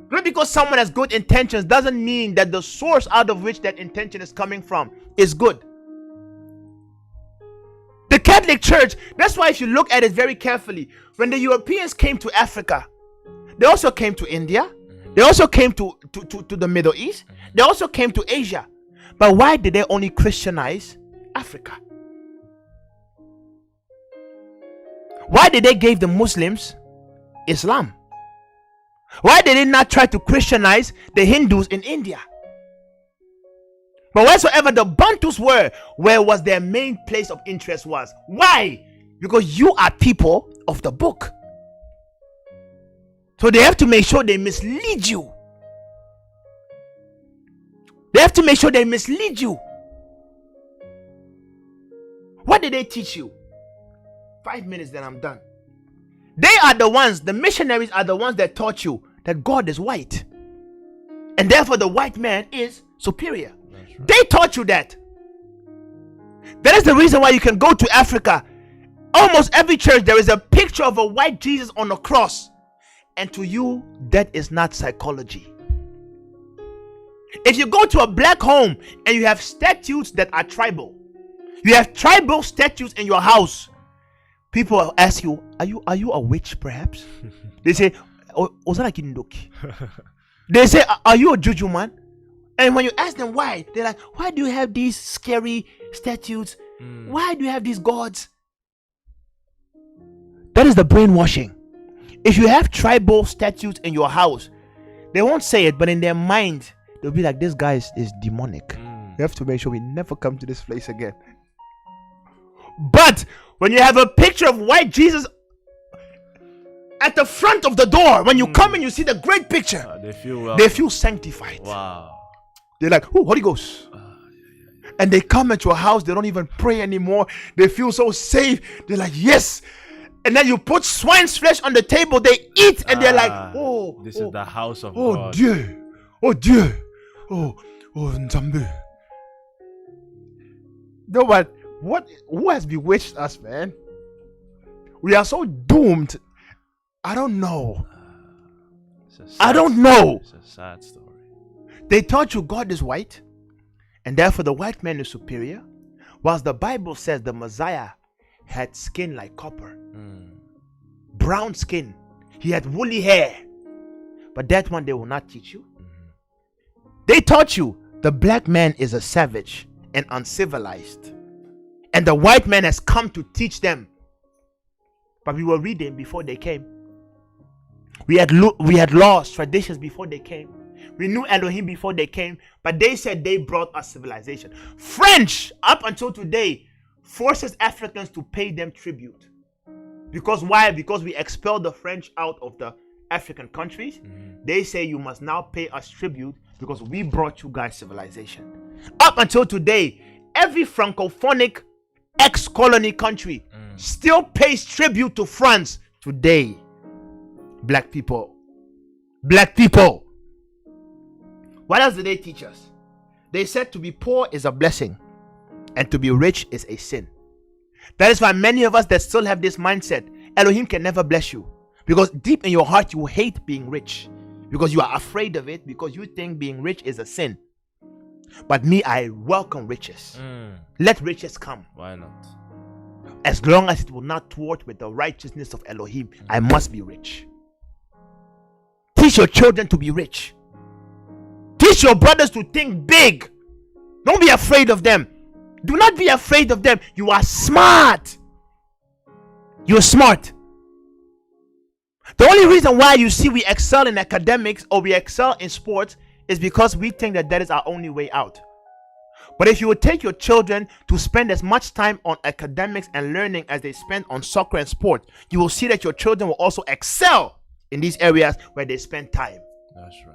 Not because someone has good intentions doesn't mean that the source out of which that intention is coming from is good. The Catholic Church, that's why if you look at it very carefully, when the Europeans came to Africa, they also came to India, they also came to the Middle East, they also came to Asia. But why did they only Christianize Africa? Why did they give the Muslims Islam? Why did they not try to Christianize the Hindus in India? But wheresoever the Bantus were, where was their main place of interest was. Why? Because you are people of the book. So they have to make sure they mislead you. They have to make sure they mislead you. What did they teach you? 5 minutes, then I'm done. They are the ones, the missionaries are the ones that taught you that God is white. And therefore the white man is superior. Right. They taught you that. That is the reason why you can go to Africa. Almost every church, there is a picture of a white Jesus on a cross. And to you, that is not psychology. If you go to a black home and you have statues that are tribal, you have tribal statues in your house, people will ask you, are you a witch perhaps? They say, they say, are you a juju man? And when you ask them why, they're like, why do you have these scary statues? Why do you have these gods? That is the brainwashing. If you have tribal statues in your house, they won't say it, but in their mind, they'll be like, this guy is demonic. We have to make sure we never come to this place again. But when you have a picture of white Jesus at the front of the door, when you come and you see the great picture, they feel sanctified. Wow. They're like, oh, Holy Ghost. And they come at your house, they don't even pray anymore. They feel so safe. They're like, yes. And then you put swine's flesh on the table, they eat, and they're like, oh, this is the house of God. God. Dieu. Oh, Dieu. Oh, Nzambe. No, but who has bewitched us, man? We are so doomed. I don't know. I don't know. It's a sad story. They taught you God is white, and therefore the white man is superior, whilst the Bible says the Messiah had skin like copper, brown skin. He had woolly hair. But that one they will not teach you. They taught you the black man is a savage and uncivilized, and the white man has come to teach them. But we were reading before they came. We had laws, traditions before they came. We knew Elohim before they came, but they said they brought us civilization. French, up until today, forces Africans to pay them tribute. Because why? Because we expelled the French out of the African countries. They say you must now pay us tribute because we brought you guys civilization. Up until today, every francophonic ex-colony country still pays tribute to France today. Black people. What else did they teach us? They said to be poor is a blessing and to be rich is a sin. That is why many of us that still have this mindset, Elohim can never bless you, because deep in your heart you hate being rich, because you are afraid of it, because you think being rich is a sin. But me, I welcome riches. Let riches come. Why not? As long as it will not thwart with the righteousness of Elohim, I must be rich. Teach your children to be rich. Teach your brothers to think big. Don't be afraid of them. Do not be afraid of them. You are smart. You're smart. The only reason why you see we excel in academics or we excel in sports is because we think that is our only way out. But if you would take your children to spend as much time on academics and learning as they spend on soccer and sport, you will see that your children will also excel in these areas where they spend time. That's right.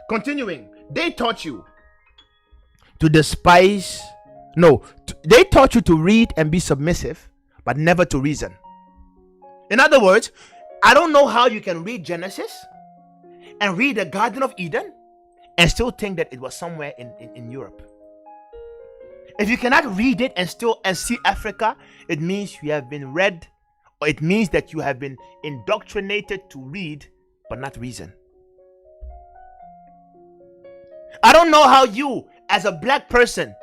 Continuing, they taught you to despise. They taught you to read and be submissive, but never to reason. In other words, I don't know how you can read Genesis and read the Garden of Eden and still think that it was somewhere in Europe. If you cannot read it and see Africa, it means you have been read, or it means that you have been indoctrinated to read but not reason. I don't know how you, as a black person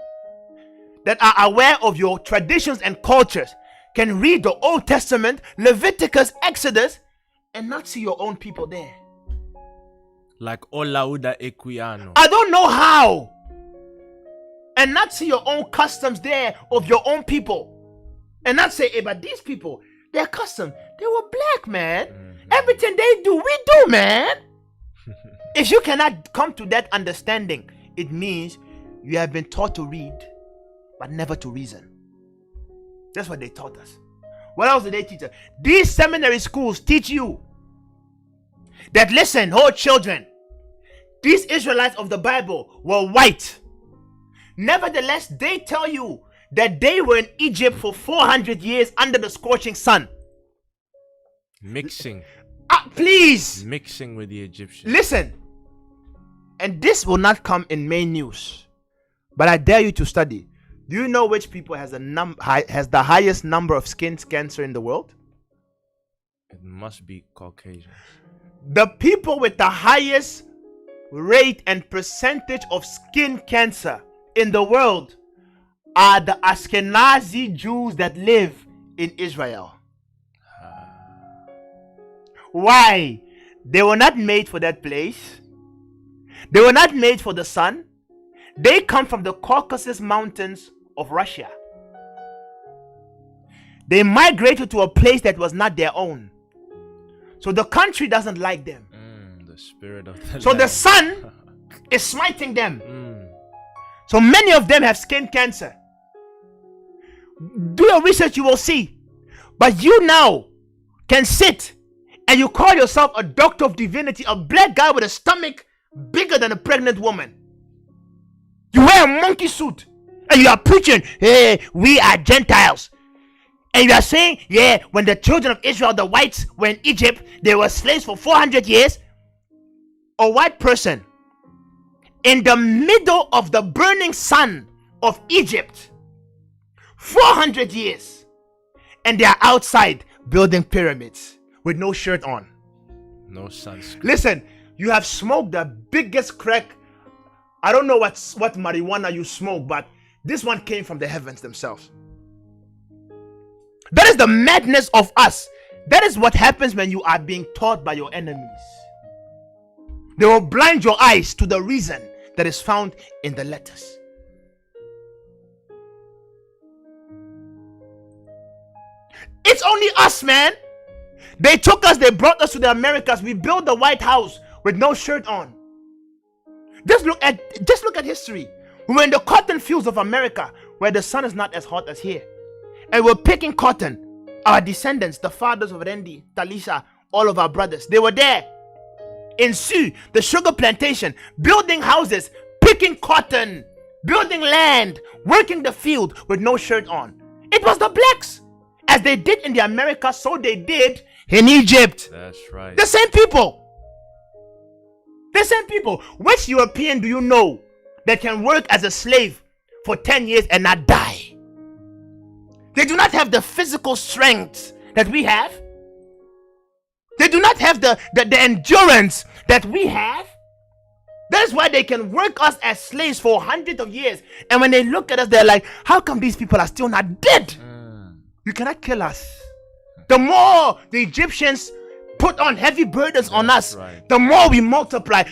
that are aware of your traditions and cultures, can read the Old Testament, Leviticus, Exodus, and not see your own people there. Like Olauda Equiano. I don't know how. And not see your own customs there of your own people. And not say, hey, but these people, their custom, they were black, man. Everything they do, we do, man. If you cannot come to that understanding, it means you have been taught to read, but never to reason. That's what they taught us. What else did they teach us? These seminary schools teach you that, listen, children, These Israelites of the Bible were white. Nevertheless, they tell you that they were in Egypt for 400 years under the scorching sun. Mixing Please. with the Egyptians. Listen. And this will not come in main news, but I dare you to study. Do you know which people has the highest number of skin cancer in the world? It must be Caucasians. The people with the highest rate and percentage of skin cancer in the world are the Ashkenazi Jews that live in Israel. Why? They were not made for that place. They were not made for the sun. They come from the Caucasus Mountains of Russia. They migrated to a place that was not their own. So the country doesn't like them. The spirit of the So land. the sun is smiting them. So many of them have skin cancer. Do your research, you will see. But you now can sit and you call yourself a doctor of divinity, a black guy with a stomach bigger than a pregnant woman. You wear a monkey suit and you are preaching, hey, we are Gentiles. And you are saying, yeah, when the children of Israel, the whites, were in Egypt, they were slaves for 400 years. A white person in the middle of the burning sun of Egypt, 400 years, and they are outside building pyramids with no shirt on. No sunscreen. Listen, you have smoked the biggest crack. I don't know what marijuana you smoke, but this one came from the heavens themselves. That is the madness of us. That is what happens when you are being taught by your enemies. They will blind your eyes to the reason that is found in the letters. It's only us, man. They took us, they brought us to the Americas. We built the White House with no shirt on. Just look at history. We were in the cotton fields of America where the sun is not as hot as here. And we're picking cotton. Our descendants, the fathers of Randy, Talisha, all of our brothers, they were there. In Sioux, the sugar plantation, building houses, picking cotton, building land, working the field with no shirt on. It was the blacks. As they did in the Americas, so they did in Egypt. That's right. The same people. The same people. Which European do you know that can work as a slave for 10 years and not die? They do not have the physical strength that we have. They do not have the endurance that we have. That's why they can work us as slaves for hundreds of years. And when they look at us, they're like, how come these people are still not dead? You cannot kill us. The more the Egyptians put on heavy burdens on us, right, the more we multiply.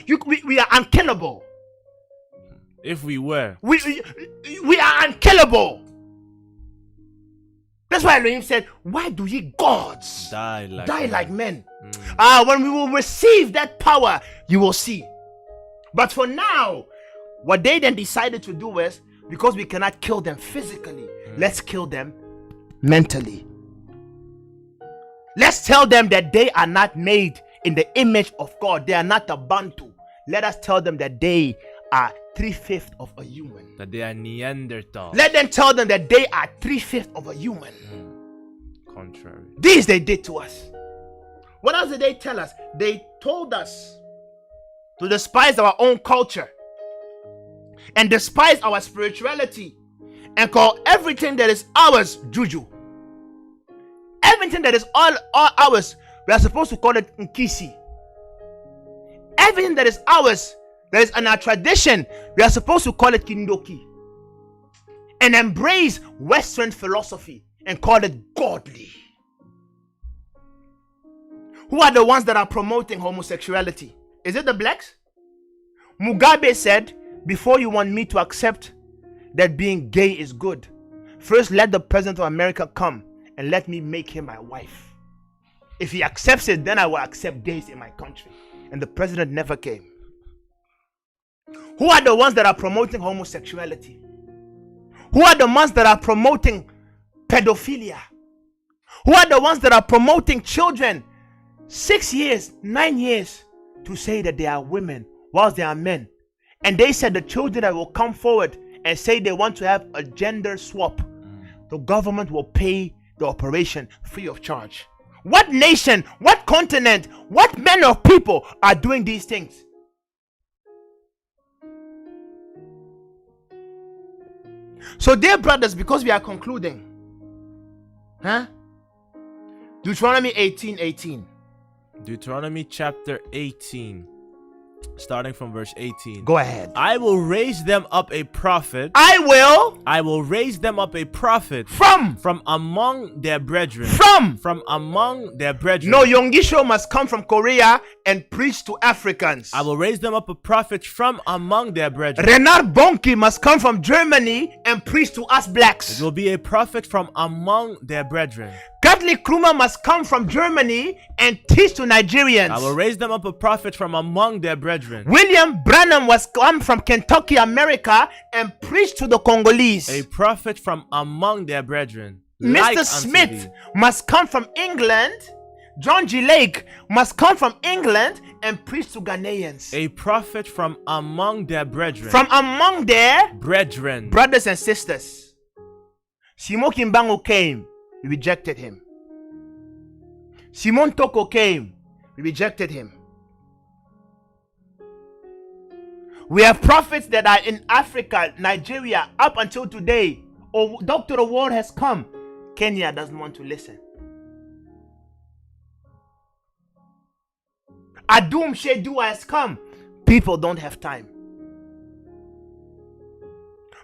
We are unkillable. If we were. We are unkillable. That's why Elohim said, why do ye gods Die like men? When we will receive that power, you will see. But for now, what they then decided to do is, because we cannot kill them physically, let's kill them mentally. Let's tell them that they are not made in the image of God. They are not a Bantu. Let us tell them that they are 3/5 of a human. That they are Neanderthals. Let them tell them that they are 3/5 of a human. Contrary. This they did to us. What else did they tell us? They told us to despise our own culture and despise our spirituality and call everything that is ours juju. Everything that is all ours, we are supposed to call it nkisi. Everything that is ours, that is in our tradition, we are supposed to call it kindoki. And embrace Western philosophy and call it godly. Who are the ones that are promoting homosexuality? Is it the blacks? Mugabe said, before you want me to accept that being gay is good, first let the president of America come and let me make him my wife. If he accepts it, then I will accept gays in my country. And the president never came. Who are the ones that are promoting homosexuality? Who are the ones that are promoting pedophilia? Who are the ones that are promoting children 6 years, 9 years to say that they are women whilst they are men. And they said the children that will come forward and say they want to have a gender swap, the government will pay the operation free of charge. What nation, what continent, what men of people are doing these things? So, dear brothers, because we are concluding, Deuteronomy 18:18. Deuteronomy chapter 18, starting from verse 18. Go ahead. I will raise them up a prophet. I will raise them up a prophet from among their brethren. From among their brethren. No, Yongisho must come from Korea and preach to Africans. I will raise them up a prophet from among their brethren. Renard Bonke must come from Germany and preach to us blacks. It will be a prophet from among their brethren. Gadli Kruma must come from Germany and teach to Nigerians. I will raise them up a prophet from among their brethren. William Branham must come from Kentucky, America, and preach to the Congolese. A prophet from among their brethren. Mr. Smith must come from England. John G. Lake must come from England and preach to Ghanaians. A prophet from among their brethren. From among their brethren. Brothers and sisters. Simo Kimbangu came. We rejected him. Simon Toko came. We rejected him. We have prophets that are in Africa, Nigeria, up until today. Oh, Doctor, the world has come. Kenya doesn't want to listen. Adum Shedua has come. People don't have time.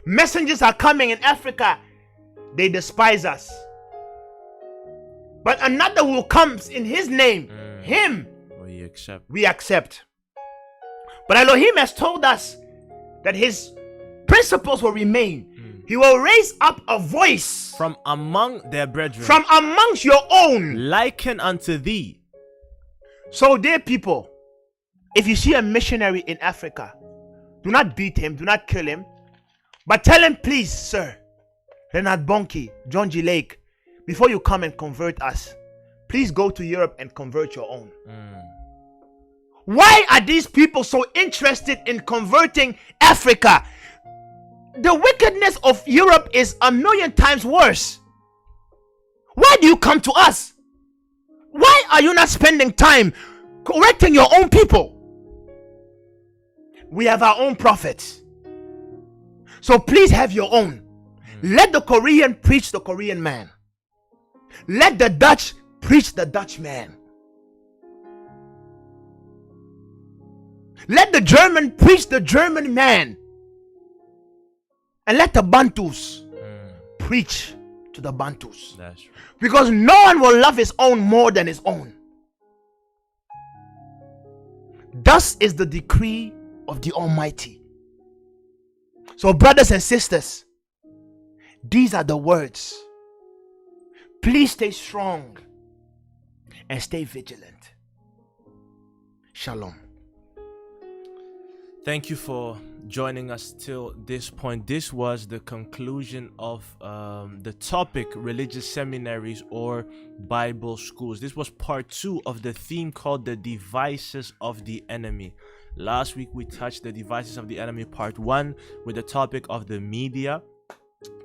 Messengers are coming in Africa. They despise us. But another will come in his name. Him we accept. But Elohim has told us that his principles will remain. He will raise up a voice from among their brethren, from amongst your own, liken unto thee. So, dear people, if you see a missionary in Africa, do not beat him, do not kill him, but tell him, please, sir, Renard Bonke, John G. Lake, before you come and convert us, please go to Europe and convert your own. Why are these people so interested in converting Africa? The wickedness of Europe is 1,000,000 times worse. Why do you come to us? Why are you not spending time correcting your own people? We have our own prophets. So please have your own. Let the Korean preach the Korean man. Let the Dutch preach the Dutch man. Let the German preach the German man. And let the Bantus preach to the Bantus. That's right. Because no one will love his own more than his own. Thus is the decree of the Almighty. So, brothers and sisters, these are the words. Please stay strong and stay vigilant. Shalom. Thank you for joining us till this point. This was the conclusion of the topic religious seminaries or Bible schools. This was part 2 of the theme called the devices of the enemy. Last week we touched the devices of the enemy part 1 with the topic of the media.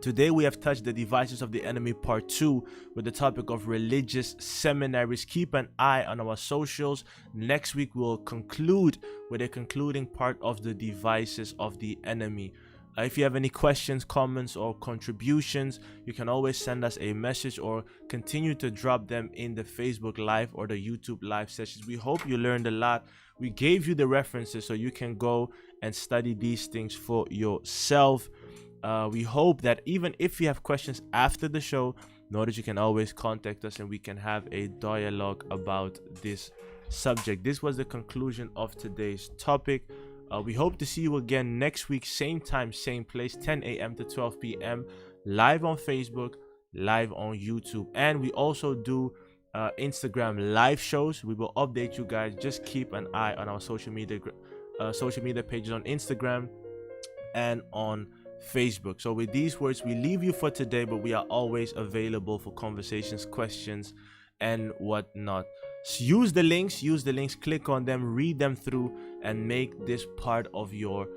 Today we have touched the devices of the enemy part 2 with the topic of religious seminaries. Keep an eye on our socials. Next week we'll conclude with a concluding part of the devices of the enemy. If you have any questions, comments, or contributions, you can always send us a message or continue to drop them in the Facebook Live or the YouTube Live sessions. We hope you learned a lot. We gave you the references so you can go and study these things for yourself. We hope that even if you have questions after the show, know that you can always contact us and we can have a dialogue about this subject. This was the conclusion of today's topic. We hope to see you again next week, same time, same place, 10 a.m. to 12 p.m. live on Facebook, live on YouTube. And we also do Instagram live shows. We will update you guys. Just keep an eye on our social media pages on Instagram and on Facebook. So with these words, we leave you for today, but we are always available for conversations, questions, and whatnot. use the links, click on them, read them through, and make this part of your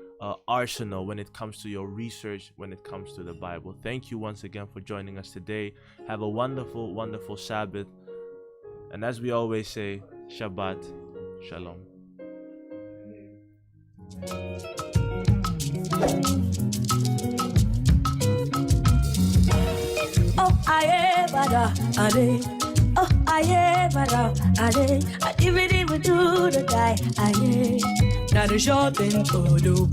arsenal when it comes to your research, when it comes to the Bible. Thank you once again for joining us today. Have a wonderful, wonderful Sabbath. And as we always say, Shabbat Shalom. Oh, aye, bada, ade. Oh, aye, bada, ade. I give it to the guy, aye. Now the short thing to do.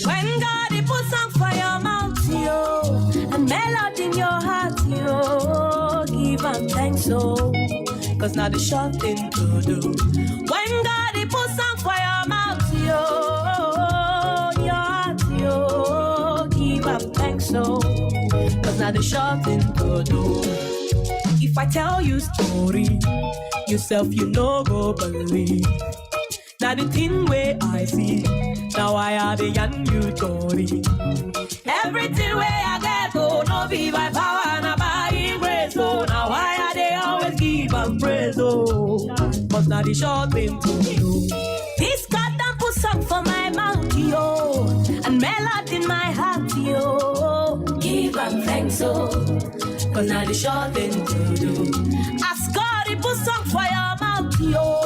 When God he put some fire mouth, yo, and melody in your heart, yo, give him thanks, so. Cause now the short thing to do. When God he put some fire mouth, yo, your heart, yo, give him thanks, so. Cause now the short thing to do. If I tell you story, yourself you no go believe. Now the thing where I see, now I have a young you story. Everything where I get, oh, no be by power, na by grace, oh. Now why are they always give and praise, oh? But now the short thing to do. This God done put song for my mouth, yo, and melody in my heart, yo. Give and thanks, oh. Cause now the short thing to do. Ask God he put song for your mouth, yo.